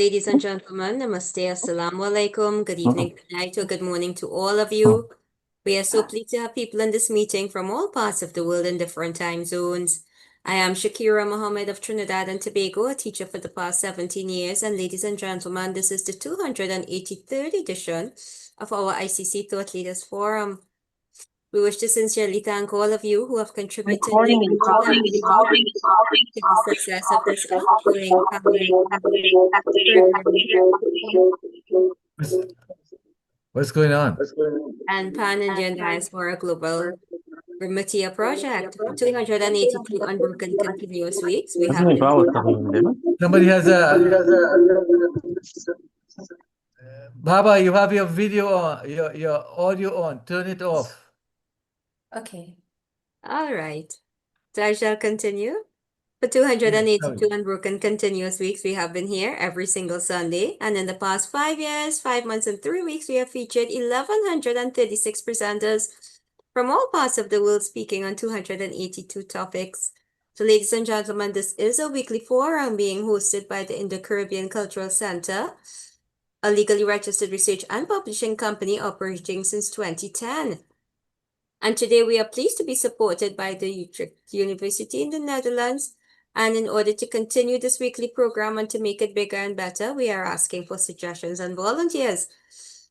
ladies and gentlemen, namaste, assalamu alaikum, good evening, good night, or good morning to all of you. We are so pleased to have people in this meeting from all parts of the world in different time zones. I am Shakira Mohammed of Trinidad and Tobago, a teacher for the past 17 years. And ladies and gentlemen, this is the 283rd edition of our ICC Thought Leaders Forum. We wish to sincerely thank all of you who have contributed to the success of this outgoing What's going on? And Pan-Indian Diaspora Global Girmitya project. 283 unbroken continuous weeks. We have Somebody has Baba, you have your video on, your audio on. Turn it off. Okay. All right. So I shall continue. For 282 unbroken continuous weeks, we have been here every single Sunday. And in the past 5 years, 5 months, and 3 weeks, we have featured 1,136 presenters from all parts of the world speaking on 282 topics. So, ladies and gentlemen, this is a weekly forum being hosted by the Indo-Caribbean Cultural Center, a legally registered research and publishing company operating since 2010. And today we are pleased to be supported by the Utrecht University in the Netherlands. And in order to continue this weekly program and to make it bigger and better, we are asking for suggestions and volunteers.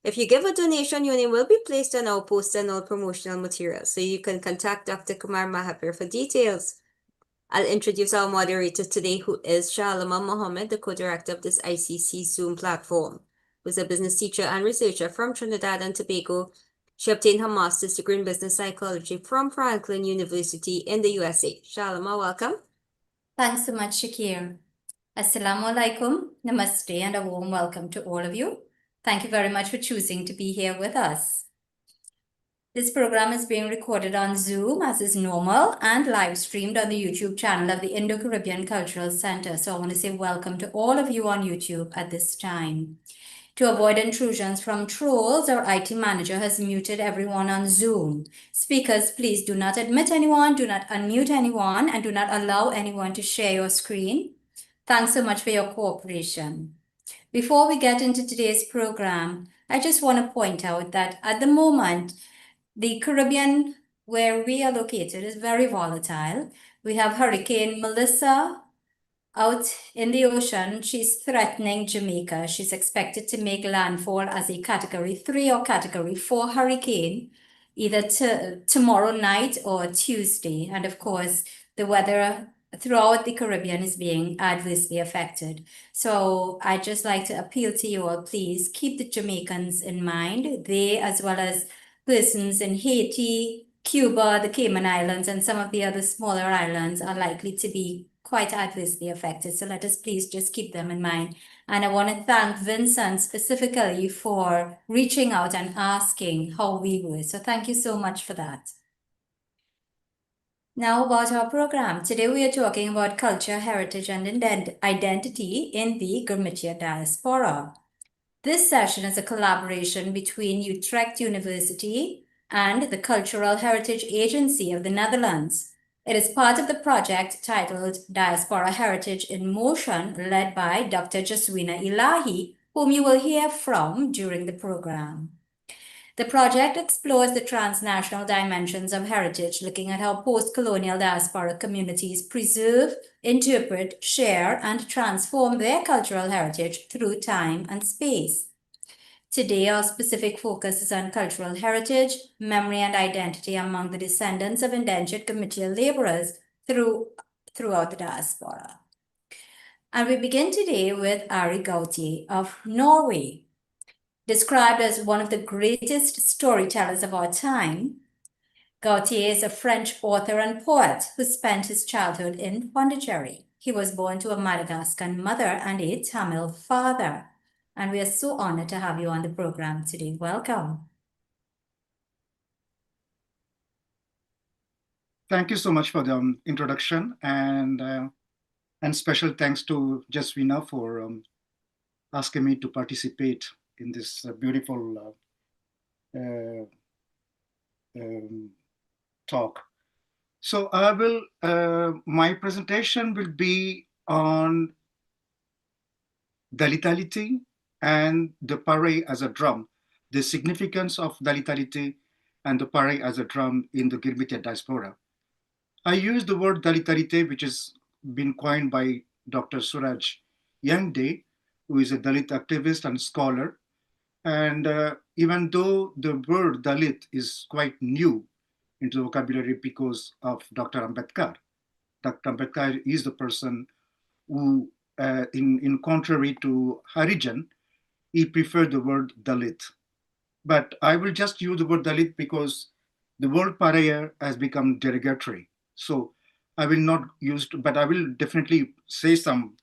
If you give a donation, your name will be placed on our poster and all promotional materials. So you can contact Dr. Kumar Mahapir for details. I'll introduce our moderator today, who is Shalama Mohammed, the co-director of this ICC Zoom platform, who's a business teacher and researcher from Trinidad and Tobago. She obtained her master's degree in business psychology from Franklin University in the USA. Shalama, welcome. Thanks so much, Shakir. Assalamu alaikum, namaste, and a warm welcome to all of you. Thank you very much for choosing to be here with us. This program is being recorded on Zoom as is normal and live streamed on the YouTube channel of the Indo-Caribbean Cultural Center. So I want to say welcome to all of you on YouTube at this time. To avoid intrusions from trolls, our IT manager has muted everyone on Zoom. Speakers, please do not admit anyone, do not unmute anyone, and do not allow anyone to share your screen. Thanks so much for your cooperation. Before we get into today's program, I just want to point out that at the moment, the Caribbean, where we are located, is very volatile. We have Hurricane Melissa out in the ocean. She's threatening Jamaica. She's expected to make landfall as a Category 3 or Category 4 hurricane, either tomorrow night or Tuesday. And of course, the weather throughout the Caribbean is being adversely affected. So I'd just like to appeal to you all, please keep the Jamaicans in mind. They, as well as persons in Haiti, Cuba, the Cayman Islands, and some of the other smaller islands are likely to be quite adversely affected. So let us please just keep them in mind. And I want to thank Vincent specifically for reaching out and asking how we were. So thank you so much for that. Now about our program. Today we are talking about culture, heritage, and identity in the Girmitya Diaspora. This session is a collaboration between Utrecht University and the Cultural Heritage Agency of the Netherlands. It is part of the project titled Diaspora Heritage in Motion, led by Dr. Jaswina Ilahi, whom you will hear from during the program. The project explores the transnational dimensions of heritage, looking at how post-colonial diaspora communities preserve, interpret, share, and transform their cultural heritage through time and space. Today, our specific focus is on cultural heritage, memory, and identity among the descendants of indentured commercial laborers throughout the diaspora. And we begin today with Ari Gautier of Norway. Described as one of the greatest storytellers of our time, Gautier is a French author and poet who spent his childhood in Pondicherry. He was born to a Madagascan mother and a Tamil father. And we are so honored to have you on the program today. Welcome. Thank you so much for the introduction, and special thanks to Jaswina for asking me to participate in this beautiful talk. So I will, my presentation will be on Dalitality and the pare as a drum, the significance of Dalitality and the pare as a drum in the Girmitya diaspora. I use the word Dalitalite, which has been coined by Dr. Suraj Yangde, who is a Dalit activist and scholar. And even though the word Dalit is quite new into the vocabulary because of Dr. Ambedkar, Dr. Ambedkar is the person who, in contrary to Harijan, he preferred the word Dalit. But I will just use the word Dalit because the word pariah has become derogatory. So I will not use, but I will definitely say some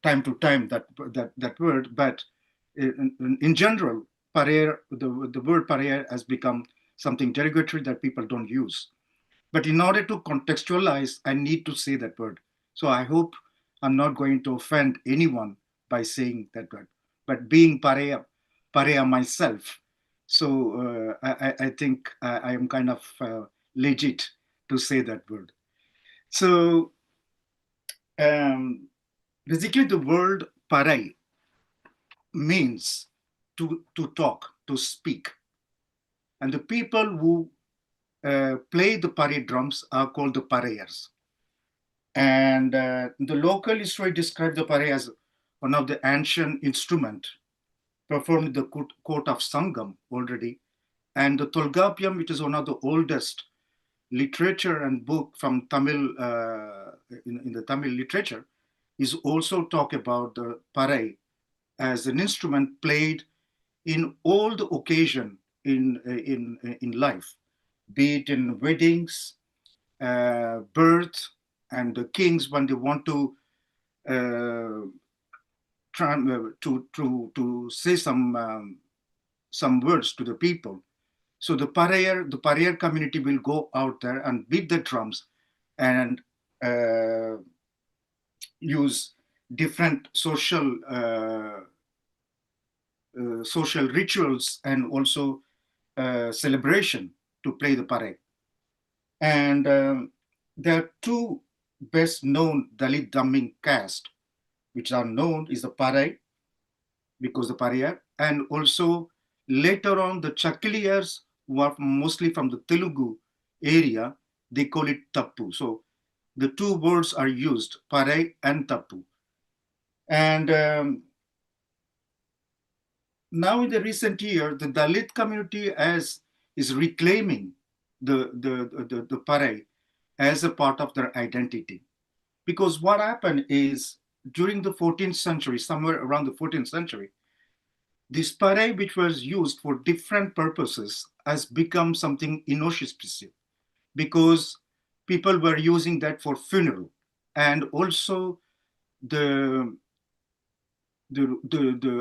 time to time that word. But in general, pariah, the word pariah has become something derogatory that people don't use. But in order to contextualize, I need to say that word. So I hope I'm not going to offend anyone by saying that word. But being pariah myself, so I think I am kind of legit to say that word. So basically, the word parai means to talk, to speak. And the people who play the pari drums are called the parayers. And the local history described the pare as one of the ancient instruments performed in the court of Sangam already. And the Tolkapiam, which is one of the oldest literature and book from Tamil, in the Tamil literature, is also talk about the pare as an instrument played in all the occasion in life, be it in weddings, birth, and the kings when they want to to say some words to the people. So the parier community will go out there and beat the drums and use different social rituals and also celebration to play the pare. And there are two best known Dalit drumming caste, which are known is the Parai, because the Pariyar, and also later on the Chakiliyars, who are mostly from the Telugu area, they call it Tappu. So the two words are used, Parai and Tappu. And now in the recent year, the Dalit community is reclaiming the Parai as a part of their identity. Because what happened is during the 14th century, somewhere around the 14th century, this pare, which was used for different purposes, has become something inauspicious because people were using that for funeral, and also the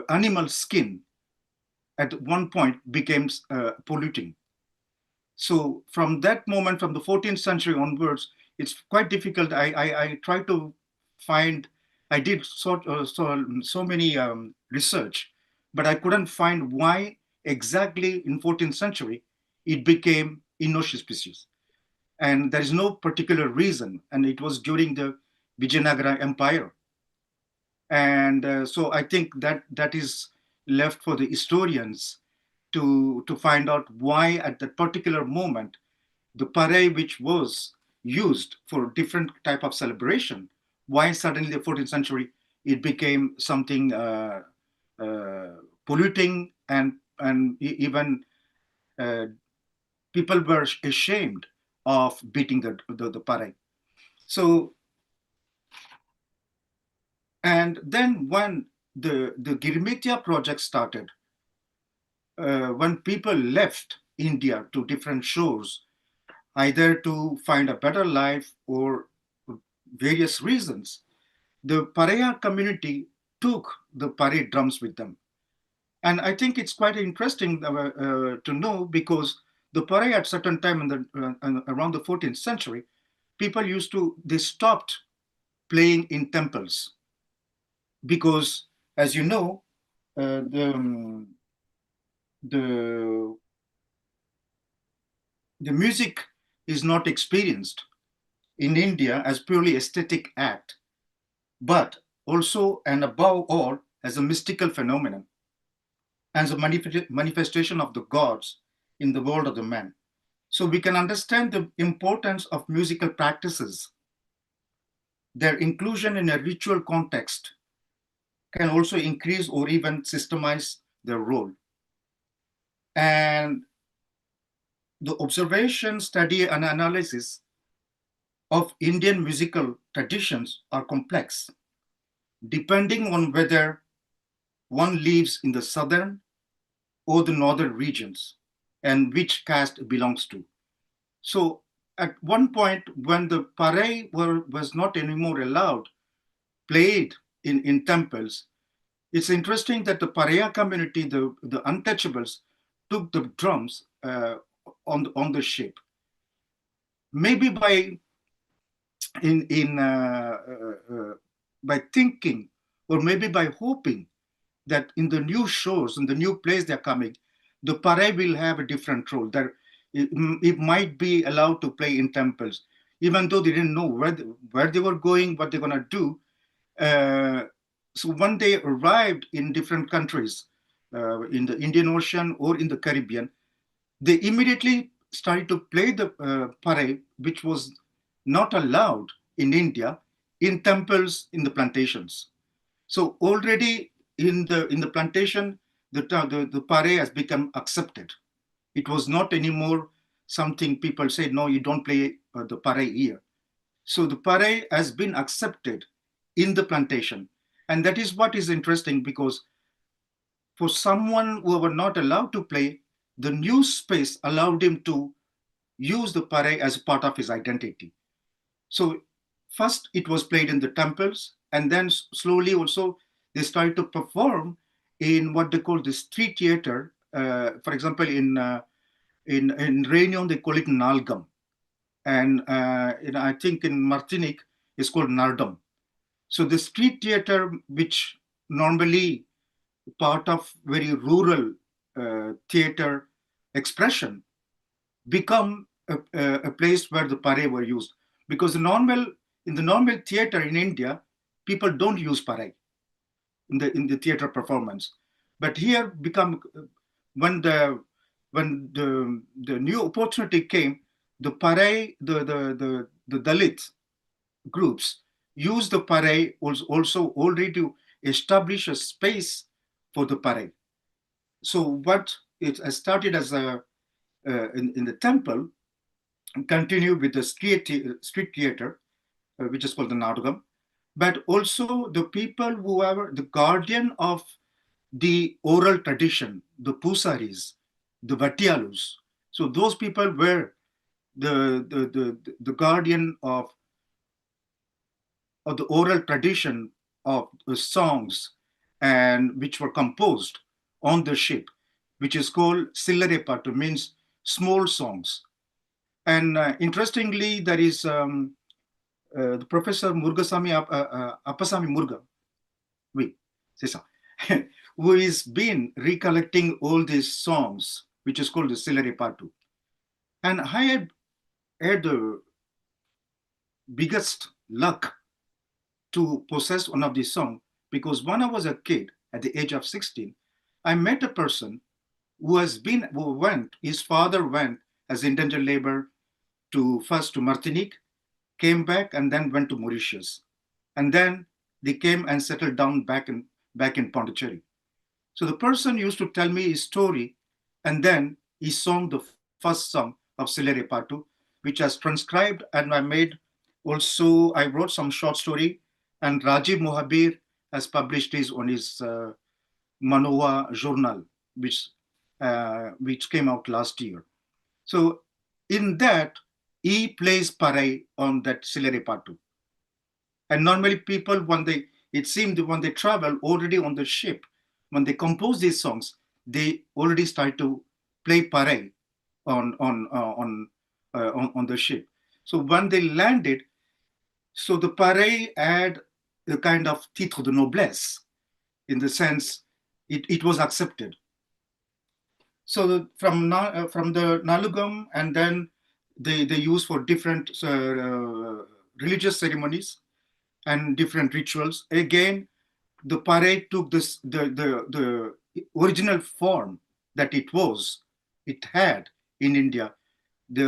animal skin at one point became polluting. So from that moment, from the 14th century onwards, it's quite difficult. I try to find, I did so many research, but I couldn't find why exactly in 14th century it became inauspicious. And there is no particular reason. And it was during the Vijayanagara Empire. And so I think that is left for the historians to find out why at that particular moment the pare, which was used for different type of celebration, why suddenly the 14th century it became something polluting, and even people were ashamed of beating the pare. So, and then when the Girmitya project started, when people left India to different shores, either to find a better life or various reasons, the Paraya community took the Pare drums with them. And I think it's quite interesting to know because the Paraya at certain time around the 14th century, people they stopped playing in temples because, as you know, the the music is not experienced in India as purely aesthetic act, but also and above all as a mystical phenomenon and the manifestation of the gods in the world of the man. So we can understand the importance of musical practices. Their inclusion in a ritual context can also increase or even systemize their role. And the observation, study, and analysis of Indian musical traditions are complex, depending on whether one lives in the southern or the northern regions and which caste it belongs to. So at one point, when the parai was not anymore allowed, played in temples, it's interesting that the Paraya community, the untouchables, took the drums on the ship. Maybe by thinking, or maybe by hoping that in the new shows, in the new place they're coming, the Parai will have a different role. That it might be allowed to play in temples, even though they didn't know where they were going, what they're going to do. So when they arrived in different countries, in the Indian Ocean or in the Caribbean, they immediately started to play the parai, which was not allowed in India, in temples, in the plantations. So already in the plantation, the parai has become accepted. It was not anymore something people say, no, you don't play the parai here. So the parai has been accepted in the plantation. And that is what is interesting, because for someone who were not allowed to play, the new space allowed him to use the parai as part of his identity. So first it was played in the temples, and then slowly also they started to perform in what they call the street theater. For example, in Réunion, they call it Nalgam. And I think in Martinique, it's called Nardum. So the street theater, which normally part of very rural theater expression, become a place where the parai were used. Because in the normal theater in India, people don't use parai in the theater performance. But here become when the new opportunity came, the parai, the Dalit groups use the parai also already to establish a space for the parai. So what it started as in the temple, continued with the street theater, which is called the Nadagam, but also the people who are the guardian of the oral tradition, the Pusaris, the Vatialus. So those people were the guardian of the oral tradition of the songs, and which were composed on the ship, which is called Sillare Patu, means small songs. And interestingly, there is the Professor Murgasamy Appasamy Murga, oui, c'est ça, who has been recollecting all these songs, which is called the Sillare Patu. And I had the biggest luck to possess one of these songs, because when I was a kid, at the age of 16, I met a person who his father went as indentured labor first to Martinique, came back, and then went to Mauritius. And then they came and settled down back in Pondicherry. So the person used to tell me his story, and then he sang the first song of Sillare Patu, which was transcribed, and I wrote some short story, and Rajiv Mohabir has published this on his Manoa journal, which came out last year. So in that, he plays parai on that Sillare Patu. And normally people, when they travel already on the ship, when they compose these songs, they already start to play parai on the ship. So when they landed, so the parai had a kind of titre de noblesse, in the sense it was accepted. So from the Nalugam, and then they use for different religious ceremonies. and different rituals. Again, the parade took this the original form that it had in India.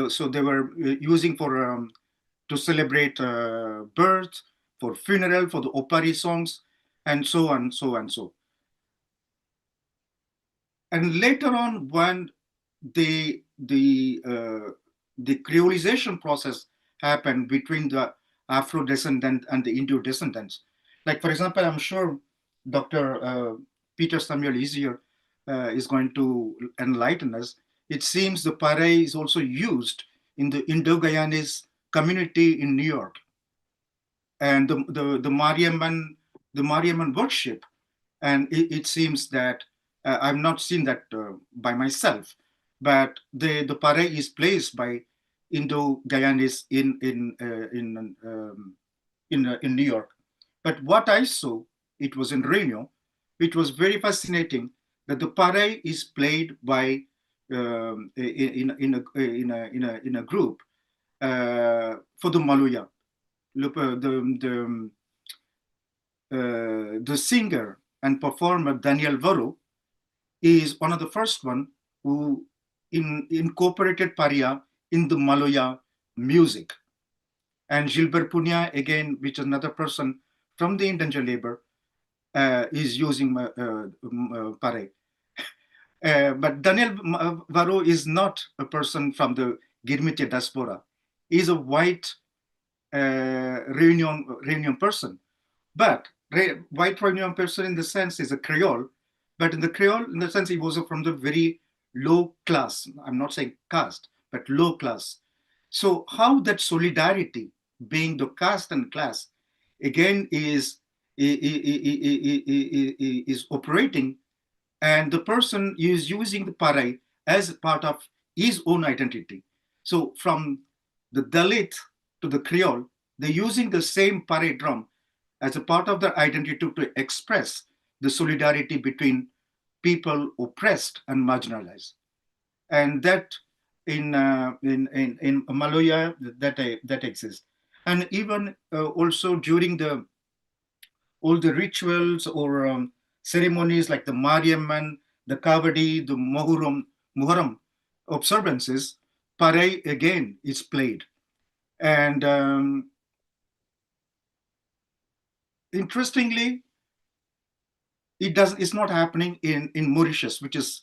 So they were using for to celebrate birth, for funeral, for the opari songs, and so on, so and so. And later on, when the creolization process happened between the Afro descendant and the Indo descendants. Like, for example, I'm sure Dr. Peter Samuel is here, is going to enlighten us. It seems the pare is also used in the Indo-Guyanese community in New York, and the Mariamman worship. And it seems that I've not seen that by myself, but the pare is placed by Indo-Guyanese in New York. But what I saw, it was in Reno, which was very fascinating, that the pare is played by in a group for the Maloya. The singer and performer Daniel Varro is one of the first one who incorporated paria in the Maloya music. And Gilbert Punya, again, which is another person from the indentured labor, is using pare. But Daniel Varro is not a person from the Girmitya Diaspora. He's a white Reunion person. But white Reunion person in the sense is a Creole, but in the Creole, in the sense he was from the very low class. I'm not saying caste, but low class. So how that solidarity, being the caste and class, again is operating, and the person is using the pare as part of his own identity. So from the Dalit to the Creole, they're using the same pare drum as a part of their identity to express the solidarity between people oppressed and marginalized. And that in Maloya, that exists. And even also during all the rituals or ceremonies like the Mariamman, the Kavadi, the Muharram observances, pare again is played. And interestingly, it's not happening in Mauritius, which is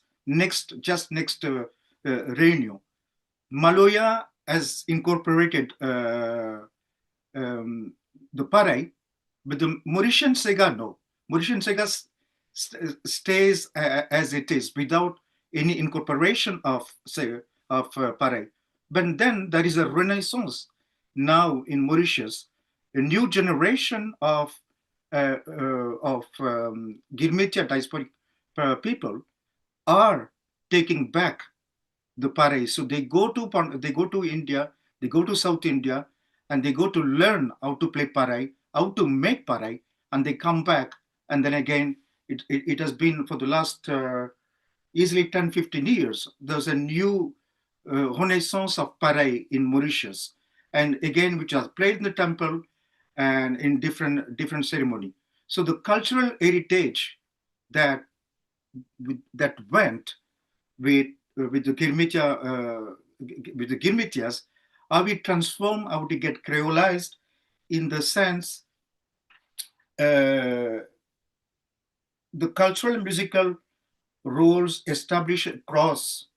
just next to Reunion. Maloya has incorporated the pare, but the Mauritian Sega, no. Mauritian Sega stays as it is without any incorporation of pare. But then there is a renaissance now in Mauritius, a new generation of Girmitya diasporic people are taking back the pare. So they go to India, they go to South India, and they go to learn how to play pare, how to make pare, and they come back. And then again, it has been for the last easily 10-15 years. There's a new renaissance of pare in Mauritius, and again, which are played in the temple and in different ceremony. So the cultural heritage that went with the Girmityas, how we transform, how to get creolized in the sense the cultural and musical roles established across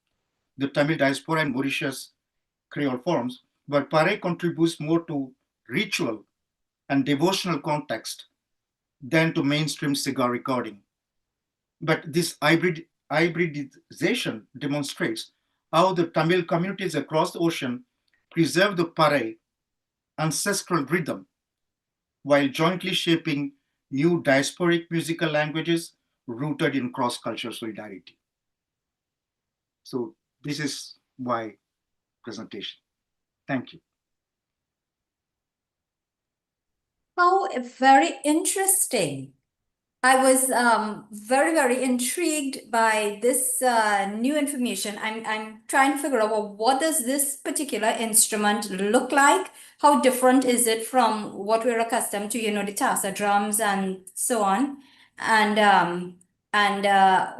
the Tamil diaspora and Mauritius Creole forms, but pare contributes more to ritual and devotional context than to mainstream cigar recording. But this hybridization demonstrates how the Tamil communities across the ocean preserve the pare ancestral rhythm while jointly shaping new diasporic musical languages rooted in cross-cultural solidarity. So this is my presentation. Thank you. How very interesting. I was very, very intrigued by this new information. I'm trying to figure out, well, what does this particular instrument look like? How different is it from what we're accustomed to, the tassa drums and so on? And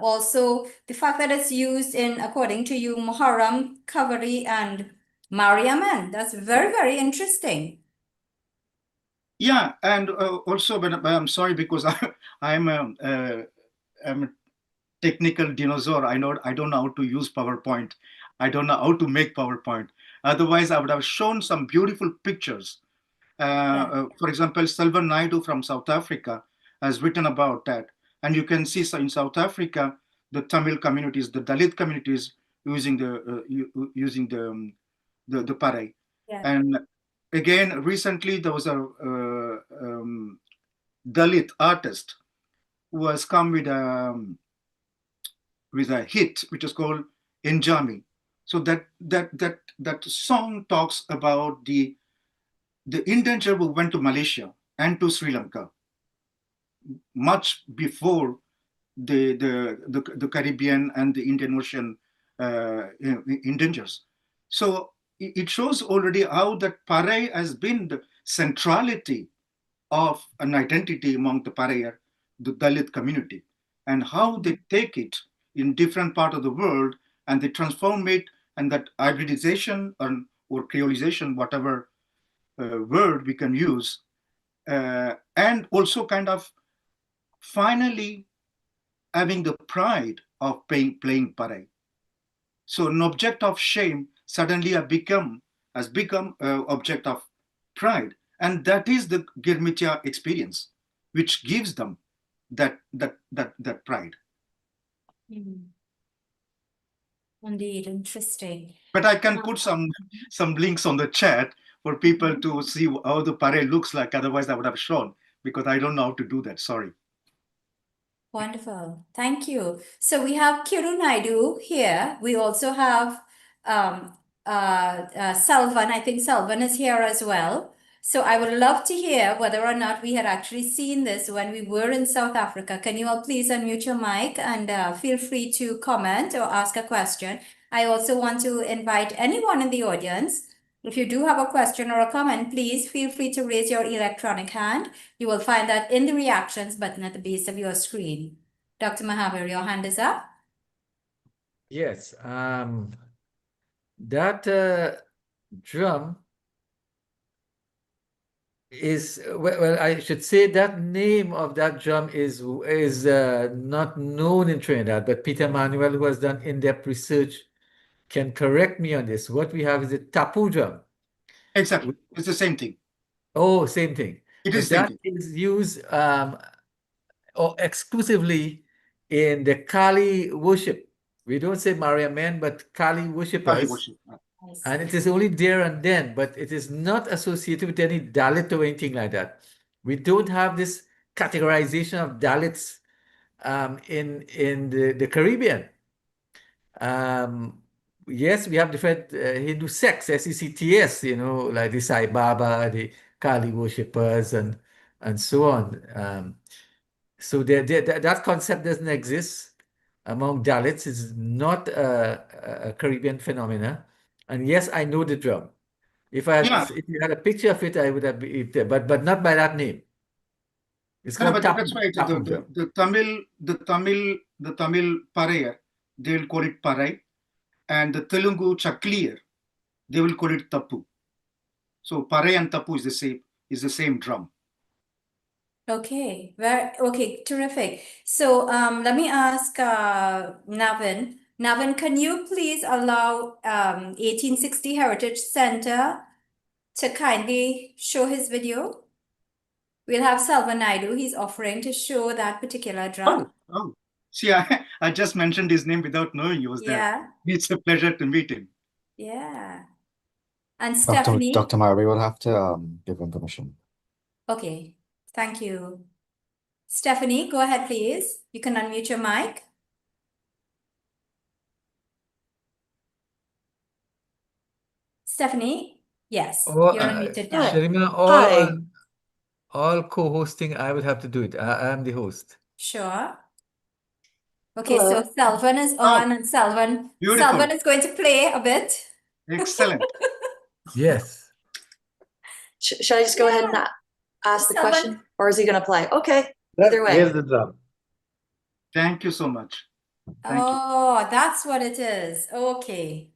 also the fact that it's used in, according to you, Muharram, Kaveri, and Mariaman. That's very, very interesting. Yeah, and also, but I'm sorry because I'm I'm a technical dinosaur. I don't know how to use PowerPoint. I don't know how to make PowerPoint. Otherwise, I would have shown some beautiful pictures. Yeah. For example, Selvan Naidu from South Africa has written about that, and you can see in South Africa the Tamil communities, the Dalit communities using the parai. Yeah. And again, recently there was a Dalit artist who has come with a hit which is called Enjami. So that song talks about the indenture who went to Malaysia and to Sri Lanka much before the Caribbean and the Indian Ocean indentures. So it shows already how that Parai has been the centrality of an identity among the Parayar, the Dalit community, and how they take it in different part of the world and they transform it, and that hybridization or creolization, whatever word we can use, and also kind of finally having the pride of playing Parai. So an object of shame suddenly has become an object of pride, and that is the Girmitya experience, which gives them that pride. Indeed, interesting. But I can put some links on the chat for people to see how the Parai looks like. Otherwise, I would have shown because I don't know how to do that. Sorry. Wonderful. Thank you. So we have Kiru Naidu here. We also have Salvan. I think Salvan is here as well. So I would love to hear whether or not we had actually seen this when we were in South Africa. Can you all please unmute your mic and feel free to comment or ask a question? I also want to invite anyone in the audience. If you do have a question or a comment, please feel free to raise your electronic hand. You will find that in the reactions button at the base of your screen. Dr. Mahavir, your hand is up. Yes, that drum is well, I should say that name of that drum is not known in Trinidad, but Peter Manuel, who has done in-depth research, can correct me on this. What we have is a tapu drum. Exactly. It's the same thing. Oh, same thing. It But is the same that thing. is used exclusively in the Kali worship. We don't say Mariamen, but Kali Kali worshippers. worship. And it is only there and then, but it is not associated with any Dalit or anything like that. We don't have this categorization of Dalits in the Caribbean. Yes, we have different Hindu sects, SECTS, like the Sai Baba, the Kali worshippers, and so on. So that concept doesn't exist among Dalits. It's not a Caribbean phenomena. And yes, I know the drum. If you had a picture of it, I would have it there, but not by that name. It's No, called but that's right. tapu drum. The Tamil Parayar, they will call it Parai, and the Telugu Chaklier, they will call it Tapu. So Parai and Tapu is the same drum. Okay, okay, terrific. So let me ask Navin. Navin, can you please allow 1860 Heritage Center to kindly show his video? We'll have Salva Naidu. He's offering to show that particular drum. Oh. See, I just mentioned his name without knowing he was there. Yeah, It's a pleasure to meet him. yeah. And Stephanie? Dr. Mara, we will have to give him permission. Okay, thank you. Stephanie, go ahead, please. You can unmute your mic. Stephanie? Yes, Oh, you're unmuted now. Sharima, Hi. all co-hosting, I would have to do it. I am the host. Sure. Okay, Hello. so Selvan is on, and Selvan Beautiful. is going to play a bit. Excellent. Yes. Should I just go ahead and ask the Selvan. question, or is he going to play? Okay, either way. Here's the drum. Thank you so much. Thank you. Oh, that's what it is. Okay.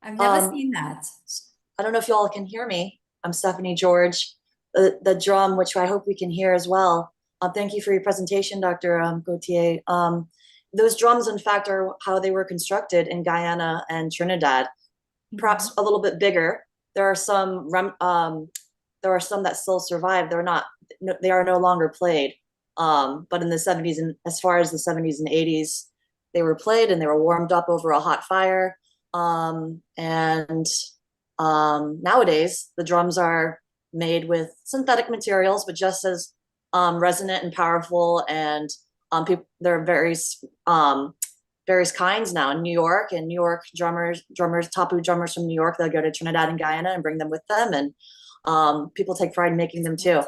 I've never Um, seen that. I don't know if y'all can hear me. I'm Stephanie George. The drum, which I hope we can hear as well. Thank you for your presentation, Dr. Gautier. Those drums, in fact, are how they were constructed in Guyana and Trinidad. Perhaps a little bit bigger. There are some that still survive. They are no longer played. But in the 70s, and as far as the 70s and 80s, they were played and they were warmed up over a hot fire. Nowadays, the drums are made with synthetic materials, but just as resonant and powerful. And there are various kinds now in New York. And New York drummers, tapu drummers from New York, they'll go to Trinidad and Guyana and bring them with them. And people take pride in making them too.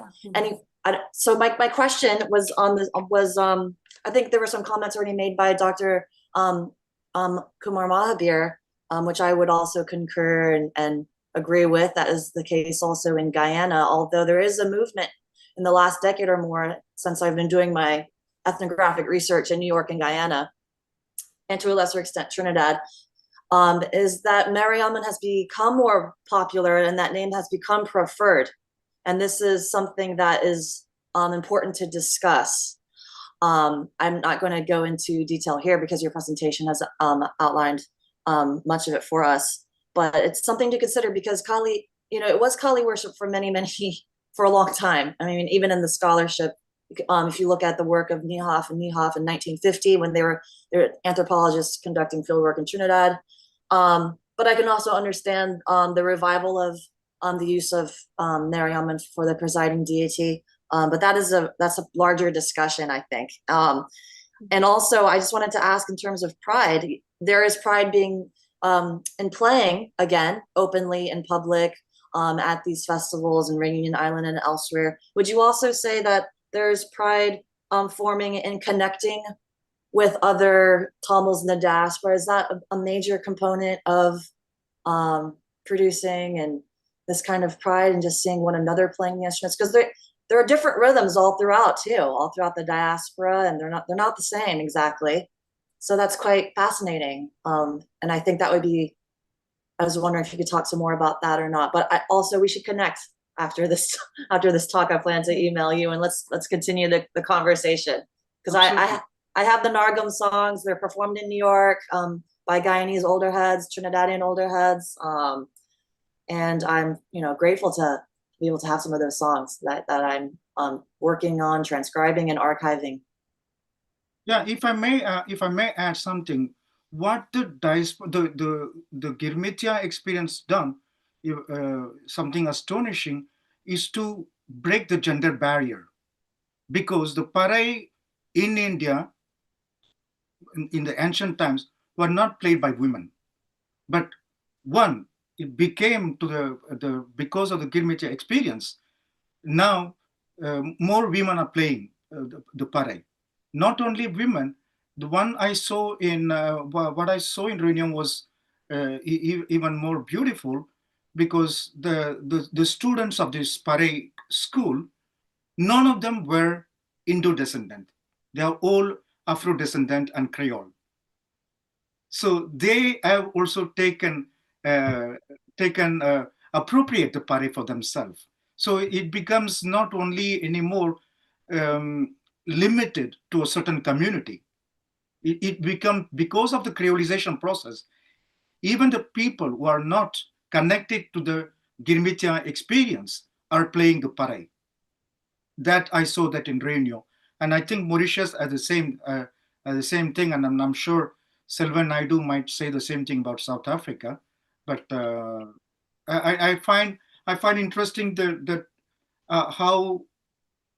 So my question was I think there were some comments already made by Dr. Kumar Mahabir, which I would also concur and agree with. That is the case also in Guyana, although there is a movement in the last decade or more since I've been doing my ethnographic research in New York and Guyana, and to a lesser extent Trinidad, is that Mariaman has become more popular and that name has become preferred. And this is something that is important to discuss. I'm not going to go into detail here because your presentation has outlined much of it for us, but it's something to consider because Kali, it was Kali worship for many, for a long time. I mean, even in the scholarship, if you look at the work of Niehoff in 1950, when they were anthropologists conducting fieldwork in Trinidad. But I can also understand the revival of the use of Mariaman for the presiding deity. But that's a larger discussion, I think. And also, I just wanted to ask in terms of pride, there is pride being in playing again openly in public at these festivals in Reunion Island and elsewhere. Would you also say that there's pride forming and connecting with other Tamils in the diaspora? Is that a major component of producing and this kind of pride and just seeing one another playing the instruments? Because there are different rhythms all throughout the diaspora, and they're not the same exactly. So that's quite fascinating. And I think that would be, I was wondering if you could talk some more about that or not. But we should connect after this talk. I plan to email you and let's continue the conversation, because I have the Nargum songs. They're performed in New York by Guyanese older heads, Trinidadian older heads, and I'm grateful to be able to have some of those songs that I'm working on transcribing and archiving. Yeah, if I may add something, what the Girmitya experience done, something astonishing, is to break the gender barrier, because the Parai in India in the ancient times were not played by women, but it became because of the Girmitya experience. Now more women are playing the Parai. Not only women, the one I saw in what I saw in Reunion was even more beautiful, because the students of this Parai school, none of them were Indo-descendant. They are all Afro-descendant and Creole. So they have also taken appropriate the Parai for themselves. So it becomes not only anymore limited to a certain community. It becomes, because of the creolization process, even the people who are not connected to the Girmitya experience are playing the Parai. That I saw that in Reunion, and I think Mauritius has the same thing, and I'm sure Selvan Naidu might say the same thing about South Africa. But I find interesting that how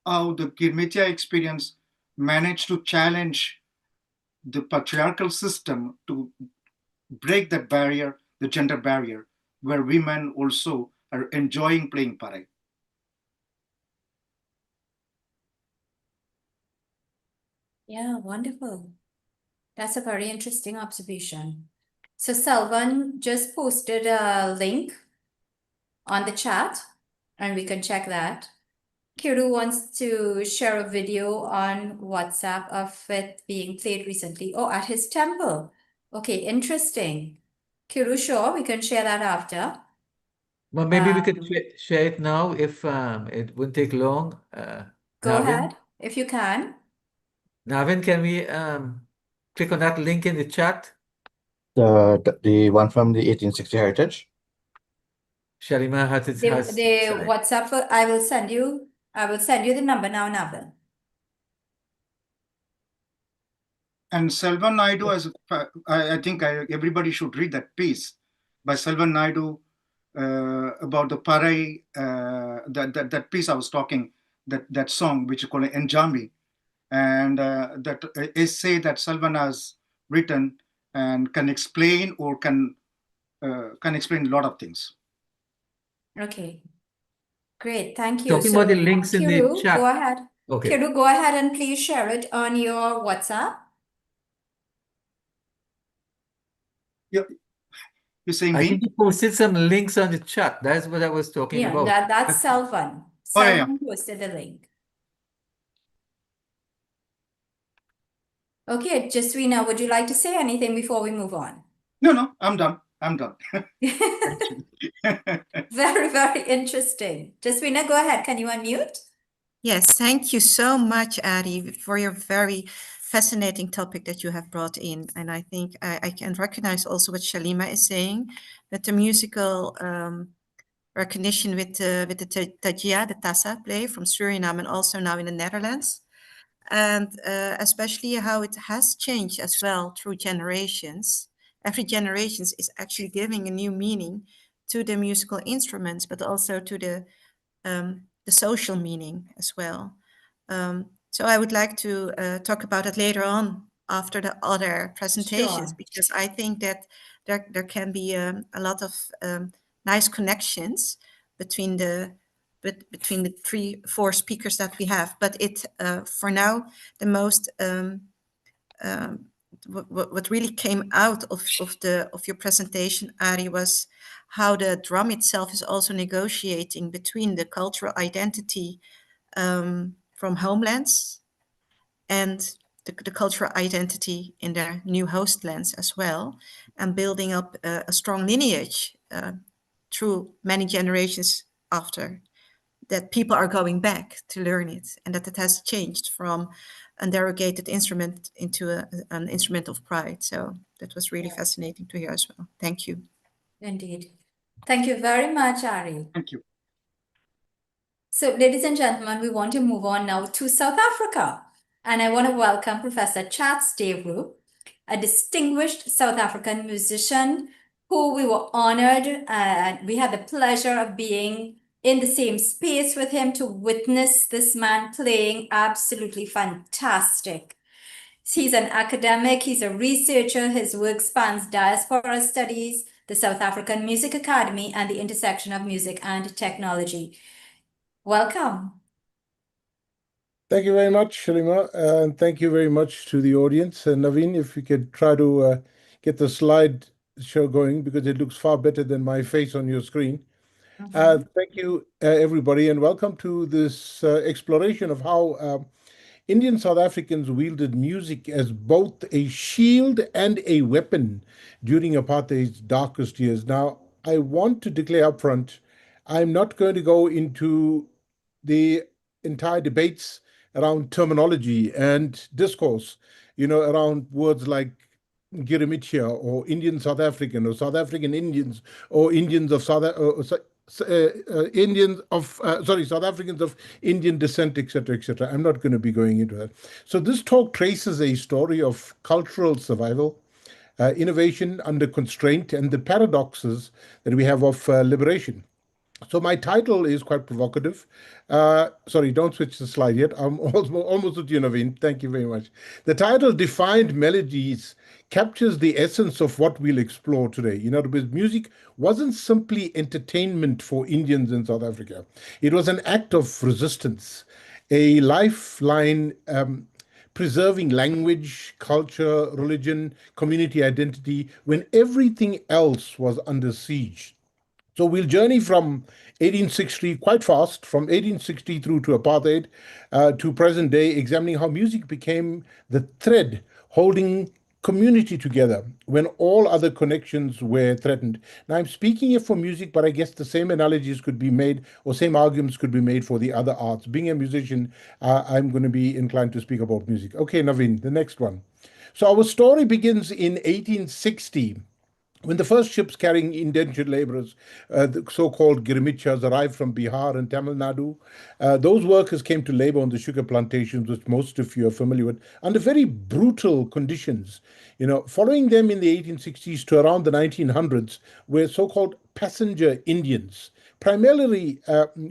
the Girmitya experience managed to challenge the patriarchal system to break that barrier, the gender barrier, where women also are enjoying playing Parai. Yeah, wonderful. That's a very interesting observation. So Selvan just posted a link on the chat, and we can check that. Kiru wants to share a video on WhatsApp of it being played recently. Oh, at his temple. Okay, interesting. Kiru, sure, we can share that after. Well, maybe we could Um, share it now if it wouldn't take long. Go Navin, ahead, if you can. Navin, can we click on that link in the chat? The one from the 1860 heritage. Shalima has The side. WhatsApp, I will send you the number now, Navin. And Selvan Naidu, I think everybody should read that piece by Selvan Naidu about the Parai, that piece I was talking, that song which is called Enjami, and that essay that Selvan has written and can explain or can explain a lot of things. Okay, great, thank you. Talking So, about the links in the Kiru, chat. go ahead. Okay. Kiru, go ahead and please share it on your WhatsApp. Yeah, you're saying I me? think you posted some links on the chat. That's what I was talking Yeah, about. that's Selvan. Oh, yeah. Selvan posted the link. Okay, Jaswina, would you like to say anything before we move on? No, I'm done. Thank you. Very, very interesting. Jaswina, go ahead. Can you unmute? Yes, thank you so much, Adi, for your very fascinating topic that you have brought in. And I think I can recognize also what Shalima is saying, that the musical recognition with the Tajia, the Tassa play from Suriname and also now in the Netherlands. And especially how it has changed as well through generations. Every generation is actually giving a new meaning to the musical instruments, but also to the social meaning as well. So I would like to talk about it later on after the other presentations, Sure. because I think that there can be a lot of nice connections between the three, four speakers that we have. But it for now, the most what really came out of your presentation, Ari, was how the drum itself is also negotiating between the cultural identity from homelands and the cultural identity in their new hostlands as well, and building up a strong lineage through many generations after that. People are going back to learn it, and that it has changed from a derogated instrument into an instrument of pride. So that was really fascinating to hear as well. Thank you. Indeed. Thank you very much, Ari. Thank you. So, ladies and gentlemen, we want to move on now to South Africa. And I want to welcome Professor Chats Devru, a distinguished South African musician who we were honored and we had the pleasure of being in the same space with him to witness this man playing absolutely fantastic. He's an academic, he's a researcher, his work spans diaspora studies, the South African Music Academy, and the intersection of music and technology. Welcome. Thank you very much, Shalima, and thank you very much to the audience. And Naveen, if you could try to get the slide show going, because it looks far better than my face on your screen. Thank you, everybody, and welcome to this exploration of how Indian South Africans wielded music as both a shield and a weapon during apartheid's darkest years. Now, I want to declare up front, I'm not going to go into the entire debates around terminology and discourse, around words like Girmitya or Indian South African or South African Indians or Indians of South South Africans of Indian descent, etc., etc. I'm not going to be going into that. So this talk traces a story of cultural survival, innovation under constraint, and the paradoxes that we have of liberation. So my title is quite provocative. Sorry, don't switch the slide yet. I'm almost at you, Naveen. Thank you very much. The title, Defined Melodies, captures the essence of what we'll explore today. Because music wasn't simply entertainment for Indians in South Africa. It was an act of resistance, a lifeline preserving language, culture, religion, community identity when everything else was under siege. So we'll journey from 1860 quite fast, from 1860 through to apartheid to present day, examining how music became the thread holding community together when all other connections were threatened. Now, I'm speaking here for music, but I guess the same analogies could be made or same arguments could be made for the other arts. Being a musician, I'm going to be inclined to speak about music. Okay, Naveen, the next one. So our story begins in 1860 when the first ships carrying indentured laborers, the so-called Girmityas, arrived from Bihar and Tamil Nadu. Those workers came to labor on the sugar plantations, which most of you are familiar with, under very brutal conditions. Following them in the 1860s to around the 1900s were so-called passenger Indians, primarily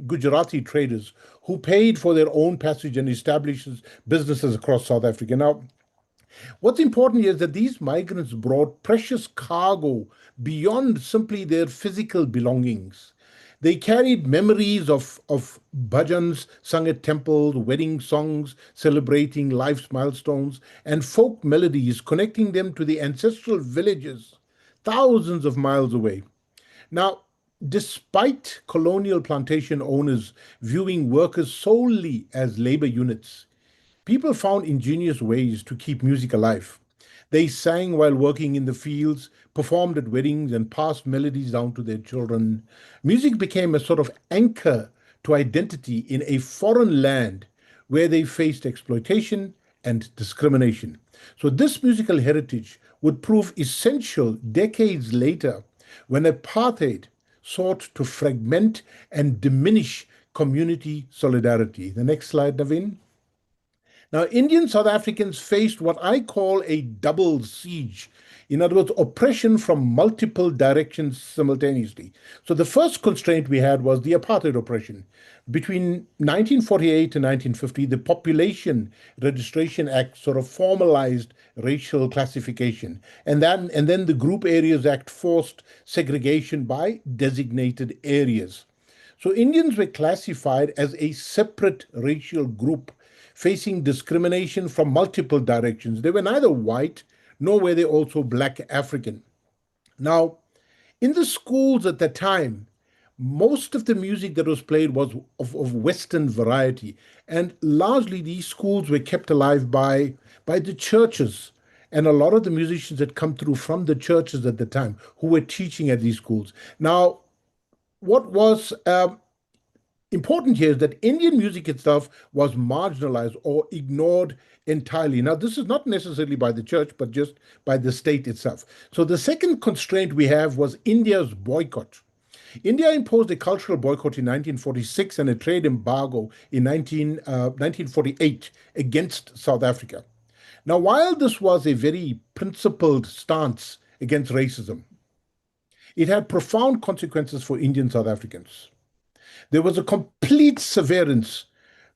Gujarati traders who paid for their own passage and established businesses across South Africa. Now, what's important here is that these migrants brought precious cargo beyond simply their physical belongings. They carried memories of bhajans sung at temples, wedding songs celebrating life's milestones, and folk melodies connecting them to the ancestral villages thousands of miles away. Now, despite colonial plantation owners viewing workers solely as labor units, people found ingenious ways to keep music alive. They sang while working in the fields, performed at weddings, and passed melodies down to their children. Music became a sort of anchor to identity in a foreign land where they faced exploitation and discrimination. So this musical heritage would prove essential decades later when apartheid sought to fragment and diminish community solidarity. The next slide, Naveen. Now, Indian South Africans faced what I call a double siege. In other words, oppression from multiple directions simultaneously. So the first constraint we had was the apartheid oppression. Between 1948 and 1950, the Population Registration Act sort of formalized racial classification. And then the Group Areas Act forced segregation by designated areas. So Indians were classified as a separate racial group facing discrimination from multiple directions. They were neither white, nor were they also Black African. Now, in the schools at that time, most of the music that was played was of Western variety, and largely these schools were kept alive by the churches. And a lot of the musicians had come through from the churches at the time who were teaching at these schools. Now, what was important here is that Indian music itself was marginalized or ignored entirely. Now, this is not necessarily by the church, but just by the state itself. So the second constraint we have was India's boycott. India imposed a cultural boycott in 1946 and a trade embargo in 1948 against South Africa. Now, while this was a very principled stance against racism, it had profound consequences for Indian South Africans. There was a complete severance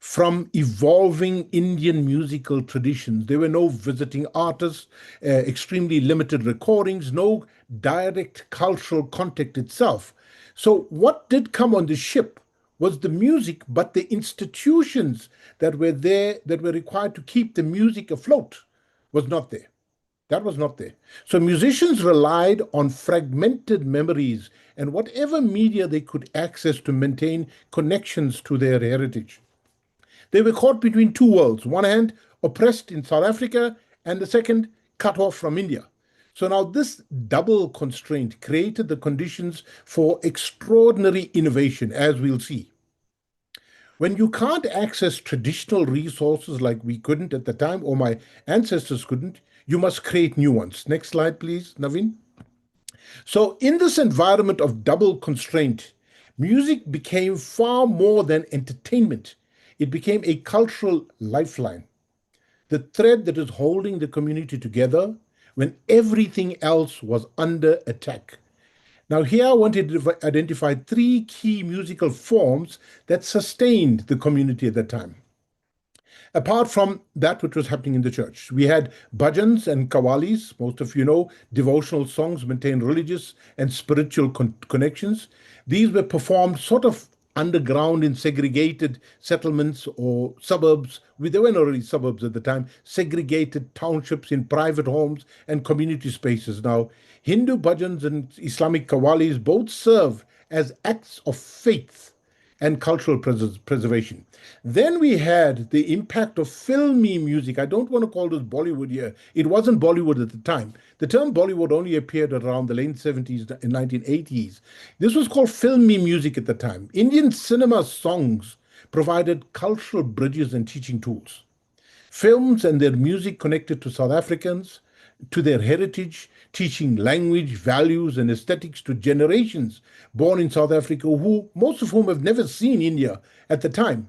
from evolving Indian musical traditions. There were no visiting artists, extremely limited recordings, no direct cultural contact itself. So what did come on the ship was the music, but the institutions that were there, that were required to keep the music afloat, was not there. That was not there. So musicians relied on fragmented memories and whatever media they could access to maintain connections to their heritage. They were caught between two worlds. One hand, oppressed in South Africa, and the second, cut off from India. So now this double constraint created the conditions for extraordinary innovation, as we'll see. When you can't access traditional resources like we couldn't at the time, or my ancestors couldn't, you must create new ones. Next slide, please, Naveen. So in this environment of double constraint, music became far more than entertainment. It became a cultural lifeline, the thread that is holding the community together when everything else was under attack. Now, here I want to identify three key musical forms that sustained the community at that time. Apart from that which was happening in the church, we had bhajans and qawwalis. Most of you know, devotional songs maintain religious and spiritual connections. These were performed sort of underground in segregated settlements or suburbs. There were not really suburbs at the time, segregated townships in private homes and community spaces. Now, Hindu bhajans and Islamic qawwalis both serve as acts of faith and cultural preservation. Then we had the impact of filmy music. I don't want to call this Bollywood here. It wasn't Bollywood at the time. The term Bollywood only appeared around the late 70s and 1980s. This was called filmy music at the time. Indian cinema songs provided cultural bridges and teaching tools. Films and their music connected to South Africans, to their heritage, teaching language, values, and aesthetics to generations born in South Africa, most of whom have never seen India at the time.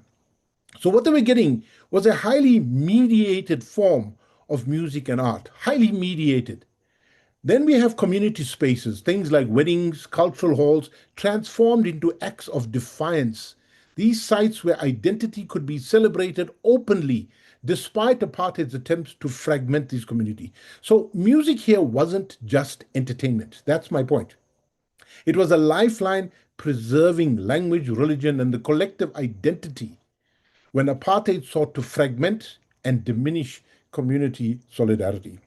So what they were getting was a highly mediated form of music and art, highly mediated. Then we have community spaces, things like weddings, cultural halls, transformed into acts of defiance. These sites where identity could be celebrated openly, despite apartheid's attempts to fragment this community. So music here wasn't just entertainment. That's my point. It was a lifeline preserving language, religion, and the collective identity when apartheid sought to fragment and diminish community solidarity.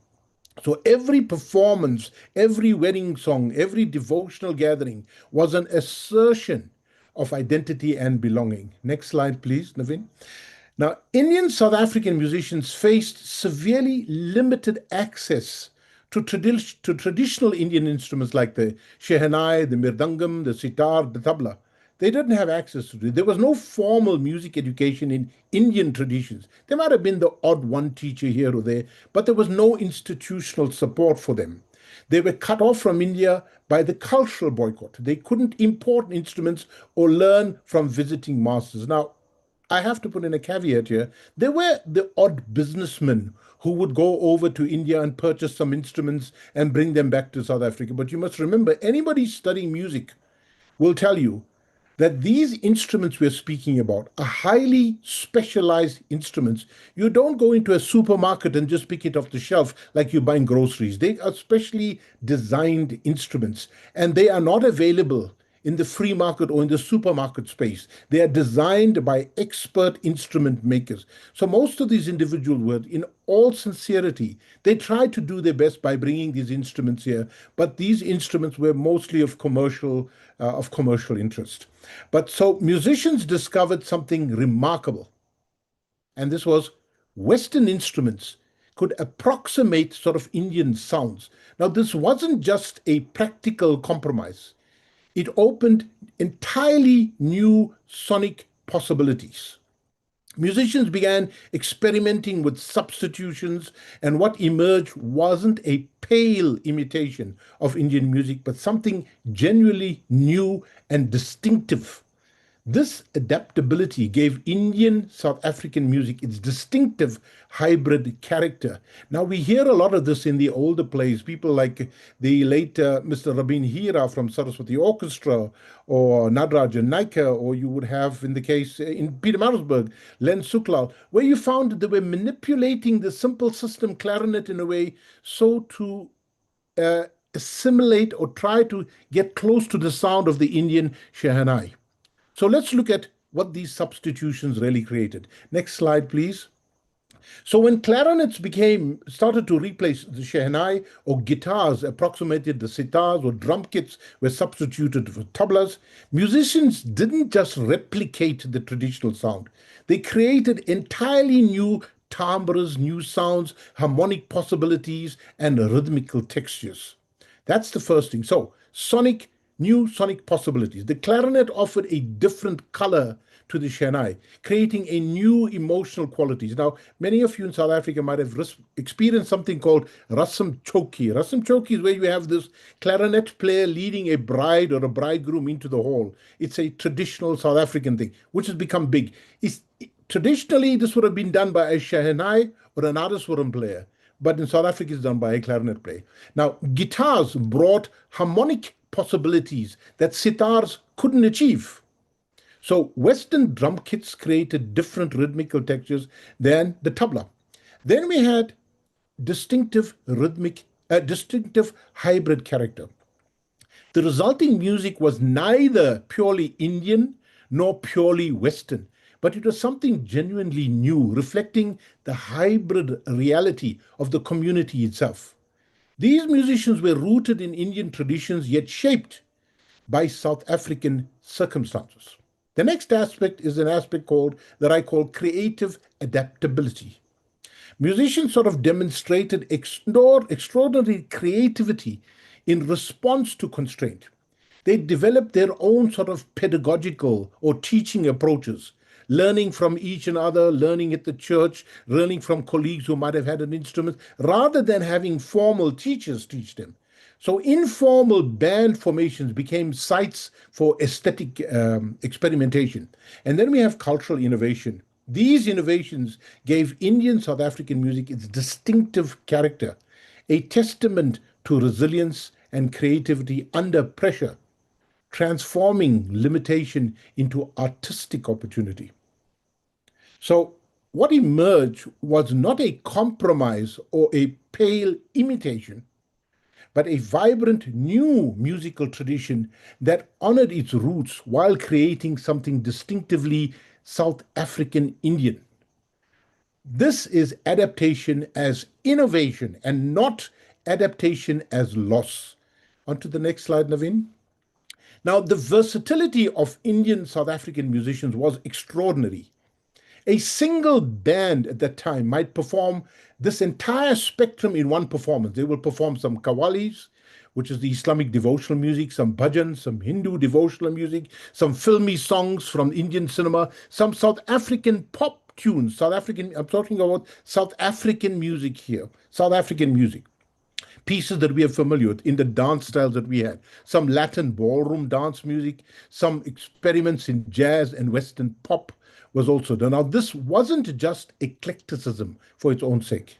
So every performance, every wedding song, every devotional gathering was an assertion of identity and belonging. Next slide, please, Naveen. Now, Indian South African musicians faced severely limited access to traditional Indian instruments like the shehnai, the mirdangam, the sitar, the tabla. They didn't have access to it. There was no formal music education in Indian traditions. There might have been the odd one teacher here or there, but there was no institutional support for them. They were cut off from India by the cultural boycott. They couldn't import instruments or learn from visiting masters. Now, I have to put in a caveat here. There were the odd businessmen who would go over to India and purchase some instruments and bring them back to South Africa. But you must remember, anybody studying music will tell you that these instruments we're speaking about are highly specialized instruments. You don't go into a supermarket and just pick it off the shelf like you're buying groceries. They are specially designed instruments, and they are not available in the free market or in the supermarket space. They are designed by expert instrument makers. So most of these individuals were, in all sincerity, they tried to do their best by bringing these instruments here, but these instruments were mostly of commercial interest. But so musicians discovered something remarkable, and this was Western instruments could approximate sort of Indian sounds. Now, this wasn't just a practical compromise. It opened entirely new sonic possibilities. Musicians began experimenting with substitutions, and what emerged wasn't a pale imitation of Indian music, but something genuinely new and distinctive. This adaptability gave Indian South African music its distinctive hybrid character. Now, we hear a lot of this in the older plays. People like the late Mr. Rabin Hira from Saraswati Orchestra, or Nadarajan Naika, or you would have, in the case in Pietermaritzburg, Len Suklal, where you found that they were manipulating the simple system clarinet in a way so to assimilate or try to get close to the sound of the Indian shehnai. So let's look at what these substitutions really created. Next slide, please. So when clarinets started to replace the shehnai, or guitars approximated the sitars, or drum kits were substituted for tablas, musicians didn't just replicate the traditional sound. They created entirely new timbres, new sounds, harmonic possibilities, and rhythmical textures. That's the first thing. So new sonic possibilities. The clarinet offered a different color to the shehnai, creating a new emotional qualities. Now, many of you in South Africa might have experienced something called Rasam Choki. Rasam Choki is where you have this clarinet player leading a bride or a bridegroom into the hall. It's a traditional South African thing, which has become big. Traditionally, this would have been done by a shehnai or an Adaswaram player, but in South Africa, it's done by a clarinet player. Now, guitars brought harmonic possibilities that sitars couldn't achieve. So Western drum kits created different rhythmical textures than the tabla. Then we had distinctive hybrid character. The resulting music was neither purely Indian nor purely Western, but it was something genuinely new, reflecting the hybrid reality of the community itself. These musicians were rooted in Indian traditions, yet shaped by South African circumstances. The next aspect is an aspect that I call creative adaptability. Musicians sort of demonstrated extraordinary creativity in response to constraint. They developed their own sort of pedagogical or teaching approaches, learning from each another, learning at the church, learning from colleagues who might have had an instrument, rather than having formal teachers teach them. So informal band formations became sites for aesthetic experimentation. And then we have cultural innovation. These innovations gave Indian South African music its distinctive character, a testament to resilience and creativity under pressure, transforming limitation into artistic opportunity. So, what emerged was not a compromise or a pale imitation, but a vibrant new musical tradition that honored its roots while creating something distinctively South African Indian. This is adaptation as innovation and not adaptation as loss. On to the next slide, Naveen. Now, the versatility of Indian South African musicians was extraordinary. A single band at that time might perform this entire spectrum in one performance. They will perform some qawwalis, which is the Islamic devotional music, some bhajan, some Hindu devotional music, some filmy songs from Indian cinema, some South African pop tunes. I'm talking about South African music here, South African music. Pieces that we are familiar with in the dance styles that we had, some Latin ballroom dance music, some experiments in jazz and Western pop was also done. Now, this wasn't just eclecticism for its own sake.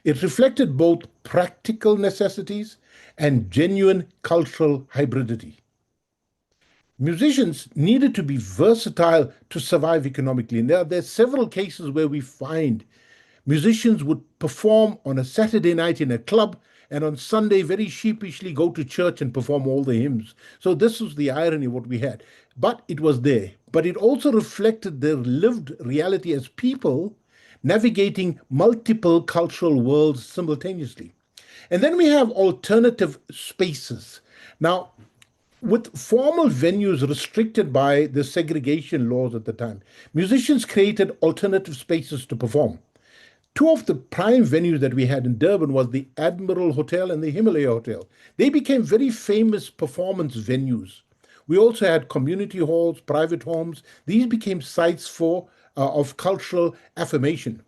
It reflected both practical necessities and genuine cultural hybridity. Musicians needed to be versatile to survive economically. Now, there are several cases where we find musicians would perform on a Saturday night in a club and on Sunday very sheepishly go to church and perform all the hymns. So this was the irony of what we had. But it was there. But it also reflected their lived reality as people navigating multiple cultural worlds simultaneously. And then we have alternative spaces. Now, with formal venues restricted by the segregation laws at the time, musicians created alternative spaces to perform. Two of the prime venues that we had in Durban was the Admiral Hotel and the Himalaya Hotel. They became very famous performance venues. We also had community halls, private homes. These became sites of cultural affirmation.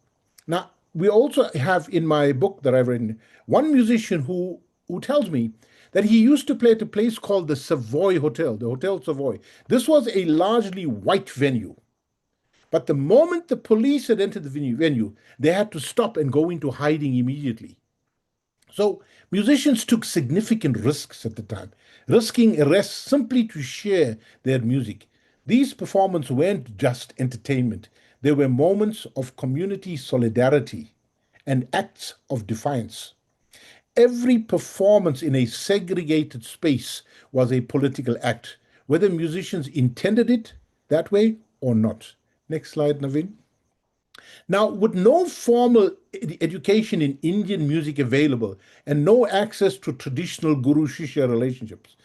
Now, we also have in my book that I've written, one musician who tells me that he used to play at a place called the Savoy Hotel, the Hotel Savoy. This was a largely white venue. But the moment the police had entered the venue, they had to stop and go into hiding immediately. So musicians took significant risks at the time, risking arrest simply to share their music. These performances weren't just entertainment. They were moments of community solidarity and acts of defiance. Every performance in a segregated space was a political act, whether musicians intended it that way or not. Next slide, Naveen. Now, with no formal education in Indian music available and no access to traditional guru-shishya relationships,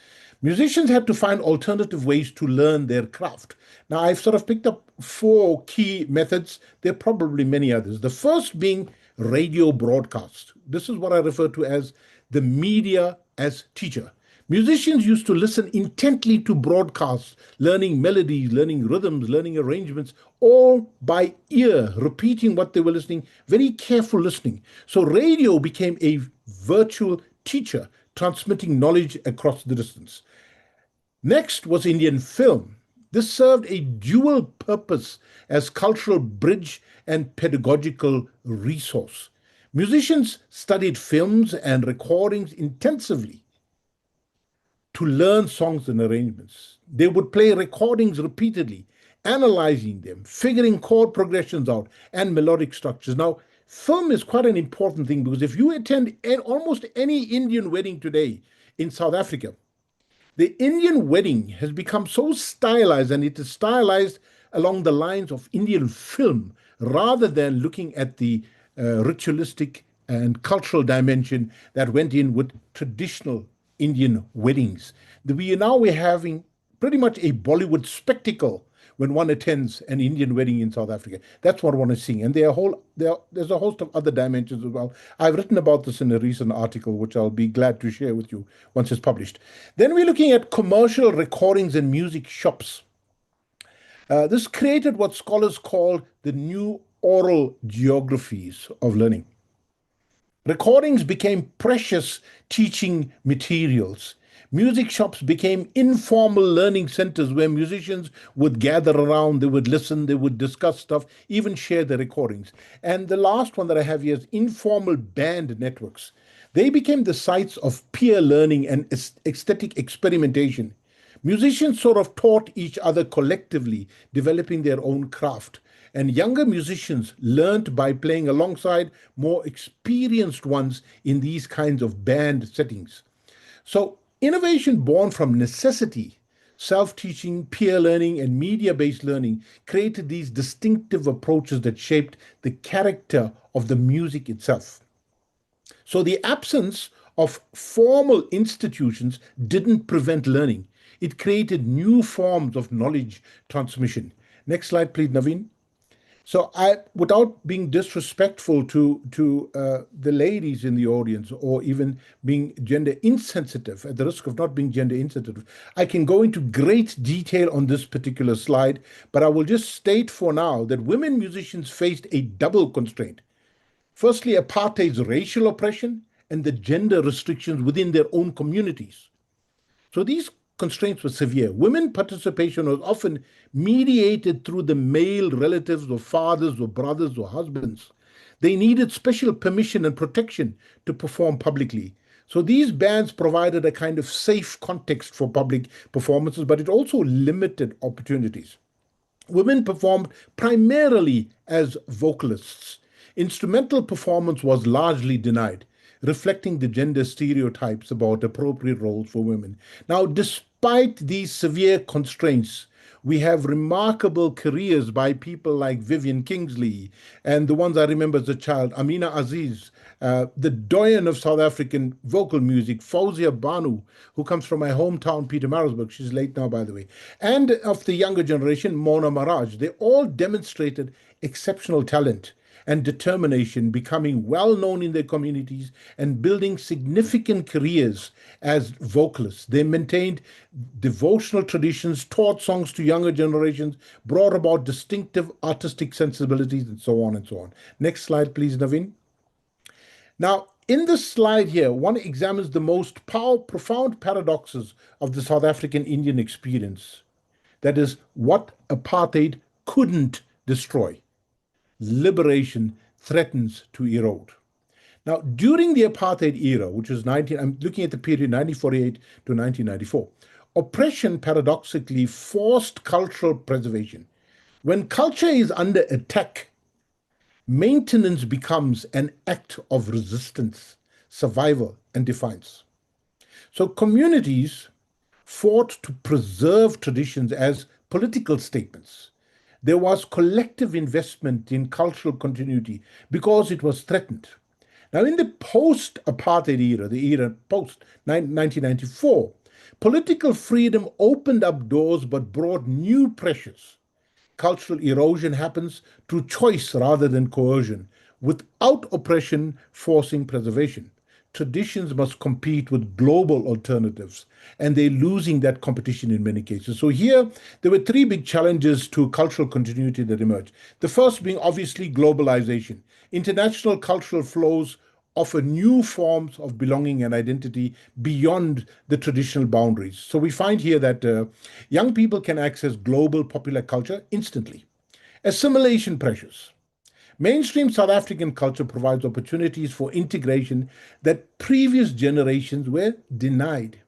musicians had to find alternative ways to learn their craft. Now, I've sort of picked up 4 key methods. There are probably many others. The first being radio broadcast. This is what I refer to as the media as teacher. Musicians used to listen intently to broadcasts, learning melodies, learning rhythms, learning arrangements, all by ear, repeating what they were listening, very careful listening. So radio became a virtual teacher, transmitting knowledge across the distance. Next was Indian film. This served a dual purpose as cultural bridge and pedagogical resource. Musicians studied films and recordings intensively to learn songs and arrangements. They would play recordings repeatedly, analyzing them, figuring chord progressions out, and melodic structures. Now, film is quite an important thing because if you attend almost any Indian wedding today in South Africa, The Indian wedding has become so stylized, and it is stylized along the lines of Indian film rather than looking at the ritualistic and cultural dimension that went in with traditional Indian weddings. We're having pretty much a Bollywood spectacle when one attends an Indian wedding in South Africa. That's what one is seeing. And there's a host of other dimensions as well. I've written about this in a recent article, which I'll be glad to share with you once it's published. Then we're looking at commercial recordings and music shops. This created what scholars call the new oral geographies of learning. Recordings became precious teaching materials. Music shops became informal learning centers where musicians would gather around, they would listen, they would discuss stuff, even share their recordings. And the last one that I have here is informal band networks. They became the sites of peer learning and aesthetic experimentation. Musicians sort of taught each other collectively, developing their own craft. And younger musicians learned by playing alongside more experienced ones in these kinds of band settings. So, innovation born from necessity, self-teaching, peer learning, and media-based learning created these distinctive approaches that shaped the character of the music itself. So, the absence of formal institutions didn't prevent learning. It created new forms of knowledge transmission. Next slide, please, Naveen. So without being disrespectful to the ladies in the audience, or even being gender insensitive, at the risk of not being gender insensitive, I can go into great detail on this particular slide, but I will just state for now that women musicians faced a double constraint. Firstly, apartheid's racial oppression and the gender restrictions within their own communities. So these constraints were severe. Women participation was often mediated through the male relatives or fathers or brothers or husbands. They needed special permission and protection to perform publicly. So these bands provided a kind of safe context for public performances, but it also limited opportunities. Women performed primarily as vocalists. Instrumental performance was largely denied, reflecting the gender stereotypes about appropriate roles for women. Now, despite these severe constraints, we have remarkable careers by people like Vivian Kingsley, and the ones I remember as a child, Amina Aziz, the doyen of South African vocal music, Fauzia Banu, who comes from my hometown, Pietermaritzburg. She's late now, by the way. And of the younger generation, Mona Maraj. They all demonstrated exceptional talent and determination, becoming well known in their communities and building significant careers as vocalists. They maintained devotional traditions, taught songs to younger generations, brought about distinctive artistic sensibilities, and so on and so on. Next slide, please, Naveen. Now, in this slide here, one examines the most profound paradoxes of the South African Indian experience. That is, what apartheid couldn't destroy. Liberation threatens to erode. Now, during the apartheid era, which was I'm looking at the period 1948 to 1994, oppression paradoxically forced cultural preservation. When culture is under attack, maintenance becomes an act of resistance, survival, and defiance. So communities fought to preserve traditions as political statements. There was collective investment in cultural continuity because it was threatened. Now, in the post-apartheid era, the era post-1994, political freedom opened up doors but brought new pressures. Cultural erosion happens through choice rather than coercion, without oppression forcing preservation. Traditions must compete with global alternatives, and they're losing that competition in many cases. So here, there were three big challenges to cultural continuity that emerged. The first being obviously globalization. International cultural flows offer new forms of belonging and identity beyond the traditional boundaries. So we find here that young people can access global popular culture instantly. Assimilation pressures. Mainstream South African culture provides opportunities for integration that previous generations were denied.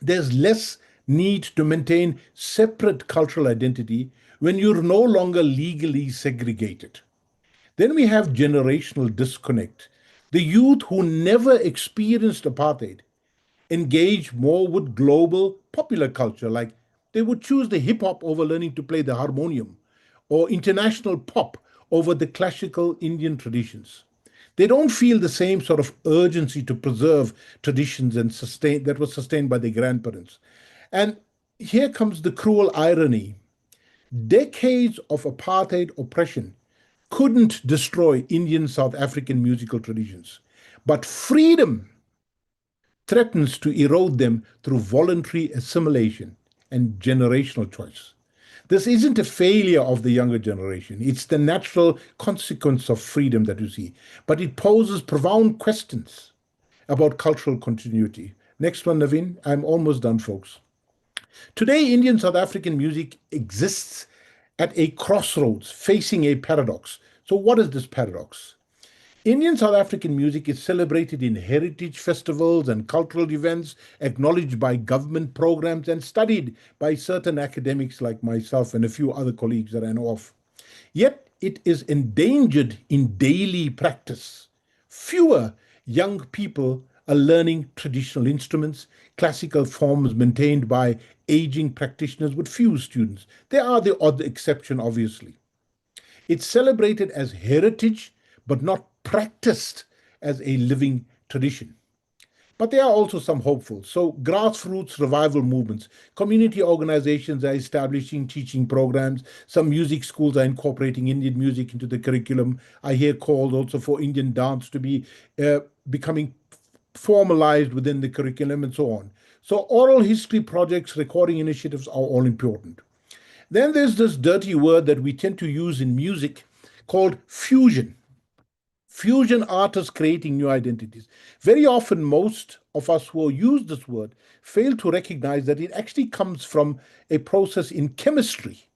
There's less need to maintain separate cultural identity when you're no longer legally segregated. Then we have generational disconnect. The youth who never experienced apartheid engage more with global popular culture, like they would choose the hip hop over learning to play the harmonium, or international pop over the classical Indian traditions. They don't feel the same sort of urgency to preserve traditions and sustain that was sustained by their grandparents. And here comes the cruel irony. Decades of apartheid oppression couldn't destroy Indian South African musical traditions, but freedom threatens to erode them through voluntary assimilation and generational choice. This isn't a failure of the younger generation. It's the natural consequence of freedom that you see. But it poses profound questions about cultural continuity. Next one, Naveen. I'm almost done, folks. Today, Indian South African music exists at a crossroads, facing a paradox. So, what is this paradox? Indian South African music is celebrated in heritage festivals and cultural events, acknowledged by government programs, and studied by certain academics like myself and a few other colleagues that I know of. Yet it is endangered in daily practice. Fewer young people are learning traditional instruments, classical forms maintained by aging practitioners with few students. They are the odd exception, obviously. It's celebrated as heritage, but not practiced as a living tradition. But there are also some hopeful. So, grassroots revival movements, community organizations are establishing teaching programs. Some music schools are incorporating Indian music into the curriculum. I hear calls also for Indian dance to be becoming formalized within the curriculum and so on. So, oral history projects, recording initiatives are all important. Then there's this dirty word that we tend to use in music called fusion. Fusion artists creating new identities. Very often, most of us who use this word fail to recognize that it actually comes from a process in chemistry,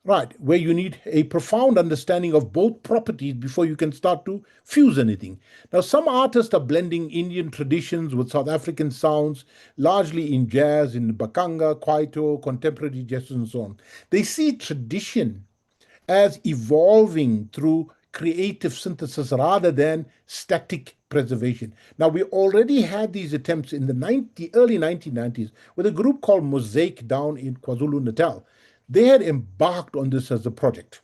right, where you need a profound understanding of both properties before you can start to fuse anything. Now, some artists are blending Indian traditions with South African sounds, largely in jazz, in bakanga, kwaito, contemporary jazz, and so on. They see tradition as evolving through creative synthesis rather than static preservation. Now, we already had these attempts in the early 1990s with a group called Mosaic down in KwaZulu-Natal. They had embarked on this as a project.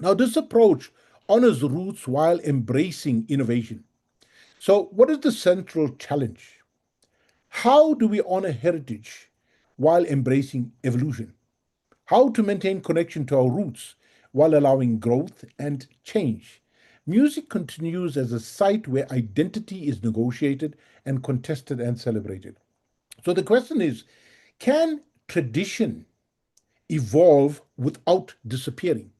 Now, this approach honors roots while embracing innovation. So, what is the central challenge? How do we honor heritage while embracing evolution? How to maintain connection to our roots while allowing growth and change. Music continues as a site where identity is negotiated and contested and celebrated. So the question is, can tradition evolve without disappearing?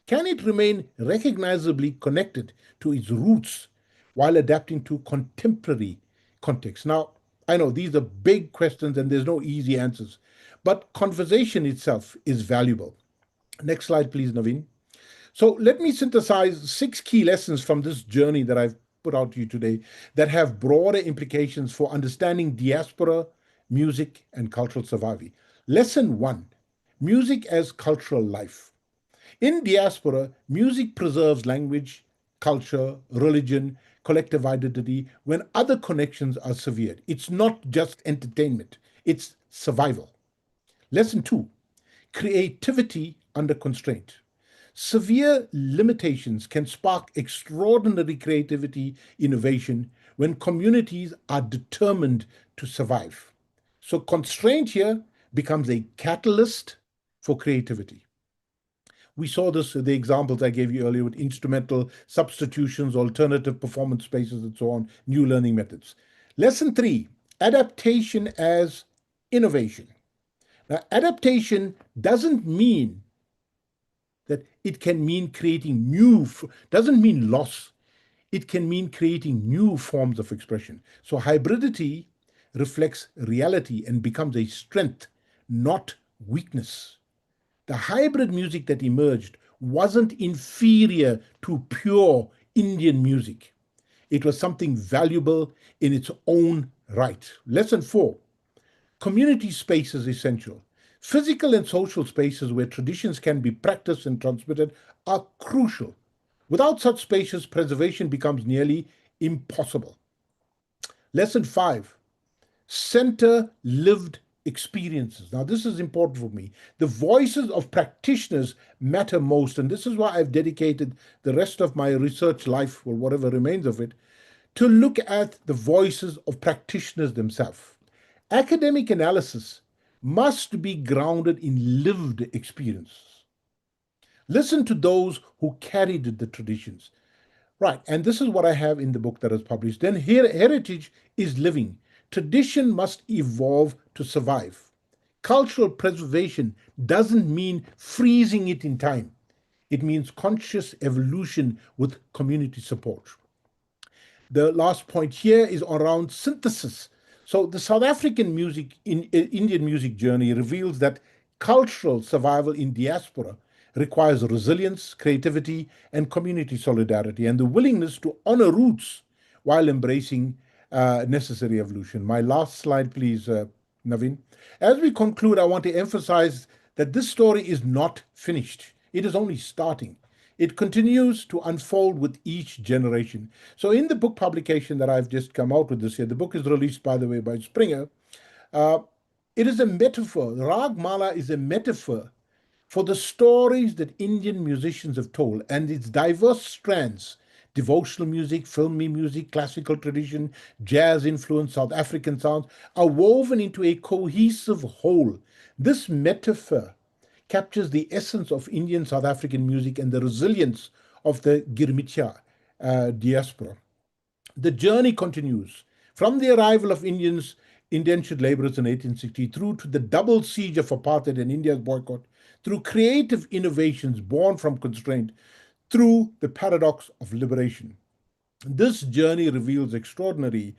Can it remain recognizably connected to its roots while adapting to contemporary context? Now, I know these are big questions and there's no easy answers, but conversation itself is valuable. Next slide, please, Naveen. So let me synthesize 6 key lessons from this journey that I've put out to you today that have broader implications for understanding diaspora, music, and cultural survival. Lesson 1, music as cultural life. In diaspora, music preserves language, culture, religion, collective identity when other connections are severed. It's not just entertainment, it's survival. Lesson 2, creativity under constraint. Severe limitations can spark extraordinary creativity, innovation when communities are determined to survive. So, constraint here becomes a catalyst for creativity. We saw this with the examples I gave you earlier with instrumental substitutions, alternative performance spaces, and so on, new learning methods. Lesson 3, adaptation as innovation. Now, adaptation doesn't mean that it can mean creating doesn't mean loss. It can mean creating new forms of expression. So hybridity reflects reality and becomes a strength, not weakness. The hybrid music that emerged wasn't inferior to pure Indian music. It was something valuable in its own right. Lesson 4, community space is essential. Physical and social spaces where traditions can be practiced and transmitted are crucial. Without such spaces, preservation becomes nearly impossible. Lesson 5, center lived experiences. Now, this is important for me. The voices of practitioners matter most, and this is why I've dedicated the rest of my research life, or whatever remains of it, to look at the voices of practitioners themselves. Academic analysis must be grounded in lived experiences. Listen to those who carried the traditions. Right, and this is what I have in the book that is published. Then heritage is living. Tradition must evolve to survive. Cultural preservation doesn't mean freezing it in time. It means conscious evolution with community support. The last point here is around synthesis. So the South African Indian music journey reveals that cultural survival in diaspora requires resilience, creativity, and community solidarity, and the willingness to honor roots while embracing necessary evolution. My last slide, please, Naveen. As we conclude, I want to emphasize that this story is not finished. It is only starting. It continues to unfold with each generation. So in the book publication that I've just come out with this year, the book is released, by the way, by Springer. It is a metaphor. Rag Mala is a metaphor for the stories that Indian musicians have told and its diverse strands: devotional music, filmy music, classical tradition, jazz influence, South African sounds, are woven into a cohesive whole. This metaphor captures the essence of Indian South African music and the resilience of the Girmitya diaspora. The journey continues from the arrival of Indians, indentured laborers in 1860, through to the double siege of apartheid and India's boycott, through creative innovations born from constraint, through the paradox of liberation. This journey reveals extraordinary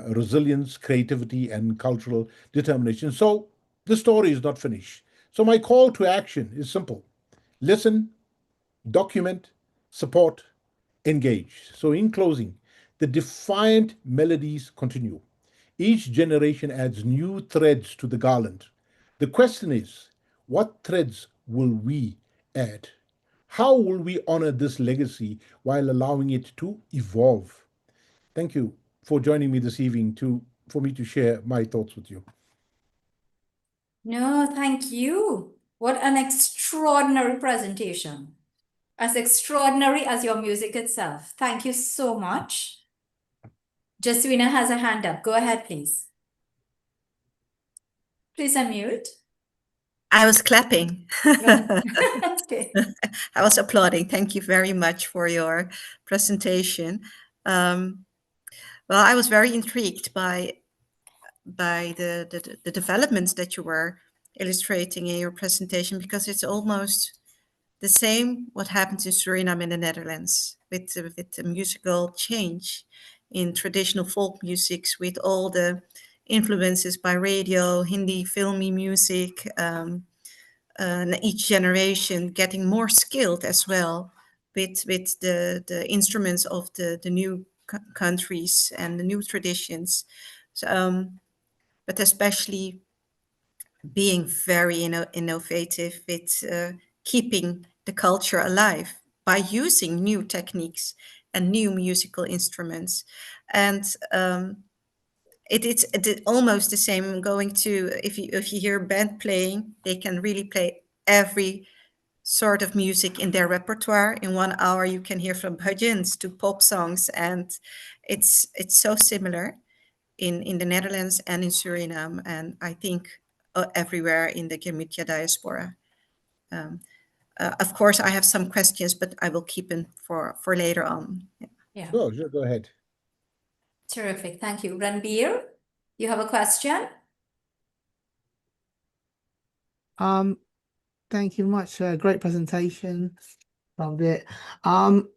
resilience, creativity, and cultural determination. So the story is not finished. So my call to action is simple: listen, document, support, engage. So in closing, the defiant melodies continue. Each generation adds new threads to the garland. The question is, what threads will we add? How will we honor this legacy while allowing it to evolve? Thank you for joining me this evening for me to share my thoughts with you. No, thank you. What an extraordinary presentation. As extraordinary as your music itself. Thank you so much. Jaswina has a hand up. Go ahead, please. Please unmute. I was clapping. Okay. I was applauding. Thank you very much for your presentation. Well, I was very intrigued by the developments that you were illustrating in your presentation, because it's almost the same what happens in Suriname in the Netherlands with the musical change in traditional folk musics, with all the influences by radio, Hindi, filmy music, and each generation getting more skilled as well with the instruments of the new countries and the new traditions. So, but especially being very innovative with keeping the culture alive by using new techniques and new musical instruments. And it's almost the same going to, if you hear a band playing, they can really play every sort of music in their repertoire. In 1 hour, you can hear from bhajans to pop songs, and it's so similar in the Netherlands and in Suriname, and I think everywhere in the Girmitya diaspora. Of course, I have some questions, but I will keep them for later on. Yeah. Sure, go ahead. Terrific. Thank you. Ranbir, you have a question? Thank you much. Great presentation. Loved it. Two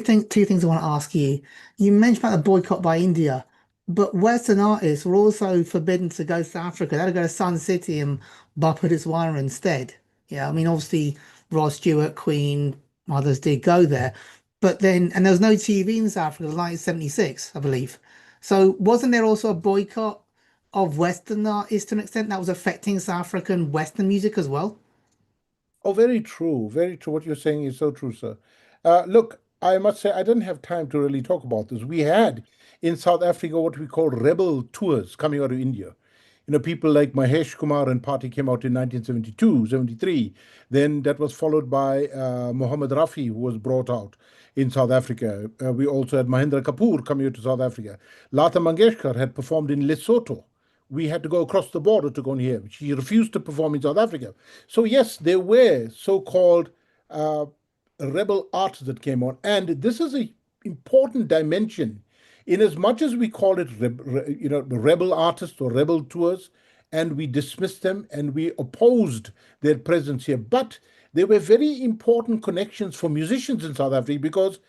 things I want to ask you. You mentioned about the boycott by India, but Western artists were also forbidden to go to South Africa. They had to go to Sun City and Barputiswara instead. Yeah, I mean, obviously Rod Stewart, Queen, others did go there, but then, and there was no TV in South Africa until 1976, I believe. So wasn't there also a boycott of Western artists to an extent that was affecting South African Western music as well? Oh, very true. Very true. What you're saying is so true, sir. Look, I must say, I didn't have time to really talk about this. We had in South Africa what we call rebel tours coming out of India. People like Mahesh Kumar and Party came out in 1972, 73. Then that was followed by Mohammed Rafi, who was brought out in South Africa. We also had Mahendra Kapoor coming out to South Africa. Lata Mangeshkar had performed in Lesotho. We had to go across the border to go and hear. She refused to perform in South Africa. So yes, there were so-called rebel arts that came on, and this is a important dimension in as much as we call it rebel artists or rebel tours, and we dismissed them and we opposed their presence here, but there were very important connections for musicians in South Africa, because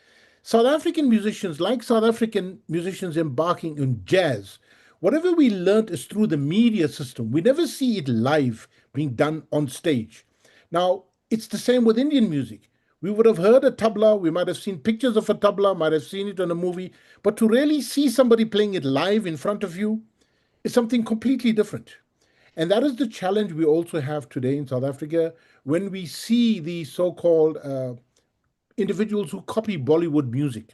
South African musicians, like South African musicians embarking on jazz, whatever we learned is through the media system. We never see it live being done on stage. Now, it's the same with Indian music. We would have heard a tabla, we might have seen pictures of a tabla, might have seen it on a movie, but to really see somebody playing it live in front of you is something completely different. And that is the challenge we also have today in South Africa when we see the so-called individuals who copy Bollywood music.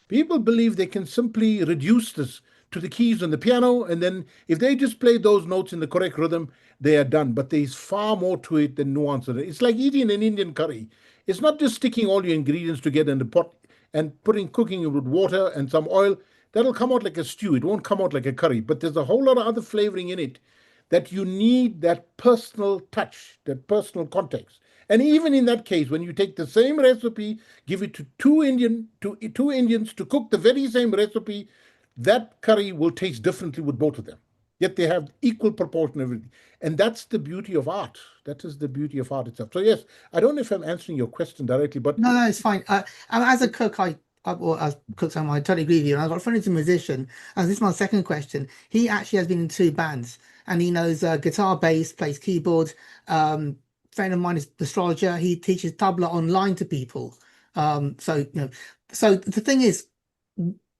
People believe they can simply reduce this to the keys on the piano, and then if they just play those notes in the correct rhythm, they are done. But there's far more to it than nuance. It's like eating an Indian curry. It's not just sticking all your ingredients together in the pot and cooking it with water and some oil. That'll come out like a stew. It won't come out like a curry. But there's a whole lot of other flavoring in it that you need, that personal touch, that personal context. And even in that case, when you take the same recipe, give it to two Indians to cook the very same recipe, that curry will taste differently with both of them. Yet they have equal proportion of everything. And that's the beauty of art. That is the beauty of art itself. So yes, I don't know if I'm answering your question directly, but No, it's fine. As a cook, as cook, I totally agree with you. And I've got a friend who's a musician, and this is my second question. He actually has been in two bands, and he knows guitar, bass, plays keyboard. Friend of mine is astrologer. He teaches tabla online to people. So the thing is,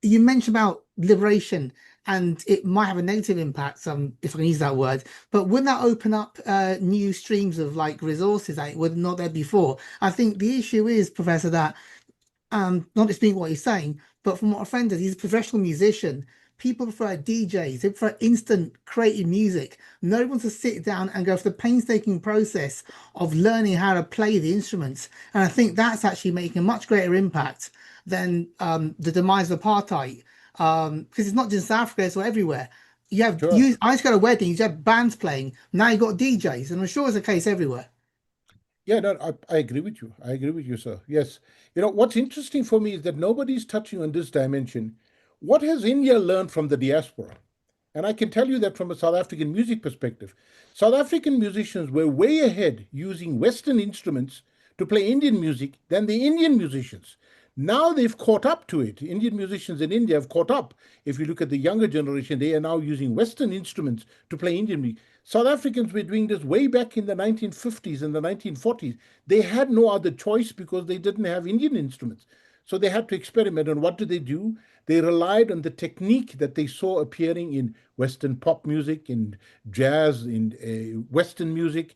you mentioned about liberation, and it might have a negative impact, if I can use that word, but wouldn't that open up new streams of like resources that were not there before? I think the issue is, Professor, that not disputing what he's saying, but from what a friend does, he's a professional musician. People prefer DJs, they prefer instant creative music. No one wants to sit down and go through the painstaking process of learning how to play the instruments. And I think that's actually making a much greater impact than the demise of apartheid. Because it's not just South Africa, it's everywhere. I used to go to weddings, you have bands playing. Now you got DJs, and I'm sure it's the case everywhere. Yeah, no, I agree with you. I agree with you, sir. Yes. What's interesting for me is that nobody's touching on this dimension. What has India learned from the diaspora? And I can tell you that from a South African music perspective. South African musicians were way ahead using Western instruments to play Indian music than the Indian musicians. Now they've caught up to it. Indian musicians in India have caught up. If you look at the younger generation, they are now using Western instruments to play Indian music. South Africans were doing this way back in the 1950s and the 1940s. They had no other choice because they didn't have Indian instruments. So they had to experiment. And what do? They relied on the technique that they saw appearing in Western pop music, in jazz, in Western music.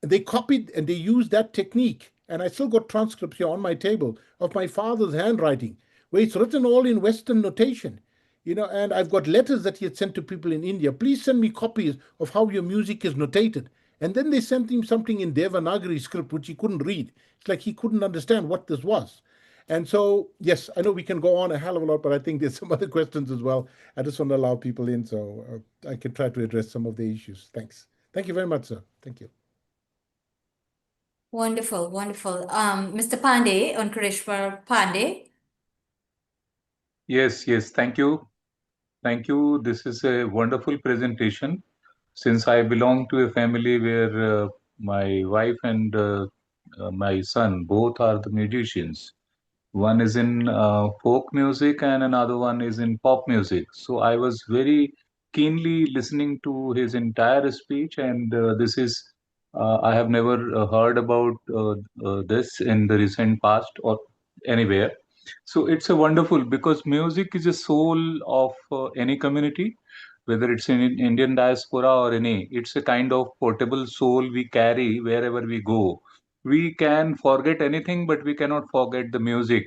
They copied and they used that technique. And I still got transcripts here on my table of my father's handwriting, where it's written all in Western notation. And I've got letters that he had sent to people in India. Please send me copies of how your music is notated. And then they sent him something in Devanagari script, which he couldn't read. It's like he couldn't understand what this was. And so, yes, I know we can go on a hell of a lot, but I think there's some other questions as well. I just want to allow people in so I can try to address some of the issues. Thanks. Thank you very much, sir. Thank you. Wonderful, wonderful. Mr. Pandey, Ankureshwar Pandey. Yes, thank you. Thank you. This is a wonderful presentation. Since I belong to a family where my wife and my son both are the musicians. One is in folk music and another one is in pop music. So I was very keenly listening to his entire speech, and I have never heard about this in the recent past or anywhere. So it's a wonderful, because music is a soul of any community, whether it's in Indian diaspora or any. It's a kind of portable soul we carry wherever we go. We can forget anything, but we cannot forget the music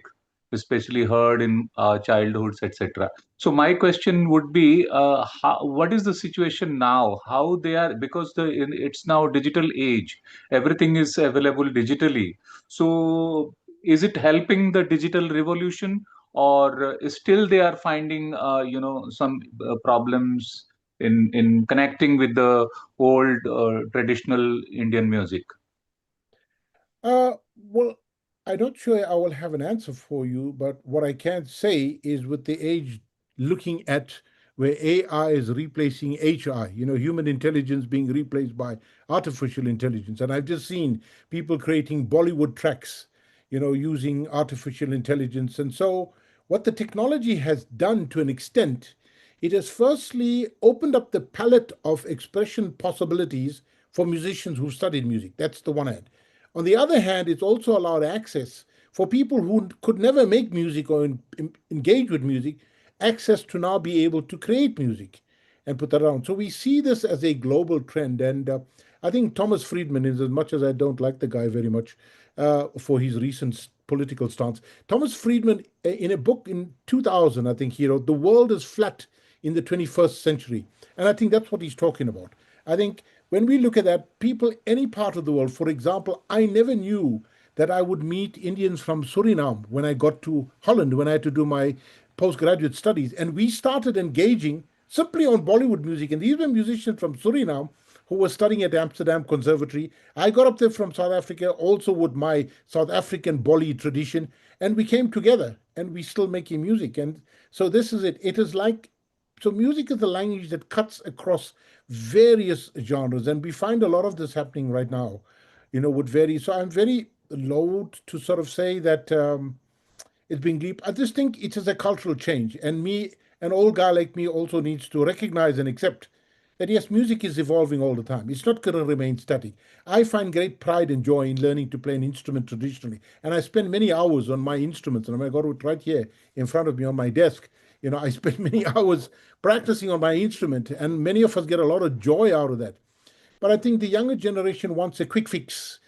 especially heard in our childhoods, etc. So my question would be, what is the situation now? How they are, because it's now digital age, everything is available digitally. So is it helping the digital revolution, or still they are finding some problems in connecting with the old traditional Indian music? Well, I'm not sure I will have an answer for you, but what I can say is with the age looking at where AI is replacing HI, human intelligence being replaced by artificial intelligence. And I've just seen people creating Bollywood tracks, using artificial intelligence. And so what the technology has done to an extent, it has firstly opened up the palette of expression possibilities for musicians who've studied music. That's the one hand. On the other hand, it's also allowed access for people who could never make music or engage with music, access to now be able to create music and put that around. So we see this as a global trend. And I think Thomas Friedman, is as much as I don't like the guy very much for his recent political stance, Thomas Friedman, in a book in 2000, I think he wrote, "The world is flat in the 21st century." And I think that's what he's talking about. I think when we look at that, people, any part of the world, for example, I never knew that I would meet Indians from Suriname when I got to Holland, when I had to do my postgraduate studies. And we started engaging simply on Bollywood music. And these were musicians from Suriname who were studying at Amsterdam Conservatory. I got up there from South Africa, also with my South African Bolly tradition. And we came together and we still making music. And so this is it. It is like, so music is a language that cuts across various genres, and we find a lot of this happening right now, with various. So I'm very loath to sort of say that it's being deep. I just think it is a cultural change, and an old guy like me, also needs to recognize and accept that yes, music is evolving all the time. It's not going to remain static. I find great pride and joy in learning to play an instrument traditionally, and I spend many hours on my instruments, and I got it right here in front of me on my desk. I spend many hours practicing on my instrument, and many of us get a lot of joy out of that. But I think the younger generation wants a quick fix.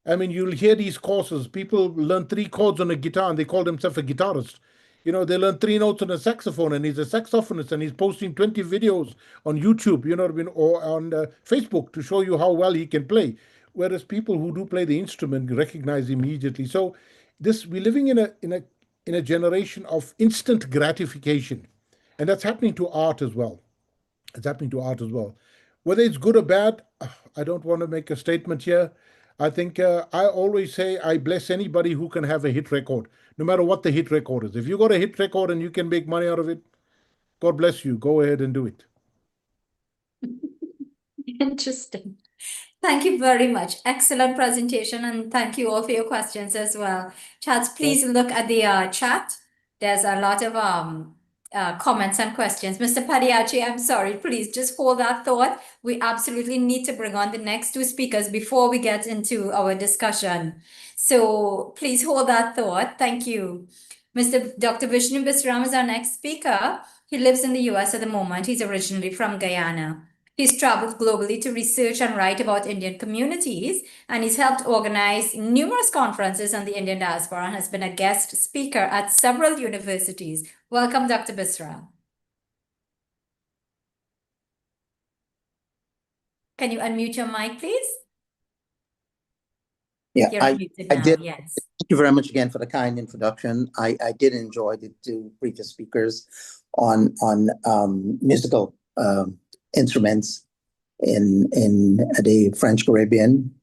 I mean, you'll hear these courses. People learn 3 chords on a guitar and they call themselves a guitarist. They learn 3 notes on a saxophone and he's a saxophonist and he's posting 20 videos on YouTube, you know what I mean, or on Facebook to show you how well he can play. Whereas people who do play the instrument recognize immediately. So we're living in a generation of instant gratification. And that's happening to art as well. It's happening to art as well. Whether it's good or bad, I don't want to make a statement here. I think I always say I bless anybody who can have a hit record, no matter what the hit record is. If you got a hit record and you can make money out of it, God bless you. Go ahead and do it. Interesting. Thank you very much. Excellent presentation, and thank you all for your questions as well. Chats, please look at the chat. There's a lot of comments and questions. Mr. Padiachi, I'm sorry, please just hold that thought. We absolutely need to bring on the next 2 speakers before we get into our discussion. So please hold that thought. Thank you. Dr. Vishnu Bisram is our next speaker. He lives in the US at the moment. He's originally from Guyana. He's traveled globally to research and write about Indian communities, and he's helped organize numerous conferences on the Indian diaspora and has been a guest speaker at several universities. Welcome, Dr. Bisram. Can you unmute your mic, please? Yeah, You're muted now, did. yes. Thank you very much again for the kind introduction. I did enjoy the 2 previous speakers on musical instruments in the French Caribbean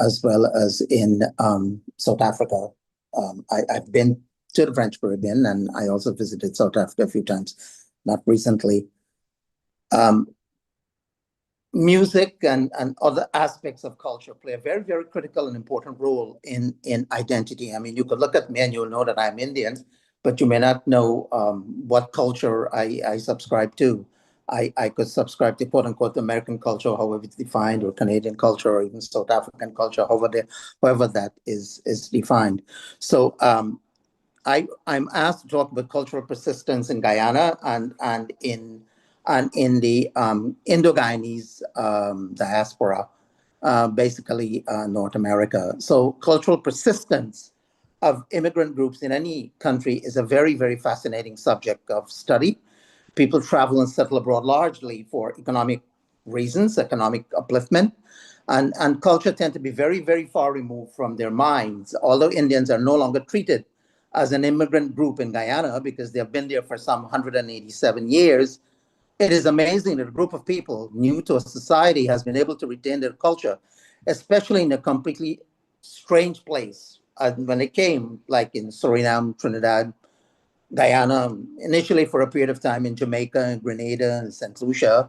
as well as in South Africa. I've been to the French Caribbean and I also visited South Africa a few times, not recently. Music and other aspects of culture play a very, very critical and important role in identity. I mean, you could look at me and you'll know that I'm Indian, but you may not know what culture I subscribe to. I could subscribe to quote unquote American culture, however it's defined, or Canadian culture, or even South African culture, however that is defined. So I'm asked to talk about cultural persistence in Guyana and in the Indo-Guyanese diaspora, basically North America. So cultural persistence of immigrant groups in any country is a very, very fascinating subject of study. People travel and settle abroad largely for economic reasons, economic upliftment, and culture tend to be very, very far removed from their minds. Although Indians are no longer treated as an immigrant group in Guyana because they have been there for some 187 years, it is amazing that a group of people new to a society has been able to retain their culture, especially in a completely strange place. When they came, like in Suriname, Trinidad, Guyana, initially for a period of time in Jamaica, Grenada, and St. Lucia,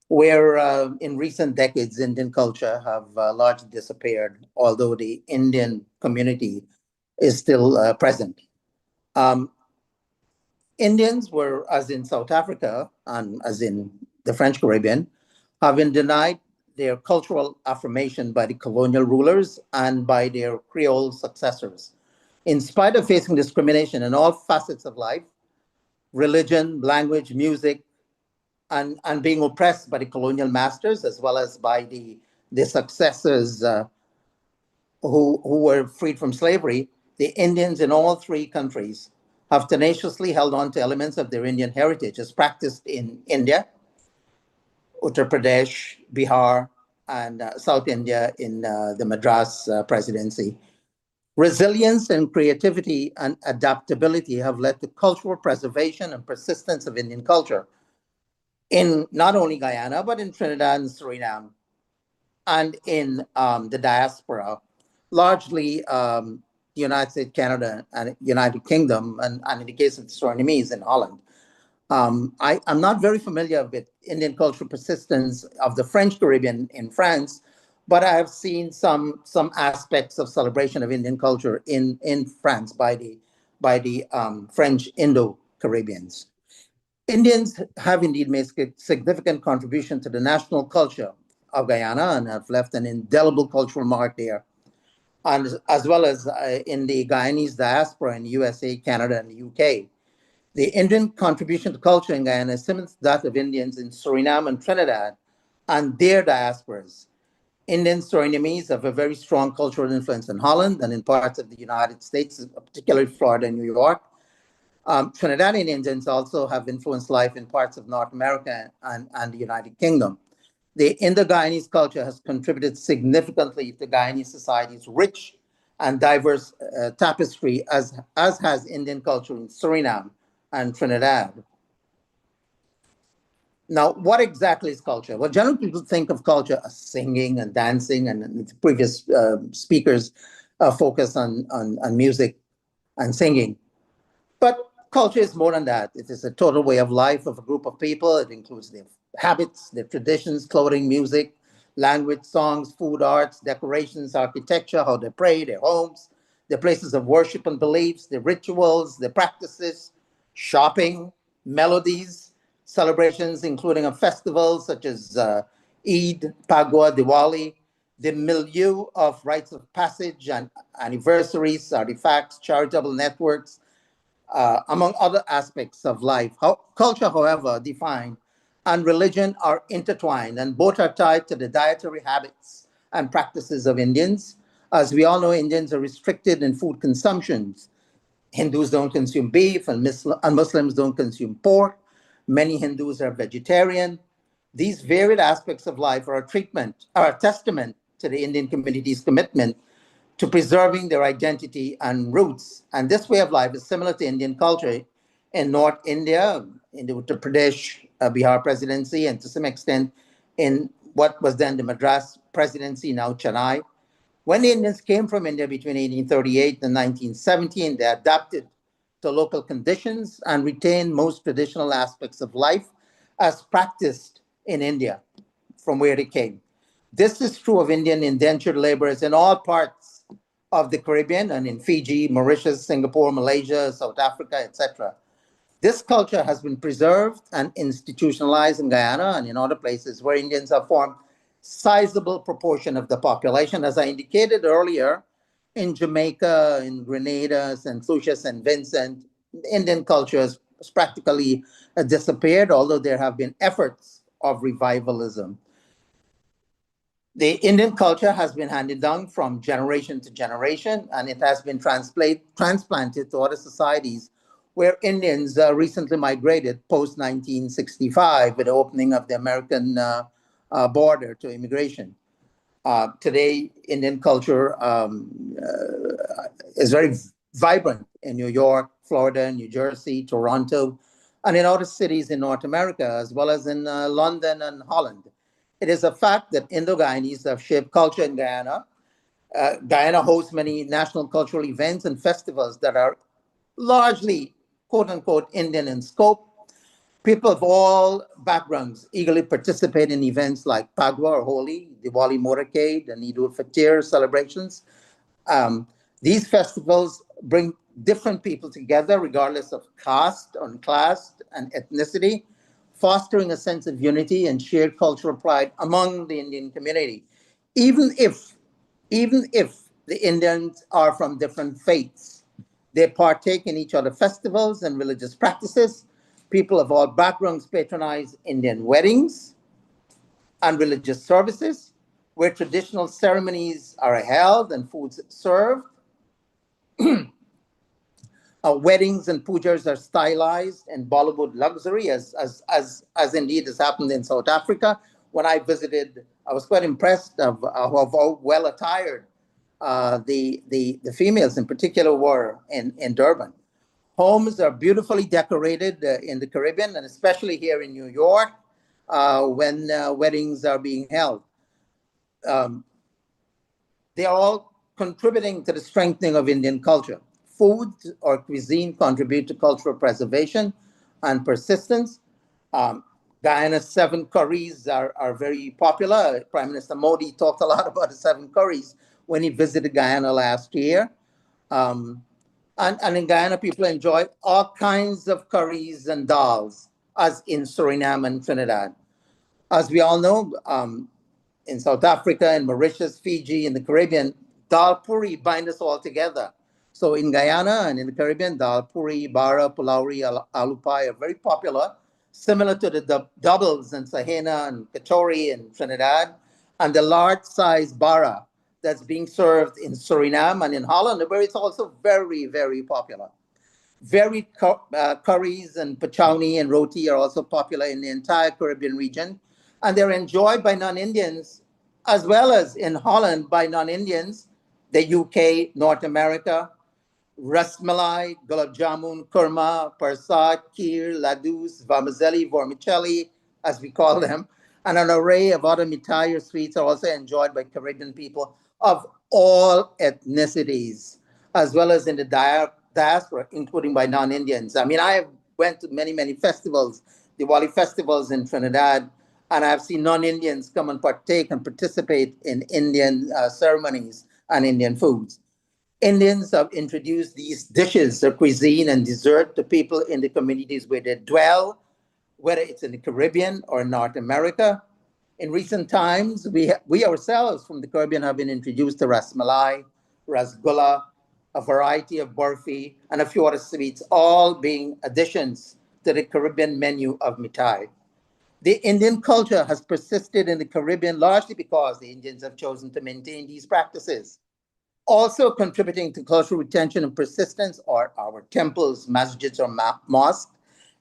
where in recent decades, Indian culture have largely disappeared, although the Indian community is still present. Indians were, as in South Africa and as in the French Caribbean, have been denied their cultural affirmation by the colonial rulers and by their Creole successors. In spite of facing discrimination in all facets of life, religion, language, music, and being oppressed by the colonial masters as well as by the successors who were freed from slavery, the Indians in all three countries have tenaciously held on to elements of their Indian heritage as practiced in India, Uttar Pradesh, Bihar, and South India in the Madras presidency. Resilience and creativity and adaptability have led to cultural preservation and persistence of Indian culture in not only Guyana, but in Trinidad and Suriname, and in the diaspora, largely the United States, Canada, and United Kingdom, and in the case of the Surinamese in Holland. I'm not very familiar with Indian cultural persistence of the French Caribbean in France, but I have seen some aspects of celebration of Indian culture in France by the French Indo-Caribbeans. Indians have indeed made a significant contribution to the national culture of Guyana and have left an indelible cultural mark there, and as well as in the Guyanese diaspora in USA, Canada, and the UK. The Indian contribution to culture in Guyana is similar to that of Indians in Suriname and Trinidad and their diasporas. Indian Surinamese have a very strong cultural influence in Holland and in parts of the United States, particularly Florida and New York. Trinidadian Indians also have influenced life in parts of North America and the United Kingdom. The Indo-Guyanese culture has contributed significantly to Guyanese society's rich and diverse tapestry, as has Indian culture in Suriname and Trinidad. Now, what exactly is culture? Well, generally people think of culture as singing and dancing, and the previous speakers focus on music and singing. But culture is more than that. It is a total way of life of a group of people. It includes their habits, their traditions, clothing, music, language, songs, food, arts, decorations, architecture, how they pray, their homes, their places of worship and beliefs, their rituals, their practices, shopping, melodies, celebrations, including of festivals such as Eid, Pagua, Diwali, the milieu of rites of passage and anniversaries, artifacts, charitable networks, among other aspects of life. Culture, however, defined, and religion are intertwined, and both are tied to the dietary habits and practices of Indians. As we all know, Indians are restricted in food consumptions. Hindus don't consume beef, and Muslims don't consume pork. Many Hindus are vegetarian. These varied aspects of life are a testament to the Indian community's commitment to preserving their identity and roots. And this way of life is similar to Indian culture in North India, in the Uttar Pradesh, Bihar presidency, and to some extent in what was then the Madras presidency, now Chennai. When the Indians came from India between 1838 and 1917, they adapted to local conditions and retained most traditional aspects of life as practiced in India from where they came. This is true of Indian indentured laborers in all parts of the Caribbean and in Fiji, Mauritius, Singapore, Malaysia, South Africa, etc. This culture has been preserved and institutionalized in Guyana and in other places where Indians have formed sizable proportion of the population. As I indicated earlier, in Jamaica, in Grenada, St. Lucia, St. Vincent, Indian culture has practically disappeared, although there have been efforts of revivalism. The Indian culture has been handed down from generation to generation, and it has been transplanted to other societies where Indians recently migrated post 1965 with the opening of the American border to immigration. Today, Indian culture is very vibrant in New York, Florida, New Jersey, Toronto, and in other cities in North America, as well as in London and Holland. It is a fact that Indo-Guyanese have shaped culture in Guyana. Guyana hosts many national cultural events and festivals that are largely, quote unquote, Indian in scope. People of all backgrounds eagerly participate in events like Padwa or Holi, Diwali Motorcade, and Eid al-Fitr celebrations. These festivals bring different people together regardless of caste or class and ethnicity, fostering a sense of unity and shared cultural pride among the Indian community. Even if the Indians are from different faiths, they partake in each other's festivals and religious practices. People of all backgrounds patronize Indian weddings and religious services, where traditional ceremonies are held and foods served. Weddings and pujas are stylized in Bollywood luxury, as indeed has happened in South Africa. When I visited, I was quite impressed of how well attired the females in particular were in Durban. Homes are beautifully decorated in the Caribbean, and especially here in New York when weddings are being held. They are all contributing to the strengthening of Indian culture. Food or cuisine contribute to cultural preservation and persistence. Guyana's 7 curries are very popular. Prime Minister Modi talked a lot about the 7 curries when he visited Guyana last year. And in Guyana, people enjoy all kinds of curries and dals, as in Suriname and Trinidad. As we all know, in South Africa, in Mauritius, Fiji, in the Caribbean, dal puri bind us all together. So in Guyana and in the Caribbean, dal puri, bara, pulauri, alupai are very popular, similar to the doubles in Sahena and Kachori in Trinidad, and the large-size bara that's being served in Suriname and in Holland, where it's also very, very popular. Curries and pachowni and roti are also popular in the entire Caribbean region, and they're enjoyed by non-Indians, as well as in Holland by non-Indians, the UK, North America. Rasmalai, gulab jamun, kurma, parsad, kheer, ladus, vermicelli, vermicelli, as we call them, and an array of other mithai or sweets are also enjoyed by Caribbean people of all ethnicities, as well as in the diaspora, including by non-Indians. I mean, I went to many, many festivals, Diwali festivals in Trinidad, and I've seen non-Indians come and partake and participate in Indian ceremonies and Indian foods. Indians have introduced these dishes, their cuisine and dessert to people in the communities where they dwell, whether it's in the Caribbean or North America. In recent times, we ourselves from the Caribbean have been introduced to rasmalai, rasgulla, a variety of burfi, and a few other sweets, all being additions to the Caribbean menu of mithai. The Indian culture has persisted in the Caribbean largely because the Indians have chosen to maintain these practices. Also contributing to cultural retention and persistence are our temples, masjids, or mosques,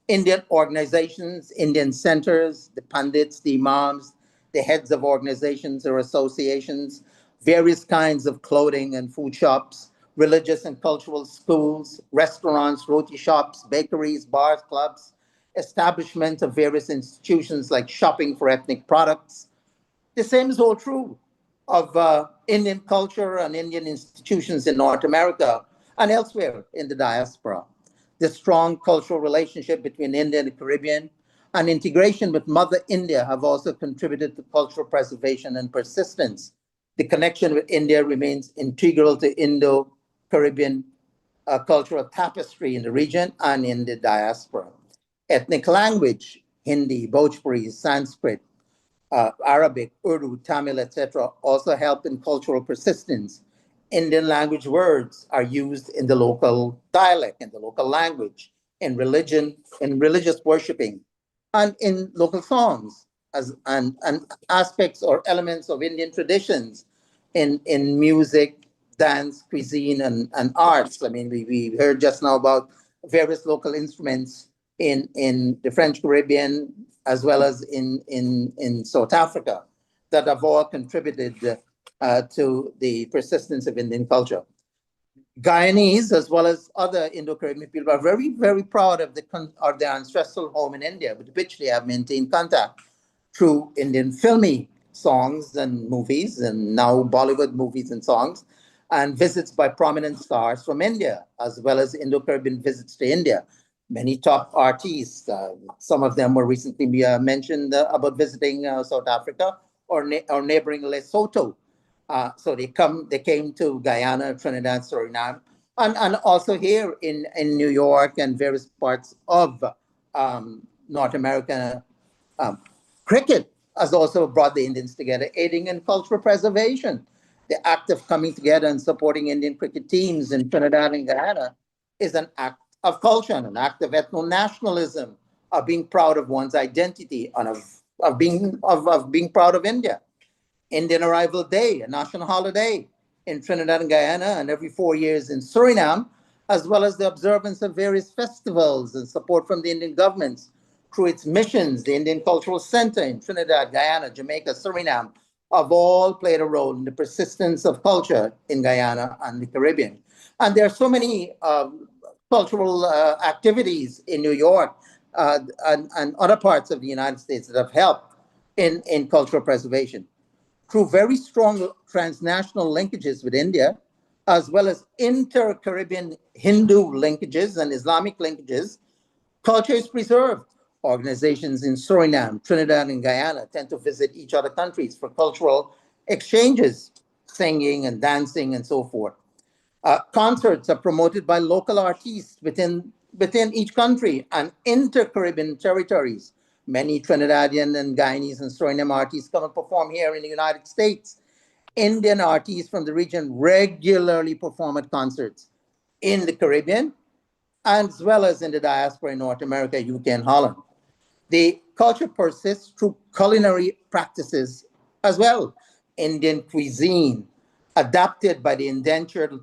Indian organizations, Indian centers, the pandits, the imams, the heads of organizations or associations, various kinds of clothing and food shops, religious and cultural schools, restaurants, roti shops, bakeries, bars, clubs, establishments of various institutions like shopping for ethnic products. The same is all true of Indian culture and Indian institutions in North America and elsewhere in the diaspora. The strong cultural relationship between India and the Caribbean and integration with Mother India have also contributed to cultural preservation and persistence. The connection with India remains integral to Indo-Caribbean cultural tapestry in the region and in the diaspora. Ethnic language, Hindi, Bhojpuri, Sanskrit, Arabic, Urdu, Tamil, etc., also help in cultural persistence. Indian language words are used in the local dialect, in the local language, in religion, in religious worshiping, and in local songs. and aspects or elements of Indian traditions in music, dance, cuisine, and arts. I mean, we heard just now about various local instruments in the French Caribbean as well as in South Africa that have all contributed to the persistence of Indian culture. Guyanese, as well as other Indo-Caribbean people, are very, very proud of their ancestral home in India, with which they have maintained contact through Indian filmy songs and movies, and now Bollywood movies and songs, and visits by prominent stars from India, as well as Indo-Caribbean visits to India. Many top artists, some of them were recently mentioned about visiting South Africa or neighboring Lesotho. So they came to Guyana, Trinidad, Suriname, and also here in New York and various parts of North America. Cricket has also brought the Indians together, aiding in cultural preservation. The act of coming together and supporting Indian cricket teams in Trinidad and Guyana is an act of culture, an act of ethno-nationalism, of being proud of one's identity, and of being proud of India. Indian Arrival Day, a national holiday in Trinidad and Guyana, and every 4 years in Suriname, as well as the observance of various festivals and support from the Indian governments through its missions. The Indian Cultural Center in Trinidad, Guyana, Jamaica, Suriname have all played a role in the persistence of culture in Guyana and the Caribbean. And there are so many cultural activities in New York and other parts of the United States that have helped in cultural preservation. Through very strong transnational linkages with India, as well as inter-Caribbean Hindu linkages and Islamic linkages, culture is preserved. Organizations in Suriname, Trinidad, and Guyana tend to visit each other countries for cultural exchanges, singing and dancing and so forth. Concerts are promoted by local artists within each country and inter-Caribbean territories. Many Trinidadian and Guyanese and Suriname artists come and perform here in the United States. Indian artists from the region regularly perform at concerts in the Caribbean, as well as in the diaspora in North America, UK, and Holland. The culture persists through culinary practices as well. Indian cuisine, adapted by the indentured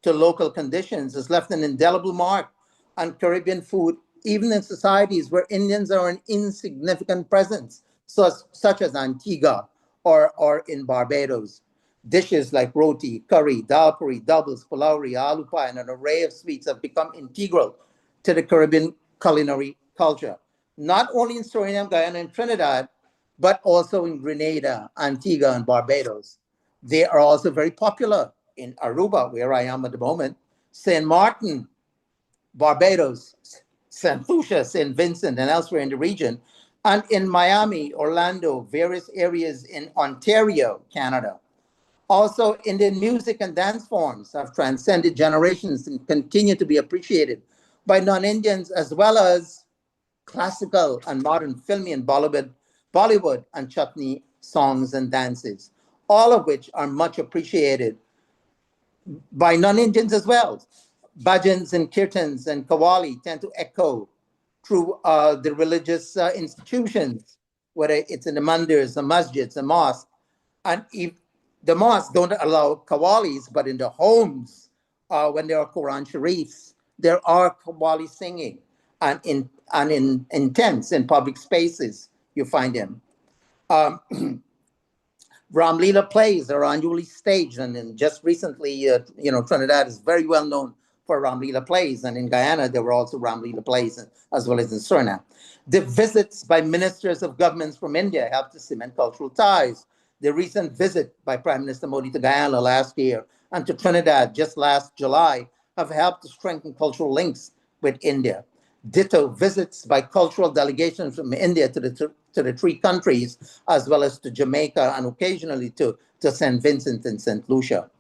to local conditions, has left an indelible mark on Caribbean food, even in societies where Indians are an insignificant presence, such as Antigua or in Barbados. Dishes like roti, curry, dal puri, doubles, pulauri, aloo pie, and an array of sweets have become integral to the Caribbean culinary culture, not only in Suriname, Guyana, and Trinidad, but also in Grenada, Antigua, and Barbados. They are also very popular in Aruba, where I am at the moment, St. Martin, Barbados, St. Lucia, St. Vincent, and elsewhere in the region, and in Miami, Orlando, various areas in Ontario, Canada. Also, Indian music and dance forms have transcended generations and continue to be appreciated by non-Indians, as well as classical and modern filmy and Bollywood and chutney songs and dances, all of which are much appreciated by non-Indians as well. Bhajans and kirtans and qawwali tend to echo through the religious institutions, whether it's in the mandirs, the masjids, the mosques. And if the mosques don't allow qawwalis, but in the homes, when there are Quran Sharifs, there are qawwali singing, and in tents, in public spaces, you find them. Ramlila plays are annually staged, and just recently, Trinidad is very well known for Ramlila plays, and in Guyana there were also Ramlila plays, as well as in Suriname. The visits by ministers of governments from India helped to cement cultural ties. The recent visit by Prime Minister Modi to Guyana last year and to Trinidad just last July have helped to strengthen cultural links with India. Ditto visits by cultural delegations from India to the three countries, as well as to Jamaica and occasionally to St. Vincent and St. Lucia.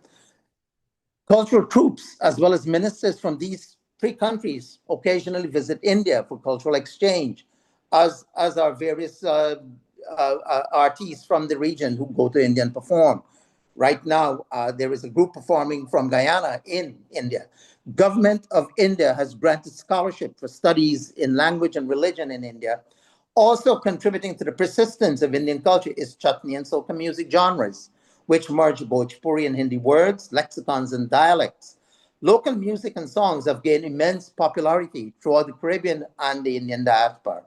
Cultural troops, as well as ministers from these three countries, occasionally visit India for cultural exchange, as are various artists from the region who go to India and perform. Right now, there is a group performing from Guyana in India. Government of India has granted scholarship for studies in language and religion in India, Also contributing to the persistence of Indian culture is chutney and soca music genres, which merge Bhojpuri and Hindi words, lexicons, and dialects. Local music and songs have gained immense popularity throughout the Caribbean and the Indian diaspora.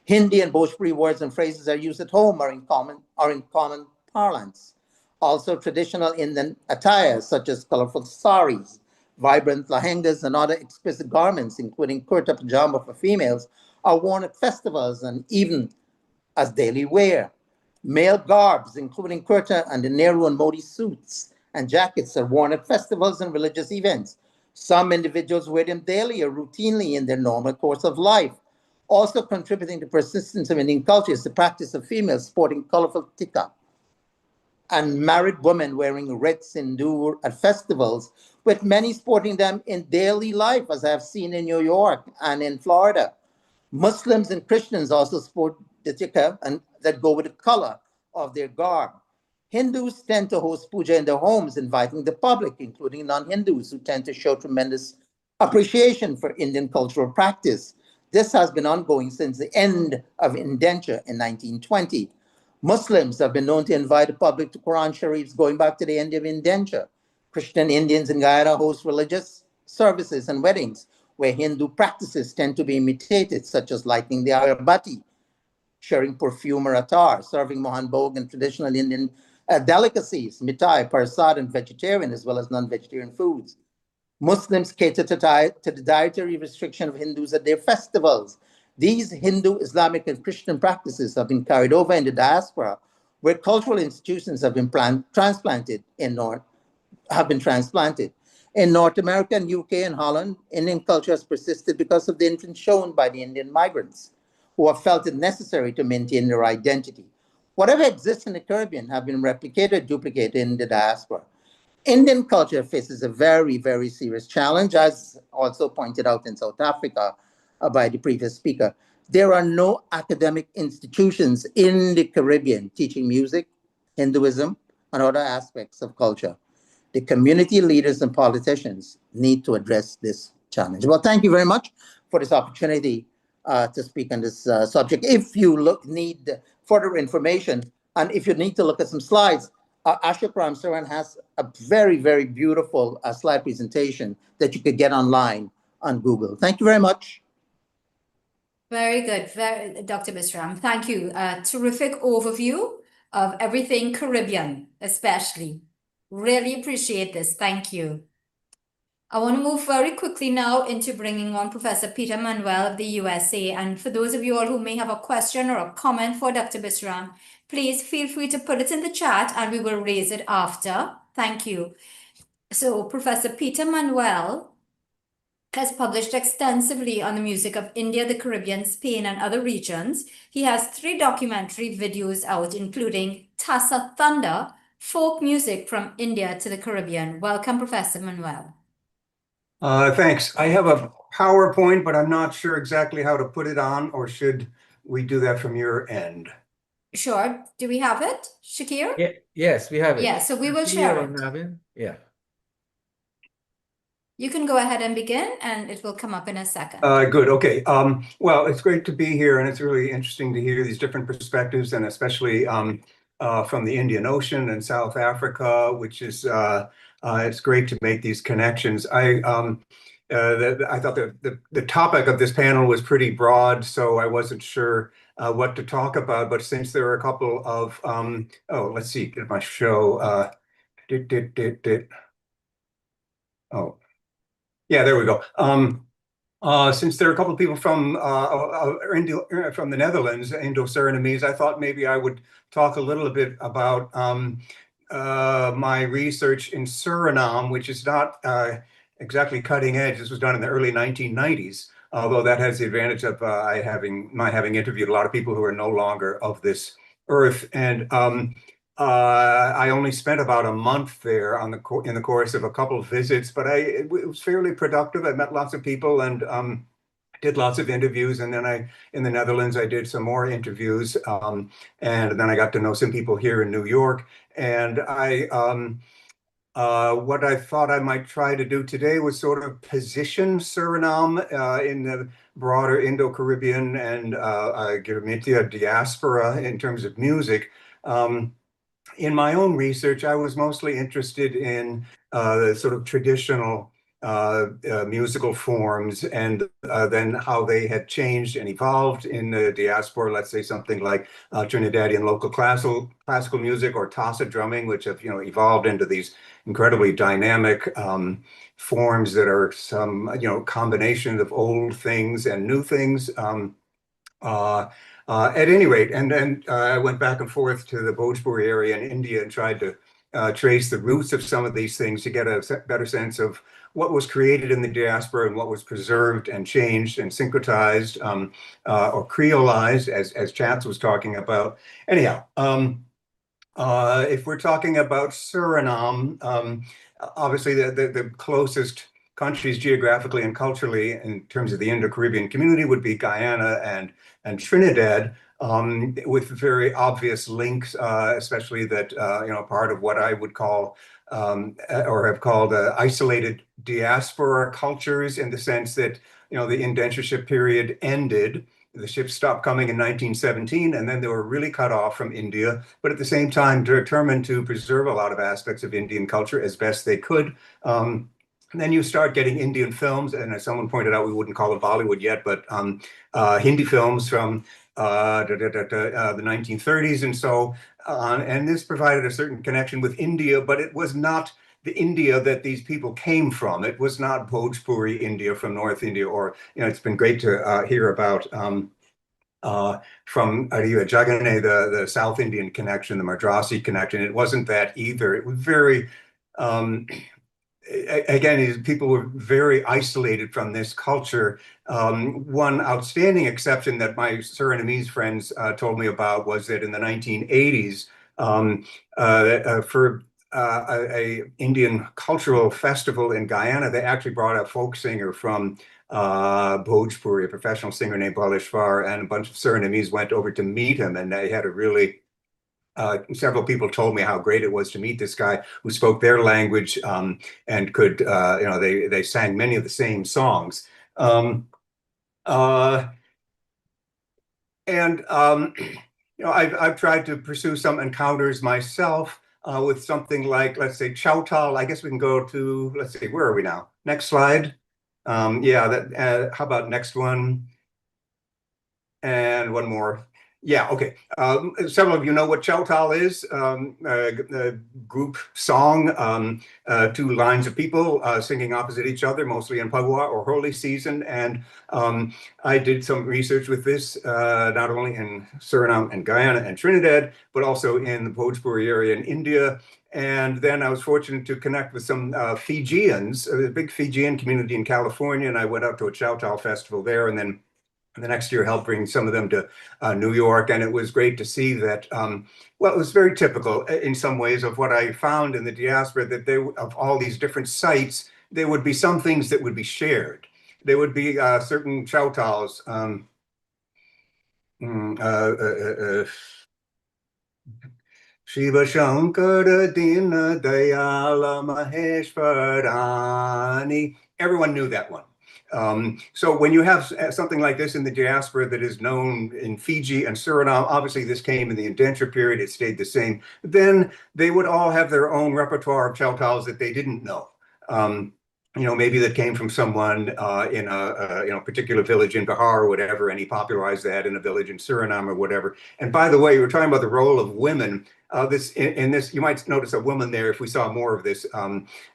Hindi and Bhojpuri words and phrases are used at home or in common parlance. Also, traditional Indian attire, such as colorful saris, vibrant lehengas, and other exquisite garments, including kurta pajama for females, are worn at festivals and even as daily wear. Male garbs, including kurta and the Nehru and Modi suits and jackets, are worn at festivals and religious events. Some individuals wear them daily or routinely in their normal course of life. Also contributing to persistence of Indian culture is the practice of females sporting colorful tikka and married women wearing red sindoor at festivals, with many sporting them in daily life, as I've seen in New York and in Florida. Muslims and Christians also sport the tikka and that go with the color of their garb. Hindus tend to host puja in their homes, inviting the public, including non-Hindus, who tend to show tremendous appreciation for Indian cultural practice. This has been ongoing since the end of indenture in 1920. Muslims have been known to invite the public to Quran Sharifs going back to the end of indenture. Christian Indians in Guyana host religious services and weddings where Hindu practices tend to be imitated, such as lighting the agarbatti, sharing perfume or attar, serving mohan bhog and traditional Indian delicacies, mithai, prasad, and vegetarian as well as non-vegetarian foods. Muslims cater to the dietary restriction of Hindus at their festivals. These Hindu, Islamic, and Christian practices have been carried over in the diaspora, where cultural institutions have been transplanted. In North America and UK and Holland, Indian culture has persisted because of the influence shown by the Indian migrants, who have felt it necessary to maintain their identity. Whatever exists in the Caribbean have been replicated, duplicated in the diaspora. Indian culture faces a very, very serious challenge, as also pointed out in South Africa by the previous speaker. There are no academic institutions in the Caribbean teaching music, Hinduism, and other aspects of culture. The community leaders and politicians need to address this challenge. Well, thank you very much for this opportunity to speak on this subject. If you need further information, and if you need to look at some slides, Ashok Ramsaran has a very, very beautiful slide presentation that you could get online on Google. Thank you very much. Very good, Dr. Bisram. Thank you. Terrific overview of everything Caribbean, especially. Really appreciate this. Thank you. I want to move very quickly now into bringing on Professor Peter Manuel of the USA. And for those of you all who may have a question or a comment for Dr. Bisram, please feel free to put it in the chat and we will raise it after. Thank you. So Professor Peter Manuel has published extensively on the music of India, the Caribbean, Spain, and other regions. He has 3 documentary videos out, including Tassa Thunder, Folk Music from India to the Caribbean. Welcome, Professor Manuel. Thanks. I have a PowerPoint, but I'm not sure exactly how to put it on, or should we do that from your end? Sure. Do we have it, Shakir? Yeah, yes, we have it. Yeah, so we will share it. Yeah. You can go ahead and begin, and it will come up in a second. Good. Okay. Well, it's great to be here, and it's really interesting to hear these different perspectives, and especially from the Indian Ocean and South Africa, which is it's great to make these connections. I thought the topic of this panel was pretty broad, so I wasn't sure what to talk about. But since there are a couple of let's see, get my show. Oh. Yeah, there we go. Since there are a couple of people from the Netherlands, Indo-Surinamese, I thought maybe I would talk a little bit about my research in Suriname, which is not exactly cutting edge. This was done in the early 1990s, although that has the advantage of my having interviewed a lot of people who are no longer of this earth. And I only spent about a month there in the course of a couple of visits, but it was fairly productive. I met lots of people and did lots of interviews. And then in the Netherlands, I did some more interviews. And then I got to know some people here in New York. And What I thought I might try to do today was sort of position Suriname in the broader Indo-Caribbean and Girmitya diaspora in terms of music. In my own research, I was mostly interested in the sort of traditional musical forms and then how they had changed and evolved in the diaspora. Let's say something like Trinidadian local classical music or Tassa drumming, which have evolved into these incredibly dynamic forms that are some combination of old things and new things. At any rate, and then I went back and forth to the Bhojpuri area in India and tried to trace the roots of some of these things to get a better sense of what was created in the diaspora and what was preserved and changed and syncretized or creolized, as Chance was talking about. Anyhow, if we're talking about Suriname, obviously the closest countries geographically and culturally in terms of the Indo-Caribbean community would be Guyana and Trinidad, with very obvious links, especially that part of what I would call or have called isolated diaspora cultures, in the sense that the indentureship period ended. The ships stopped coming in 1917, and then they were really cut off from India, but at the same time determined to preserve a lot of aspects of Indian culture as best they could. And then you start getting Indian films, and as someone pointed out, we wouldn't call it Bollywood yet, but Hindi films from the 1930s and so on. And this provided a certain connection with India, but it was not the India that these people came from. It was not Bhojpuri India from North India, or, it's been great to hear about from Jagane, the South Indian connection, the Madrasi connection. It wasn't that either. It was very, again, people were very isolated from this culture. One outstanding exception that my Surinamese friends told me about was that in the 1980s, for a Indian cultural festival in Guyana, they actually brought a folk singer from Bhojpuri, a professional singer named Baleshwar, and a bunch of Surinamese went over to meet him, and they had a really several people told me how great it was to meet this guy who spoke their language and could, they sang many of the same songs. I've tried to pursue some encounters myself with something like, let's say, Chowtal. I guess we can go to, let's see, where are we now? Next slide. How about next one? And one more. Yeah, okay. Several of you know what Chowtal is, a group song, two lines of people singing opposite each other, mostly in Pagua or holy season. And I did some research with this, not only in Suriname and Guyana and Trinidad, but also in the Bhojpuri area in India. And then I was fortunate to connect with some Fijians, a big Fijian community in California, and I went out to a Chowtal festival there, and then the next year helped bring some of them to New York. And it was great to see that, well, it was very typical in some ways of what I found in the diaspora, that of all these different sites, there would be some things that would be shared. There would be certain Chowtals. Shiva Shankara Dina Dayala Maheshwarani. Everyone knew that one. So when you have something like this in the diaspora that is known in Fiji and Suriname, obviously this came in the indenture period, it stayed the same, then they would all have their own repertoire of Chowtals that they didn't know. Maybe that came from someone in a particular village in Bihar or whatever, and he popularized that in a village in Suriname or whatever. And by the way, you were talking about the role of women. This you might notice a woman there if we saw more of this.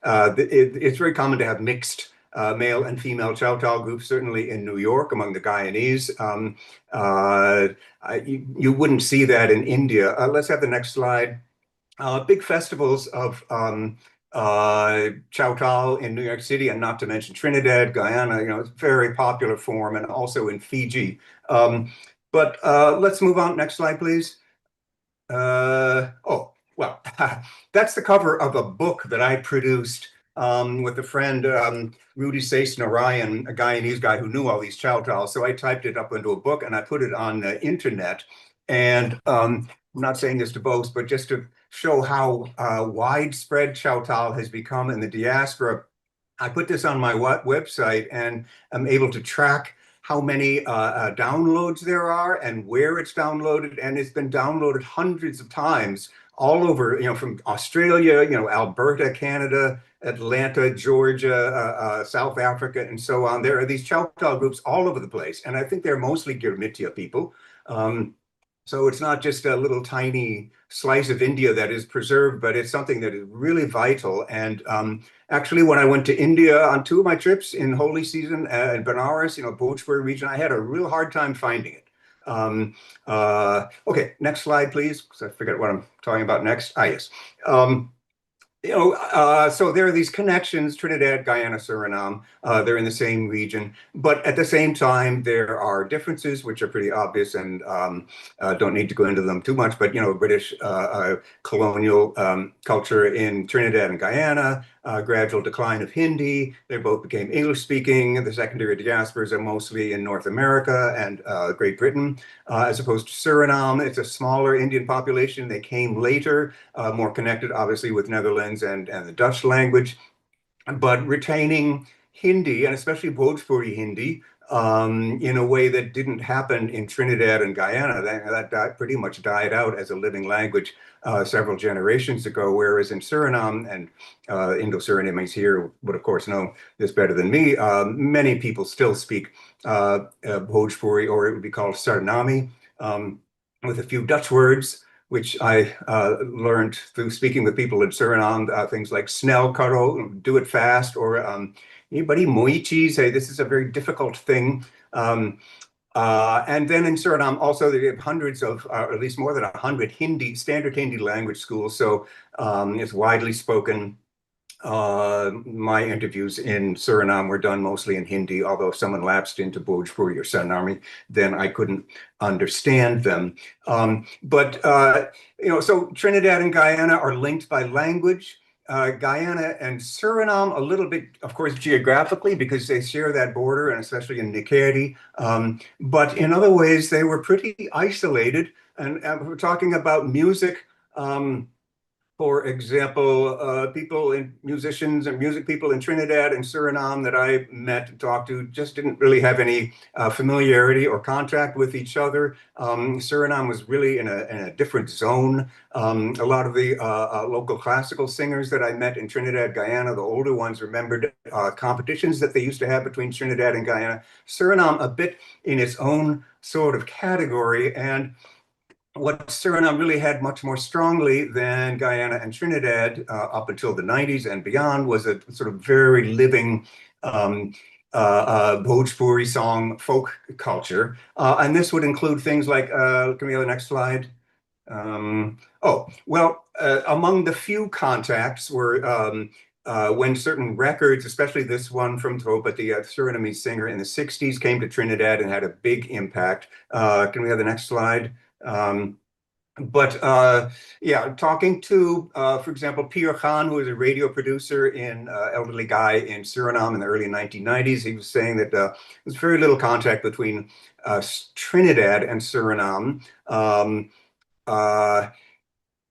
It's very common to have mixed male and female Chowtal groups, certainly in New York among the Guyanese. You wouldn't see that in India. Let's have the next slide. Big festivals of Chowtal in New York City, and not to mention Trinidad, Guyana, it's a very popular form, and also in Fiji. But let's move on. Next slide, please. Oh, well, that's the cover of a book that I produced with a friend, Rudy Sace Narayan, a Guyanese guy who knew all these Chowtals. So I typed it up into a book and I put it on the internet. And I'm not saying this to boast, but just to show how widespread Choctaw has become in the diaspora, I put this on my website, and I'm able to track how many downloads there are and where it's downloaded, and it's been downloaded hundreds of times all over, from Australia, Alberta, Canada, Atlanta, Georgia, South Africa, and so on. There are these Choctaw groups all over the place, and I think they're mostly Girmitya people. So it's not just a little tiny slice of India that is preserved, but it's something that is really vital. And actually, when I went to India on 2 of my trips in holy season in Benares, Bhojpuri region, I had a real hard time finding it. Okay, next slide, please, because I forget what I'm talking about next. Yes. So there are these connections, Trinidad, Guyana, Suriname, they're in the same region, but at the same time, there are differences which are pretty obvious, and don't need to go into them too much, but, British colonial culture in Trinidad and Guyana, gradual decline of Hindi, they both became English speaking, the secondary diasporas are mostly in North America and Great Britain, as opposed to Suriname. It's a smaller Indian population, they came later, more connected obviously with Netherlands and the Dutch language, but retaining Hindi, and especially Bhojpuri Hindi, in a way that didn't happen in Trinidad and Guyana. That pretty much died out as a living language several generations ago, whereas in Suriname, and Indo-Surinamese here would of course know this better than me, many people still speak Bhojpuri, or it would be called Suriname, with a few Dutch words, which I learned through speaking with people in Suriname, things like snel karo, do it fast, or anybody moichi, say this is a very difficult thing. And then in Suriname, also they have hundreds of, or at least more than 100 standard Hindi language schools. So it's widely spoken. My interviews in Suriname were done mostly in Hindi, although if someone lapsed into Bhojpuri or Suriname, then I couldn't understand them. So Trinidad and Guyana are linked by language. Guyana and Suriname a little bit, of course, geographically, because they share that border, and especially in Nikeri. But in other ways, they were pretty isolated. And we're talking about music. For example, musicians and music people in Trinidad and Suriname that I met and talked to just didn't really have any familiarity or contact with each other. Suriname was really in a different zone. A lot of the local classical singers that I met in Trinidad, Guyana, the older ones, remembered competitions that they used to have between Trinidad and Guyana. Suriname a bit in its own sort of category, and what Suriname really had much more strongly than Guyana and Trinidad up until the 90s and beyond was a sort of very living Bhojpuri song folk culture. And this would include things like, can we have the next slide? Among the few contacts were when certain records, especially this one from Tropa, the Surinamese singer in the 60s, came to Trinidad and had a big impact. Can we have the next slide? Talking to, for example, Pierre Khan, who was a radio producer in Elderly Guy in Suriname in the early 1990s, he was saying that there's very little contact between Trinidad and Suriname.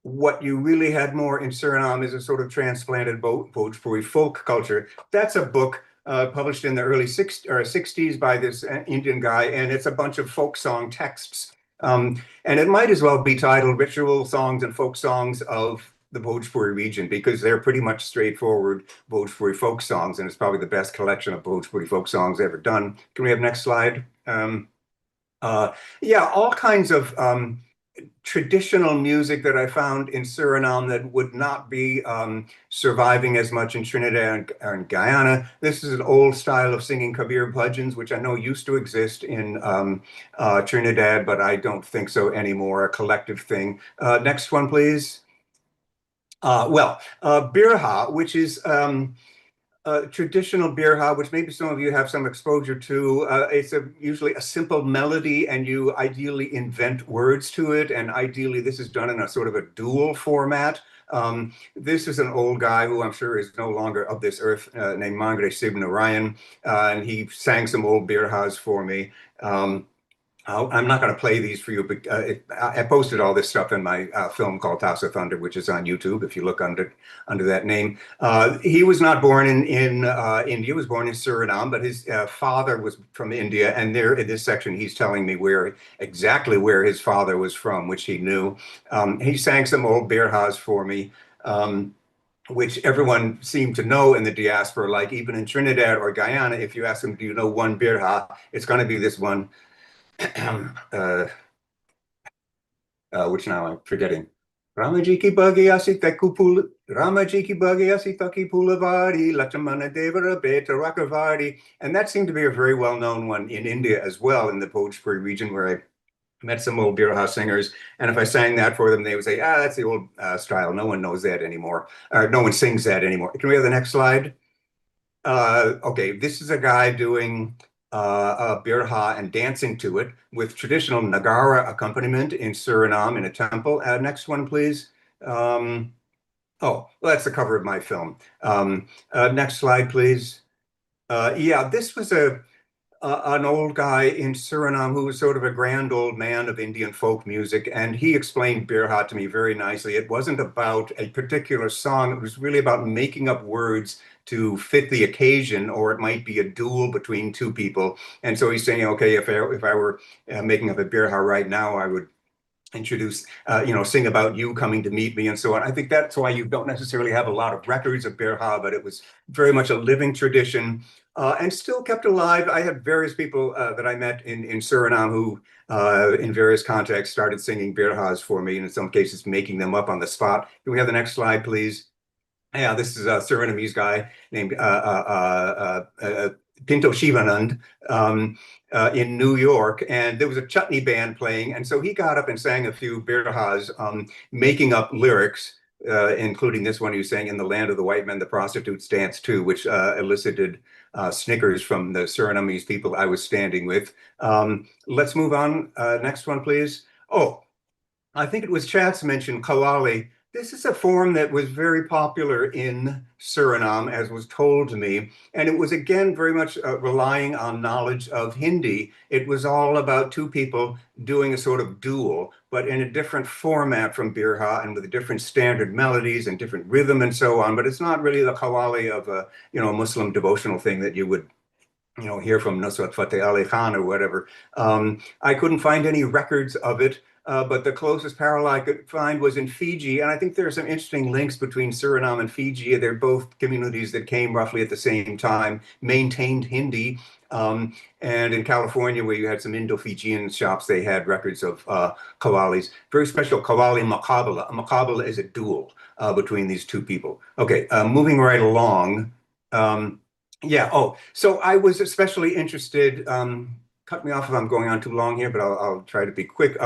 What you really had more in Suriname is a sort of transplanted Bhojpuri folk culture. That's a book published in the early 60s by this Indian guy, and it's a bunch of folk song texts. And it might as well be titled Ritual Songs and Folk Songs of the Bhojpuri region, because they're pretty much straightforward Bhojpuri folk songs, and it's probably the best collection of Bhojpuri folk songs ever done. Can we have next slide? All kinds of traditional music that I found in Suriname that would not be surviving as much in Trinidad and Guyana. This is an old style of singing Kabir bhajans, which I know used to exist in Trinidad, but I don't think so anymore, a collective thing. Next one, please. Birha, which is traditional birha, which maybe some of you have some exposure to. It's usually a simple melody, and you ideally invent words to it, and ideally this is done in a sort of a dual format. This is an old guy who I'm sure is no longer of this earth, named Mangre Sib Narayan, and he sang some old birhas for me. I'm not going to play these for you, but I posted all this stuff in my film called House of Thunder, which is on YouTube. If you look under that name, he was not born in India. He was born in Suriname, but his father was from India. And there in this section, he's telling me exactly where his father was from, which he knew. He sang some old birhas for me. Which everyone seemed to know in the diaspora, like even in Trinidad or Guyana, if you ask them, do you know one birha? It's going to be this one. Which now I'm forgetting. Ramajiki Bhagiyasi Tekupula Ramajiki Bhagiyasi Taki Pulavari Lachamana Devara Beta Rakavari. And that seemed to be a very well-known one in India as well, in the Bhojpuri region, where I met some old birha singers. And if I sang that for them, they would say, that's the old style. No one knows that anymore. Or no one sings that anymore. Can we have the next slide? Okay, this is a guy doing a birha and dancing to it with traditional Nagara accompaniment in Suriname in a temple. Next one, please. Oh, well, that's the cover of my film. Next slide, please. Yeah, this was an old guy in Suriname who was sort of a grand old man of Indian folk music, and he explained birha to me very nicely. It wasn't about a particular song. It was really about making up words to fit the occasion, or it might be a duel between two people. And so he's saying, okay, if I were making up a birha right now, I would introduce, sing about you coming to meet me and so on. I think that's why you don't necessarily have a lot of records of birha, but it was very much a living tradition and still kept alive. I had various people that I met in Suriname who, in various contexts, started singing birhas for me, and in some cases making them up on the spot. Can we have the next slide, please? Yeah, this is a Surinamese guy named Pinto Shivanand in New York, and there was a chutney band playing, and so he got up and sang a few birhas, making up lyrics, including this one he was saying, "In the land of the white men, the prostitutes dance too," which elicited snickers from the Surinamese people I was standing with. Let's move on. Next one, please. Oh, I think it was Chats mentioned Kalali. This is a form that was very popular in Suriname, as was told to me. And it was, again, very much relying on knowledge of Hindi. It was all about two people doing a sort of duel, but in a different format from birha and with different standard melodies and different rhythm and so on. But it's not really the Qawwali of a Muslim devotional thing that you would hear from Nusrat Fateh Ali Khan or whatever. I couldn't find any records of it. But the closest parallel I could find was in Fiji. And I think there are some interesting links between Suriname and Fiji. They're both communities that came roughly at the same time, maintained Hindi. And in California, where you had some Indo-Fijian shops, they had records of qawwalis. Very special qawwali maqabala. A maqabala is a duel between these two people. Okay, moving right along. Yeah, so I was especially interested, cut me off if I'm going on too long here, but I'll try to be quick,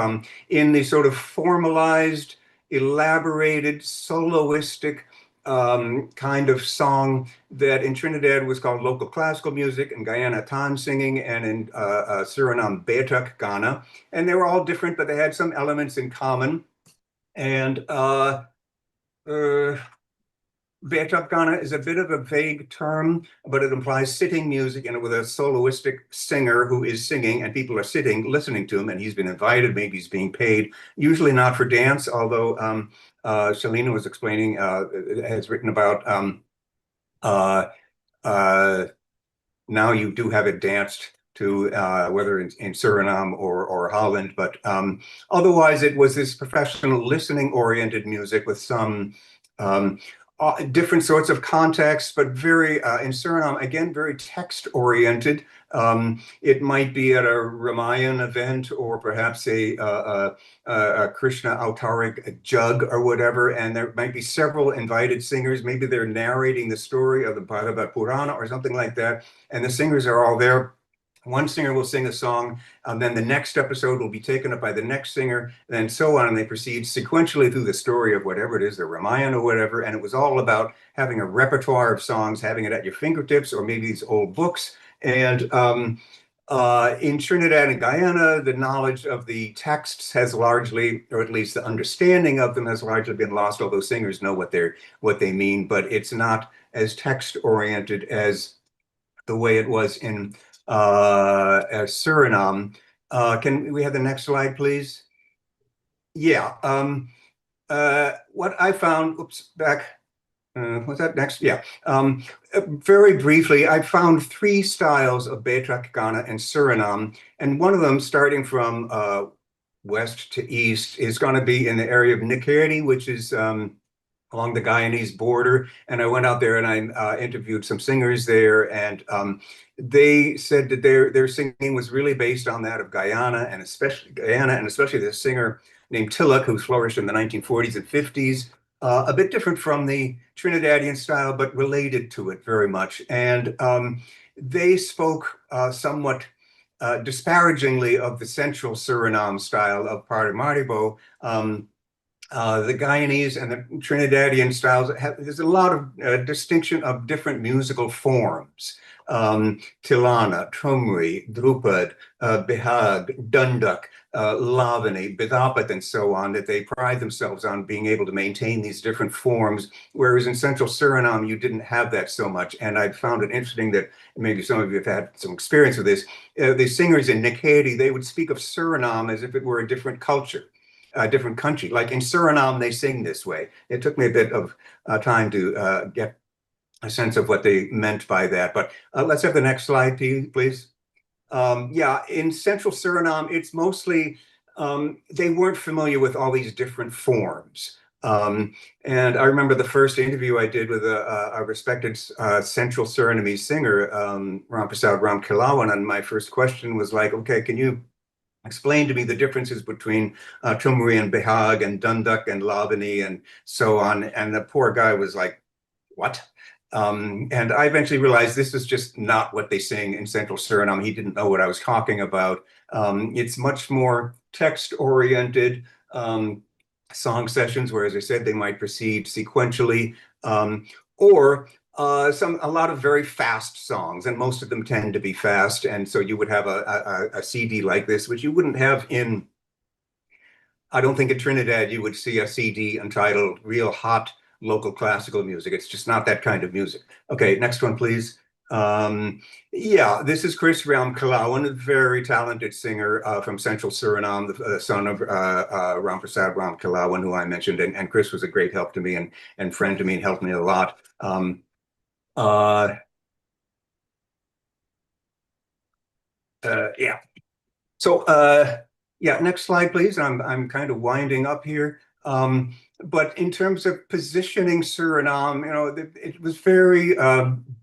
in the sort of formalized, elaborated, soloistic kind of song that in Trinidad was called local classical music, in Guyana, Tan singing, and in Suriname, Betak Ghana. And they were all different, but they had some elements in common. And Betak Ghana is a bit of a vague term, but it implies sitting music and with a soloistic singer who is singing and people are sitting, listening to him, and he's been invited, maybe he's being paid, usually not for dance, although Shalina was explaining, has written about now you do have it danced to whether in Suriname or Holland, but otherwise it was this professional listening-oriented music with some different sorts of contexts, but very, in Suriname, again, very text-oriented. It might be at a Ramayan event or perhaps a Krishna Autaric jug or whatever, and there might be several invited singers. Maybe they're narrating the story of the Bhagavad Purana or something like that, and the singers are all there. One singer will sing a song, and then the next episode will be taken up by the next singer, and so on, and they proceed sequentially through the story of whatever it is, the Ramayana or whatever, and it was all about having a repertoire of songs, having it at your fingertips, or maybe these old books. And in Trinidad and Guyana, the knowledge of the texts has largely, or at least the understanding of them has largely been lost, although singers know what they mean, but it's not as text-oriented as the way it was in Suriname. Can we have the next slide, please? Yeah. What I found, what's that next? Yeah. Very briefly, I found three styles of Betak, Ghana, and Suriname, and one of them, starting from west to east, is going to be in the area of Nikeri, which is along the Guyanese border. And I went out there and I interviewed some singers there, and they said that their singing was really based on that of Guyana, and especially the singer named Tilak, who flourished in the 1940s and 50s. A bit different from the Trinidadian style, but related to it very much. And they spoke somewhat disparagingly of the central Suriname style of Paramaribo. The Guyanese and the Trinidadian styles there's a lot of distinction of different musical forms. Tilana, Trumri, Drupad, Bihag, Dunduk, Lavani, Bidapat, and so on, that they pride themselves on being able to maintain these different forms, whereas in central Suriname, you didn't have that so much. And I found it interesting that maybe some of you have had some experience with this. The singers in Nikeri, they would speak of Suriname as if it were a different culture. A different country. Like in Suriname, they sing this way. It took me a bit of time to get a sense of what they meant by that. But let's have the next slide, please. Yeah, in central Suriname, it's mostly, they weren't familiar with all these different forms. And I remember the first interview I did with a respected central Surinamese singer, Ramprasad Ramkilawan, and my first question was like, okay, can you explain to me the differences between Tumri and Bihag and Dunduk and Lavani and so on. And the poor guy was like, what? And I eventually realized this is just not what they sing in central Suriname. He didn't know what I was talking about. It's much more text-oriented song sessions, where, as I said, they might proceed sequentially, or a lot of very fast songs, and most of them tend to be fast. And so you would have a CD like this, which you wouldn't have in, I don't think in Trinidad you would see a CD entitled Real Hot Local Classical Music. It's just not that kind of music. Okay, next one, please. Yeah, this is Chris Ramkilawan, a very talented singer from central Suriname, the son of Ramprasad Ramkilawan, who I mentioned. And Chris was a great help to me and friend to me and helped me a lot. Yeah. So yeah, next slide, please. I'm kind of winding up here. But in terms of positioning Suriname, you know, it was very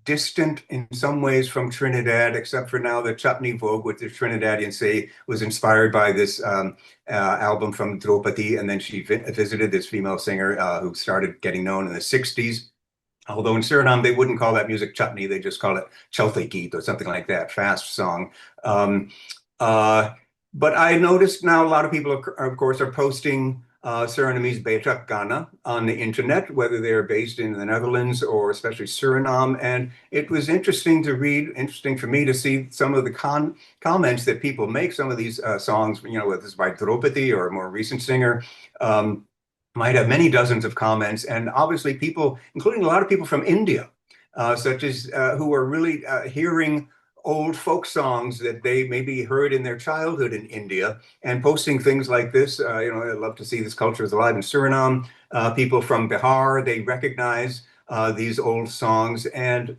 distant in some ways from Trinidad, except for now the Chutney Vogue, which the Trinidadians say was inspired by this album from Draupadi, and then she visited this female singer who started getting known in the 60s. Although in Suriname, they wouldn't call that music chutney, they just call it chalthe geet or something like that, fast song. But I noticed now a lot of people, of course, are posting Surinamese Betak Ghana on the internet, whether they're based in the Netherlands or especially Suriname. And it was interesting to read, interesting for me to see some of the comments that people make. Some of these songs, you know, whether it's by Draupadi or a more recent singer, might have many dozens of comments. And obviously people, including a lot of people from India, such as who are really hearing old folk songs that they maybe heard in their childhood in India and posting things like this. You know, I'd love to see this culture is alive in Suriname. People from Bihar, they recognize these old songs. And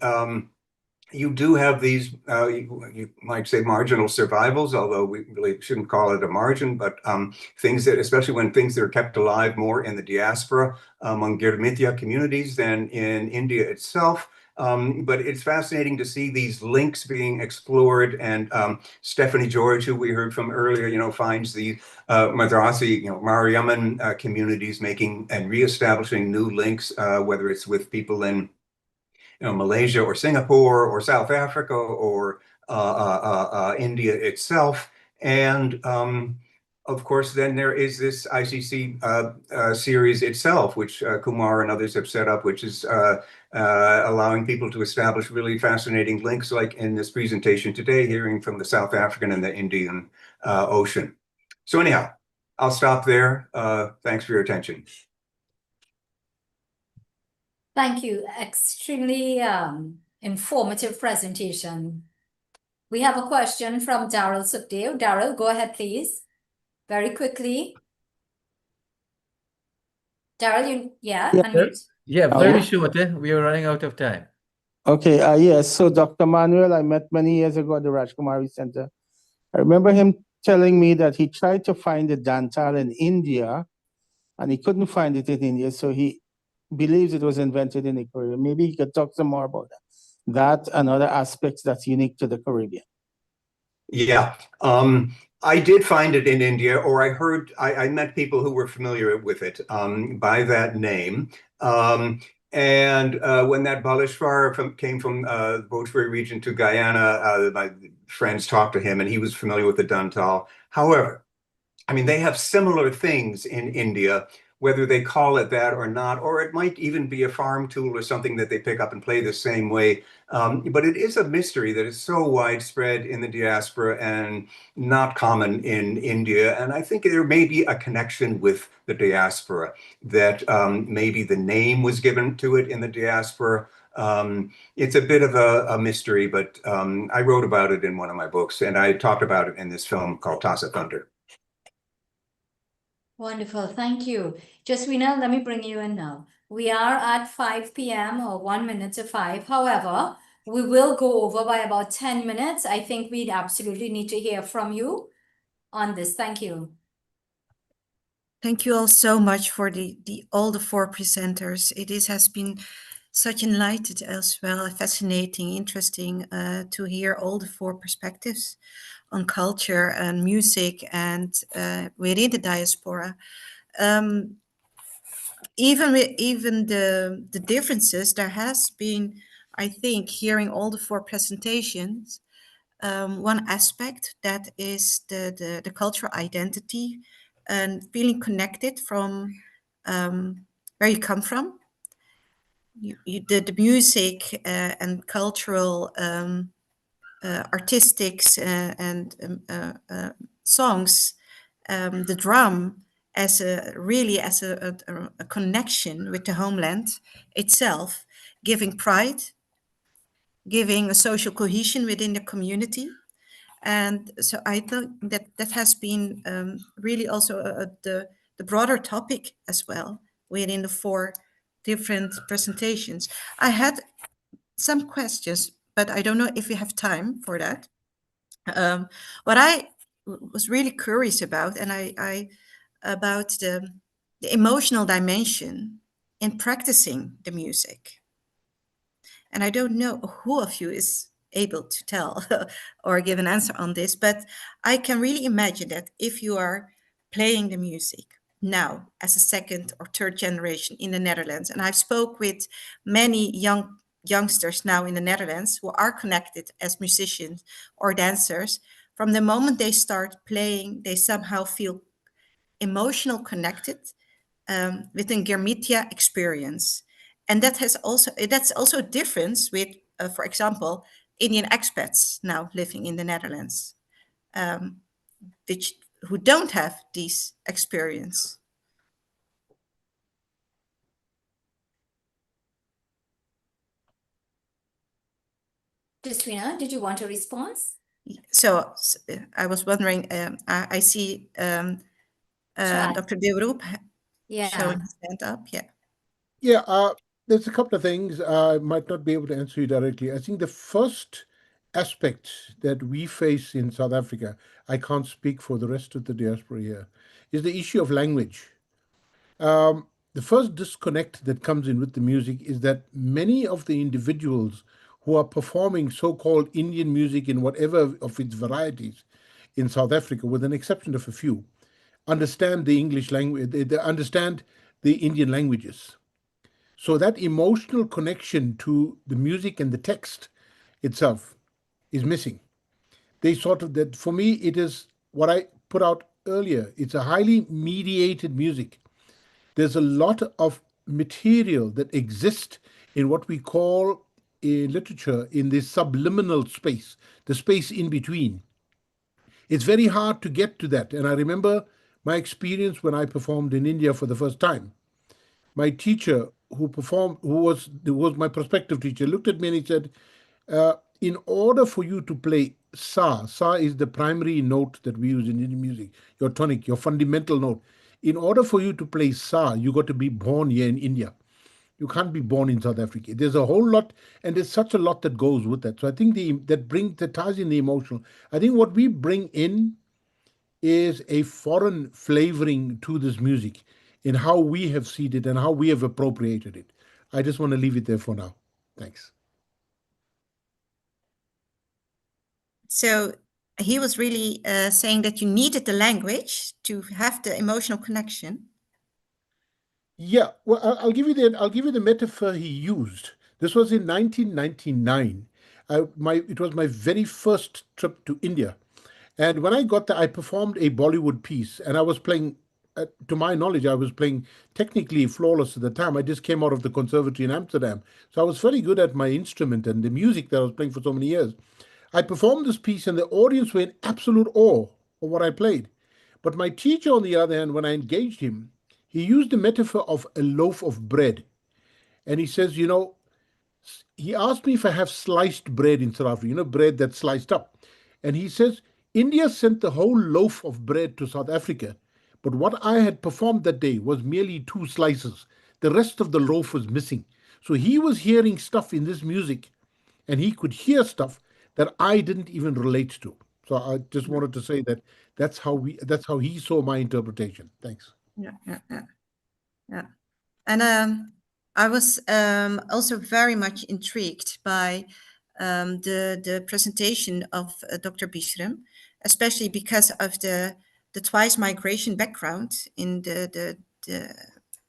you do have these, you might say, marginal survivals, although we really shouldn't call it a margin, but things that, especially when things that are kept alive more in the diaspora among Girmitya communities than in India itself. But it's fascinating to see these links being explored. And Stephanie George, who we heard from earlier, you know, finds the Madrasi, you know, Mariaman communities making and reestablishing new links, whether it's with people in, you know, Malaysia or Singapore or South Africa or India itself. And of course, then there is this ICC series itself, which Kumar and others have set up, which is allowing people to establish really fascinating links, like in this presentation today, hearing from the South African and the Indian Ocean. So anyhow, I'll stop there. Thanks for your attention. Thank you. Extremely informative presentation, We have a question from Daryl Sukhdev. Daryl, go ahead, please. Very quickly. Daryl, unmute. Yeah, very short. We are running out of time. Okay, yes. So Dr. Manuel, I met many years ago at the Rajkumari Center. I remember him telling me that he tried to find the dantal in India and he couldn't find it in India. So he believes it was invented in the Caribbean. Maybe he could talk some more about that. That and other aspects that's unique to the Caribbean. Yeah. I did find it in India, or I met people who were familiar with it by that name. And when that Baleshwar came from the Bhojpuri region to Guyana, my friends talked to him and he was familiar with the dantal. However, I mean, they have similar things in India, whether they call it that or not, or it might even be a farm tool or something that they pick up and play the same way. But it is a mystery that is so widespread in the diaspora and not common in India. And I think there may be a connection with the diaspora, that maybe the name was given to it in the diaspora. It's a bit of a mystery, but I wrote about it in one of my books, and I talked about it in this film called Toss of Thunder. Wonderful, thank you. Jaswina, let me bring you in now. We are at 5 p.m. or 1 minute to 5. However, we will go over by about 10 minutes. I think we'd absolutely need to hear from you on this. Thank you. Thank you all so much for all the 4 presenters. Has been such enlightened as well, fascinating, interesting to hear all the 4 perspectives on culture and music and within the diaspora. Even the differences, there has been, I think, hearing all the 4 presentations, one aspect that is the cultural identity and feeling connected from where you come from. The music and cultural artistics and songs, the drum as a connection with the homeland itself, giving pride, giving a social cohesion within the community. And so I think that has been really also the broader topic as well within the 4 different presentations. I had some questions, but I don't know if we have time for that. What I was really curious about, and about the emotional dimension in practicing the music. And I don't know who of you is able to tell or give an answer on this, but I can really imagine that if you are playing the music now as a 2nd or 3rd generation in the Netherlands, and I've spoke with many youngsters now in the Netherlands who are connected as musicians or dancers, from the moment they start playing, they somehow feel emotional connected within Girmitya experience. And that's also a difference with, for example, Indian expats now living in the Netherlands, who don't have this experience. Jaswina, did you want a response? So I was wondering, I see Dr. Deorup showing his hand up. Yeah, there's a couple of things I might not be able to answer you directly. I think the first aspect that we face in South Africa, I can't speak for the rest of the diaspora here, is the issue of language. The first disconnect that comes in with the music is that many of the individuals who are performing so-called Indian music in whatever of its varieties in South Africa, with an exception of a few, understand the English language, they understand the Indian languages. So that emotional connection to the music and the text itself is missing. They sort of, that for me, it is what I put out earlier. It's a highly mediated music. There's a lot of material that exists in what we call in literature in the subliminal space, the space in between. It's very hard to get to that. And I remember my experience when I performed in India for the first time. My teacher who was my prospective teacher, looked at me and he said, in order for you to play sa. Sa is the primary note that we use in Indian music, your tonic, your fundamental note. In order for you to play sa, you got to be born here in India. You can't be born in South Africa. There's a whole lot, and there's such a lot that goes with that. So I think that ties in the emotional. I think what we bring in is a foreign flavoring to this music in how we have seen it and how we have appropriated it. I just want to leave it there for now. Thanks. So he was really saying that you needed the language to have the emotional connection. Yeah, well, I'll give you the metaphor he used. This was in 1999. It was my very first trip to India, and when I got there, I performed a Bollywood piece, and I was playing. To my knowledge, I was playing technically flawless at the time. I just came out of the conservatory in Amsterdam, so I was very good at my instrument and the music that I was playing for so many years. I performed this piece, and the audience were in absolute awe of what I played. But my teacher, on the other hand, when I engaged him, he used the metaphor of a loaf of bread. And he says, he asked me if I have sliced bread in South Africa, bread that's sliced up. And he says, India sent the whole loaf of bread to South Africa. But what I had performed that day was merely 2 slices. The rest of the loaf was missing. So he was hearing stuff in this music, and he could hear stuff that I didn't even relate to. So I just wanted to say that that's how he saw my interpretation. Thanks. Yeah. And I was also very much intrigued by the presentation of Dr. Bishrem, especially because of the twice migration background in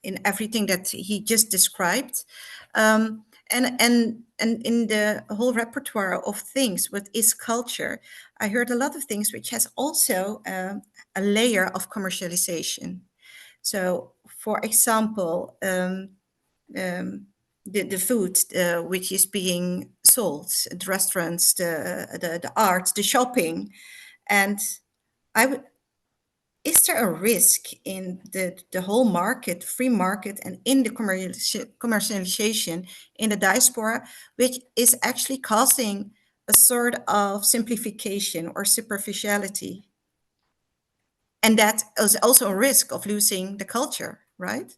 in everything that he just described. And in the whole repertoire of things with his culture, I heard a lot of things which has also a layer of commercialization. So, for example, the food which is being sold, the restaurants, the art, the shopping, and is there a risk in the whole market, free market, and in the commercialization in the diaspora, which is actually causing a sort of simplification or superficiality? And that is also a risk of losing the culture, right?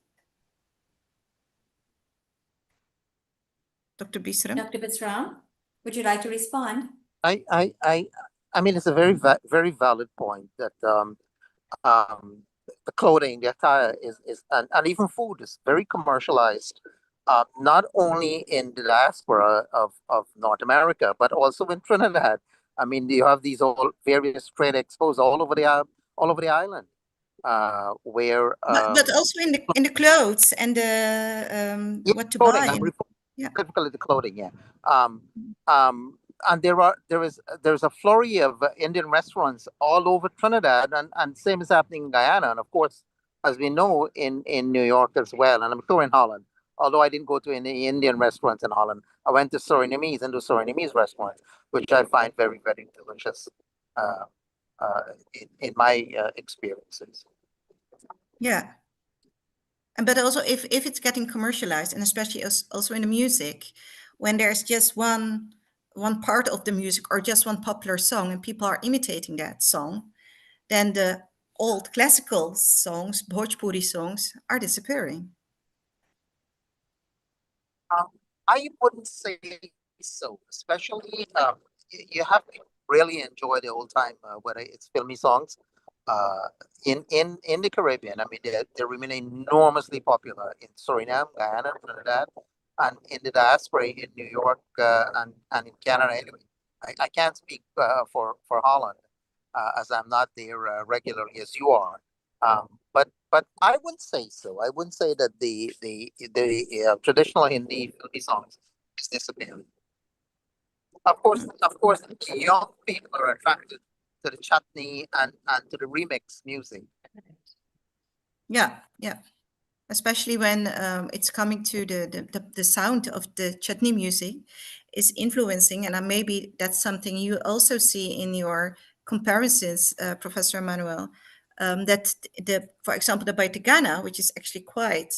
Dr. Bisram? Dr. Bisram, would you like to respond? I mean, it's a very valid point that the clothing, the attire and even food is very commercialized, not only in the diaspora of North America, but also in Trinidad. I mean, you have these various trade expos all over the island, where but also in the clothes and the what to clothing, buy. specifically the clothing, yeah. And there's a flurry of Indian restaurants all over Trinidad, and same is happening in Guyana, and of course, as we know, in New York as well, and I'm sure in Holland. Although I didn't go to any Indian restaurants in Holland, I went to Surinamese restaurants, which I find very, very delicious in my experiences. Yeah. But also if it's getting commercialized, and especially also in the music, when there's just one part of the music or just one popular song and people are imitating that song, then the old classical songs, Bhojpuri songs, are disappearing. I wouldn't say so, especially you have to really enjoy the old time, whether it's filmy songs. In the Caribbean, I mean, they remain enormously popular in Suriname, Guyana, Trinidad, and in the diaspora in New York and in Canada. Anyway, I can't speak for Holland as I'm not there regularly as you are. But I wouldn't say so. I wouldn't say that the traditional Hindi filmy songs is disappearing. Of course, young people are attracted to the chutney and to the remix music. Yeah. Especially when it's coming to the sound of the chutney music is influencing, and maybe that's something you also see in your comparisons, Professor Emmanuel, that for example, the Baitigana, which is actually quite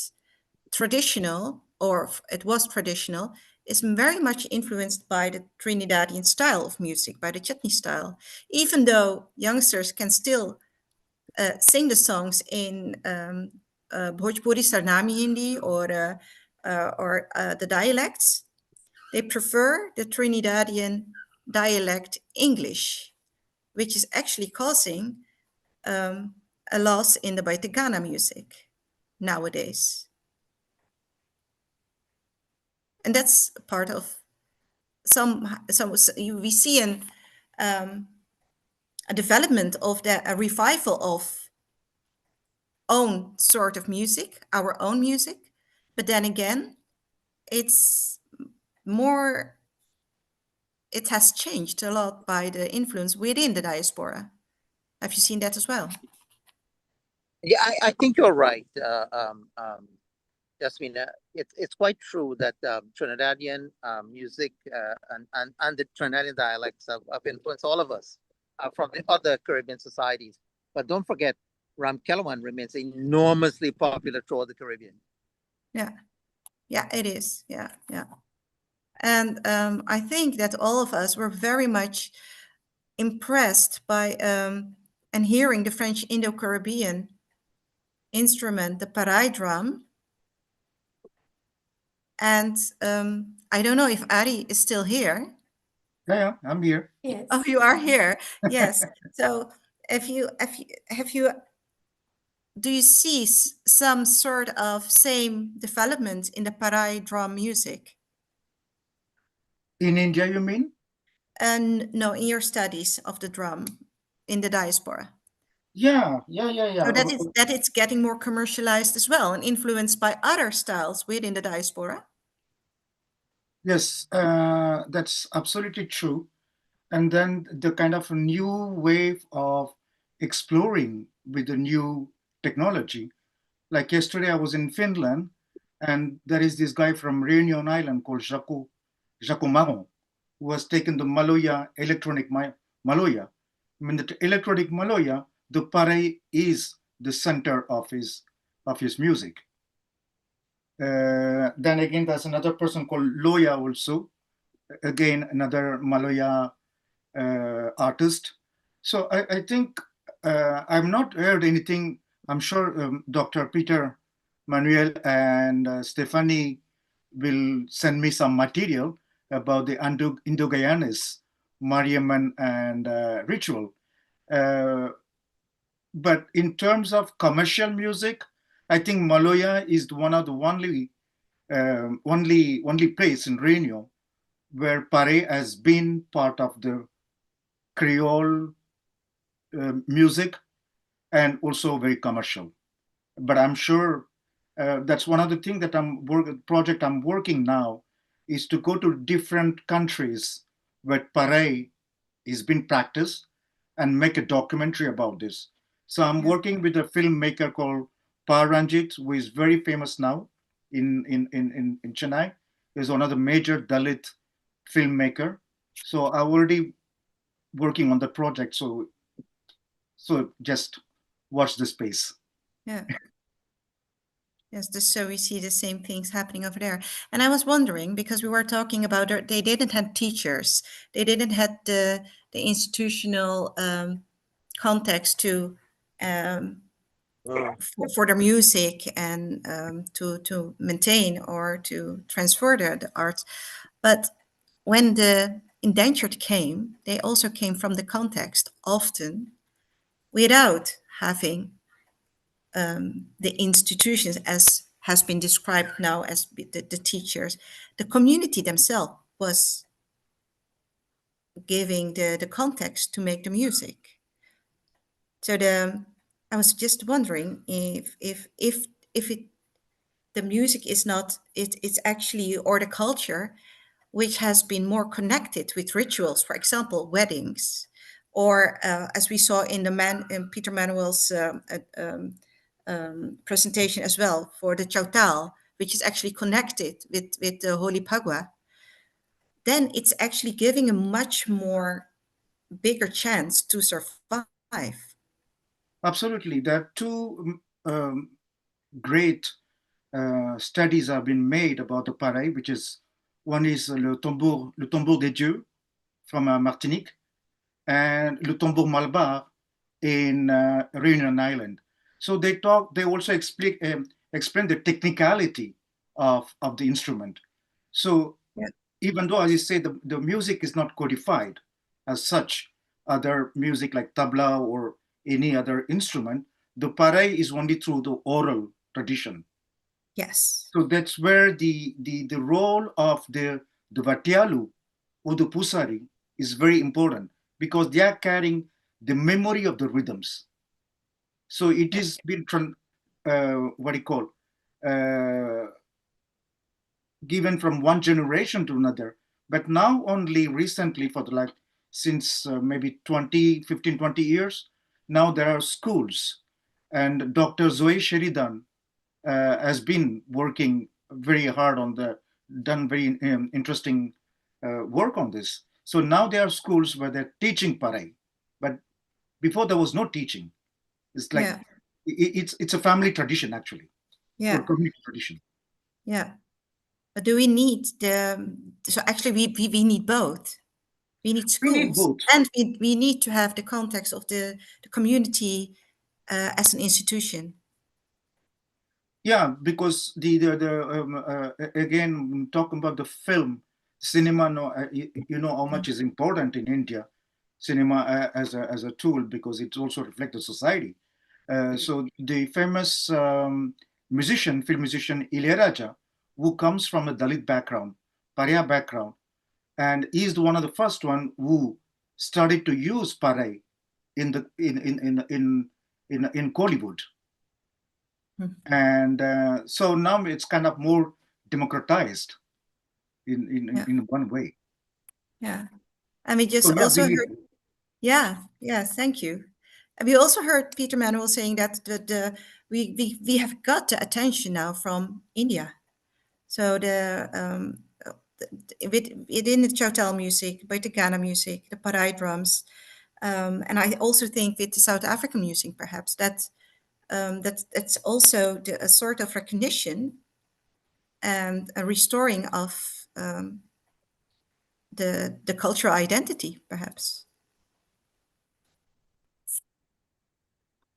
traditional, or it was traditional, is very much influenced by the Trinidadian style of music, by the chutney style, even though youngsters can still sing the songs in Bhojpuri Sarnami Hindi or the dialects. They prefer the Trinidadian dialect English, which is actually causing a loss in the Baitigana music nowadays. And that's part of we see a development of a revival of own sort of music, our own music. But then again, it has changed a lot by the influence within the diaspora. Have you seen that as well? Yeah, I think you're right, Jasmine. It's quite true that Trinidadian music and the Trinidadian dialects have influenced all of us from the other Caribbean societies. But don't forget, Ram Kelawan remains enormously popular throughout the Caribbean. Yeah, it is. Yeah. And I think that all of us were very much impressed by and hearing the French Indo-Caribbean instrument, the parai drum. And I don't know if Ari is still here. Yeah, I'm here. Yes. Oh, you are here. Yes. So do you see some sort of same development in the parai drum music? In India, you mean? And no, in your studies of the drum in the diaspora. Yeah. So that it's getting more commercialized as well and influenced by other styles within the diaspora. Yes, that's absolutely true. And then the kind of new wave of exploring with the new technology. Like yesterday, I was in Finland, and there is this guy from Réunion Island called Jacques Marron, who has taken the Maloya electronic Maloya. I mean, the electronic Maloya, the parai is the center of his music. Then again, there's another person called Loya also, again another Maloya artist. So I think I've not heard anything. I'm sure Dr. Peter Manuel and Stephanie will send me some material about the Indo-Guyanese Mariaman and ritual. But in terms of commercial music, I think Maloya is one of the only place in Réunion where parai has been part of the Creole music and also very commercial. But I'm sure that's one of the things that project I'm working now is to go to different countries where parai is being practiced and make a documentary about this. So I'm working with a filmmaker called Paranjit, who is very famous now in Chennai. He's one of the major Dalit filmmaker. So I'm already working on the project. So just watch the space. Yeah. Yes, so we see the same things happening over there. And I was wondering, because we were talking about they didn't have teachers, they didn't have the institutional context to for their music and to maintain or to transfer the arts. But when the indentured came, they also came from the context often without having the institutions as has been described now as the teachers. The community themselves was giving the context to make the music. So I was just wondering if the music is not it's actually, or the culture which has been more connected with rituals, for example, weddings, or as we saw in Peter Manuel's presentation as well, for the Chautal, which is actually connected with the Holy Pagua, then it's actually giving a much more bigger chance to survive. Absolutely. There are two great studies have been made about the parai, which is One is le tambour des dieux from Martinique, and le tambour malbar in Réunion Island. So they also explain the technicality of the instrument. So even though, as you say, the music is not codified as such, other music like tabla or any other instrument, the parai is only through the oral tradition. Yes. So that's where the role of the Vatialu or the Pusari is very important, because they are carrying the memory of the rhythms. So it is been given from one generation to another, but now only recently, for the since maybe 15-20 years, now there are schools, and Dr. Zoe Sheridan has been working very hard on done very interesting work on this. So now there are schools where they're teaching Parai, but before there was no teaching. It's like it's a family tradition, actually, or community tradition. Yeah, but do we need so actually we need both. We need schools, we need both, and we need to have the context of the community as an institution. Yeah, because again, talking about the film, cinema, you know how much is important in India, cinema as a tool, because it also reflects the society. So the famous film musician Ilayaraja, who comes from a Dalit background, Pariah background, and he's one of the first one who started to use Parai in Kollywood. And so now it's kind of more democratized in one way. Yeah, and we just also heard. Yeah, thank you. And we also heard Peter Manuel saying that we have got the attention now from India. So within the Chautal music, with the Ghana music, the Parai drums, and I also think with the South African music, perhaps that's also a sort of recognition and a restoring of the cultural identity, perhaps.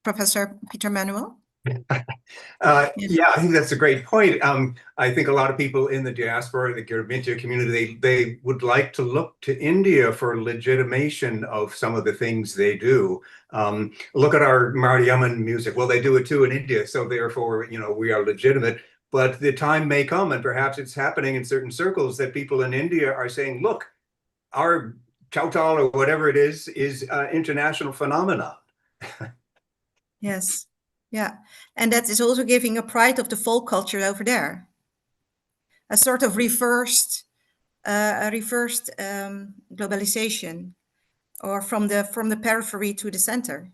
Professor Peter Manuel? Yeah, I think that's a great point. I think a lot of people in the diaspora, the Girmitya community, they would like to look to India for legitimation of some of the things they do. Look at our Mariamman music. Well, they do it too in India, so therefore, we are legitimate. But the time may come, and perhaps it's happening in certain circles, that people in India are saying, look, our Chautal or whatever it is international phenomenon. Yes. Yeah. And that is also giving a pride of the folk culture over there. A sort of reversed globalization, or from the periphery to the center,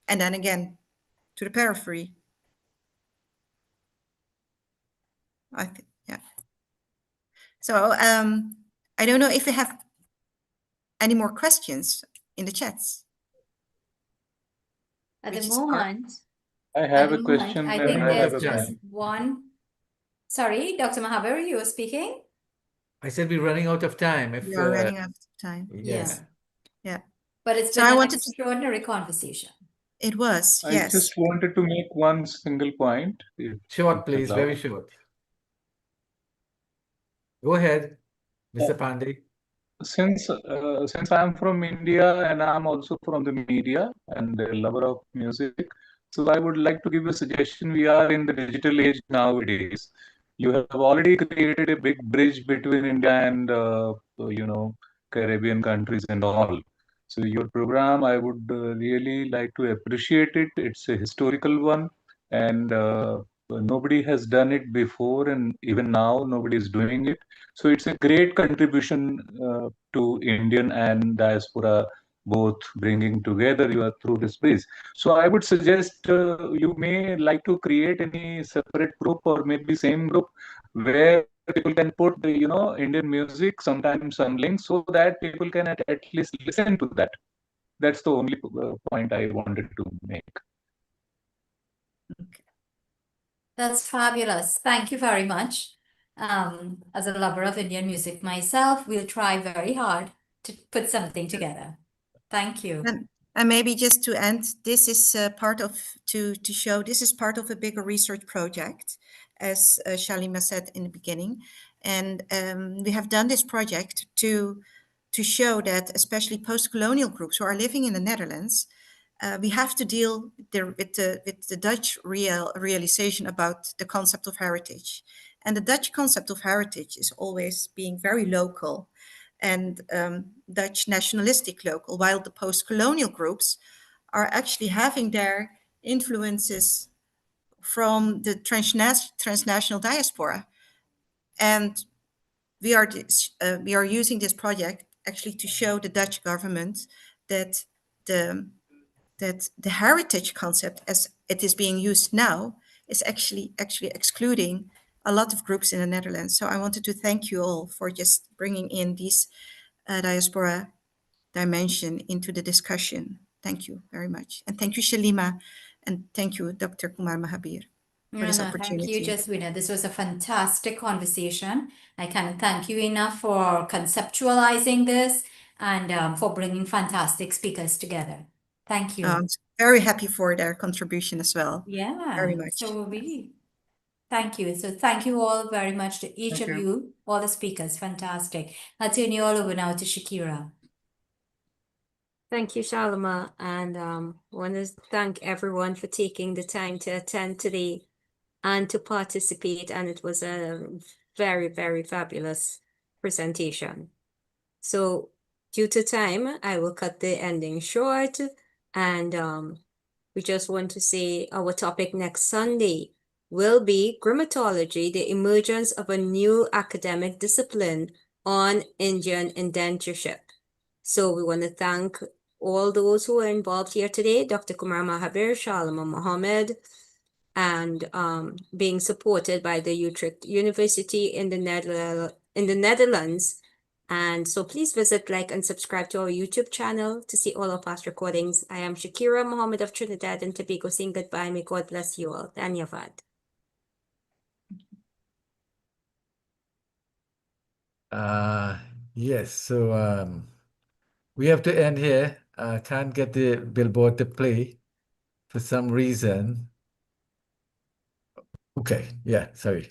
and then again to the periphery. I think, yeah. So I don't know if we have any more questions in the chats. At the moment, I have a question. I think there's just one. Sorry, Dr. Mahaber, you were speaking? I said we're running out of time. We are running out of time. Yes. Yeah. But it's been an extraordinary conversation. It was, yes. I just wanted to make one single point. Short, please, very short. Go ahead, Mr. Pandey. Since I'm from India and I'm also from the media and a lover of music, so I would like to give a suggestion. We are in the digital age nowadays. You have already created a big bridge between India and Caribbean countries and all. So your program, I would really like to appreciate it. It's a historical one, and nobody has done it before, and even now nobody is doing it. So it's a great contribution to Indian and diaspora, both bringing together you are through this bridge. So I would suggest you may like to create any separate group or maybe same group where people can put the Indian music, sometimes some links, so that people can at least listen to that. That's the only point I wanted to make. Okay. That's fabulous. Thank you very much. As a lover of Indian music myself, we'll try very hard to put something together. Thank you. And maybe just to end, this is part of, to show, this is part of a bigger research project, as Shalima said in the beginning. And we have done this project to show that especially post-colonial groups who are living in the Netherlands, we have to deal with the Dutch realization about the concept of heritage. And the Dutch concept of heritage is always being very local and Dutch nationalistic local, while the post-colonial groups are actually having their influences from the transnational diaspora. And we are using this project actually to show the Dutch government that the heritage concept as it is being used now is actually excluding a lot of groups in the Netherlands. So I wanted to thank you all for just bringing in these diaspora dimension into the discussion. Thank you very much. And thank you, Shalima. And thank you, Dr. Kumar Mahabir, for this opportunity. Thank you, Jaswina. This was a fantastic conversation. I cannot thank you enough for conceptualizing this and for bringing fantastic speakers together. Thank you. I'm very happy for their contribution as well. Yeah, Very much. so really, thank you. So thank you all very much to each Thank of you. you, all the speakers. Fantastic. I'll turn you all over now to Shakira. Thank you, Shalima. And I want to thank everyone for taking the time to attend today and to participate. And it was a very, very fabulous presentation. So due to time, I will cut the ending short. And we just want to say our topic next Sunday will be Grammatology, the emergence of a new academic discipline on Indian indentureship. So we want to thank all those who are involved here today, Dr. Kumar Mahabir, Shalima Mohammed, and being supported by the Utrecht University in the Netherlands. And so please visit, like, and subscribe to our YouTube channel to see all of past recordings. I am Shakira Mohammed of Trinidad and Tobago saying goodbye. May God bless you all. Dhanyavad. Yes, so we have to end here. Can't get the billboard to play for some reason. Okay, yeah, sorry.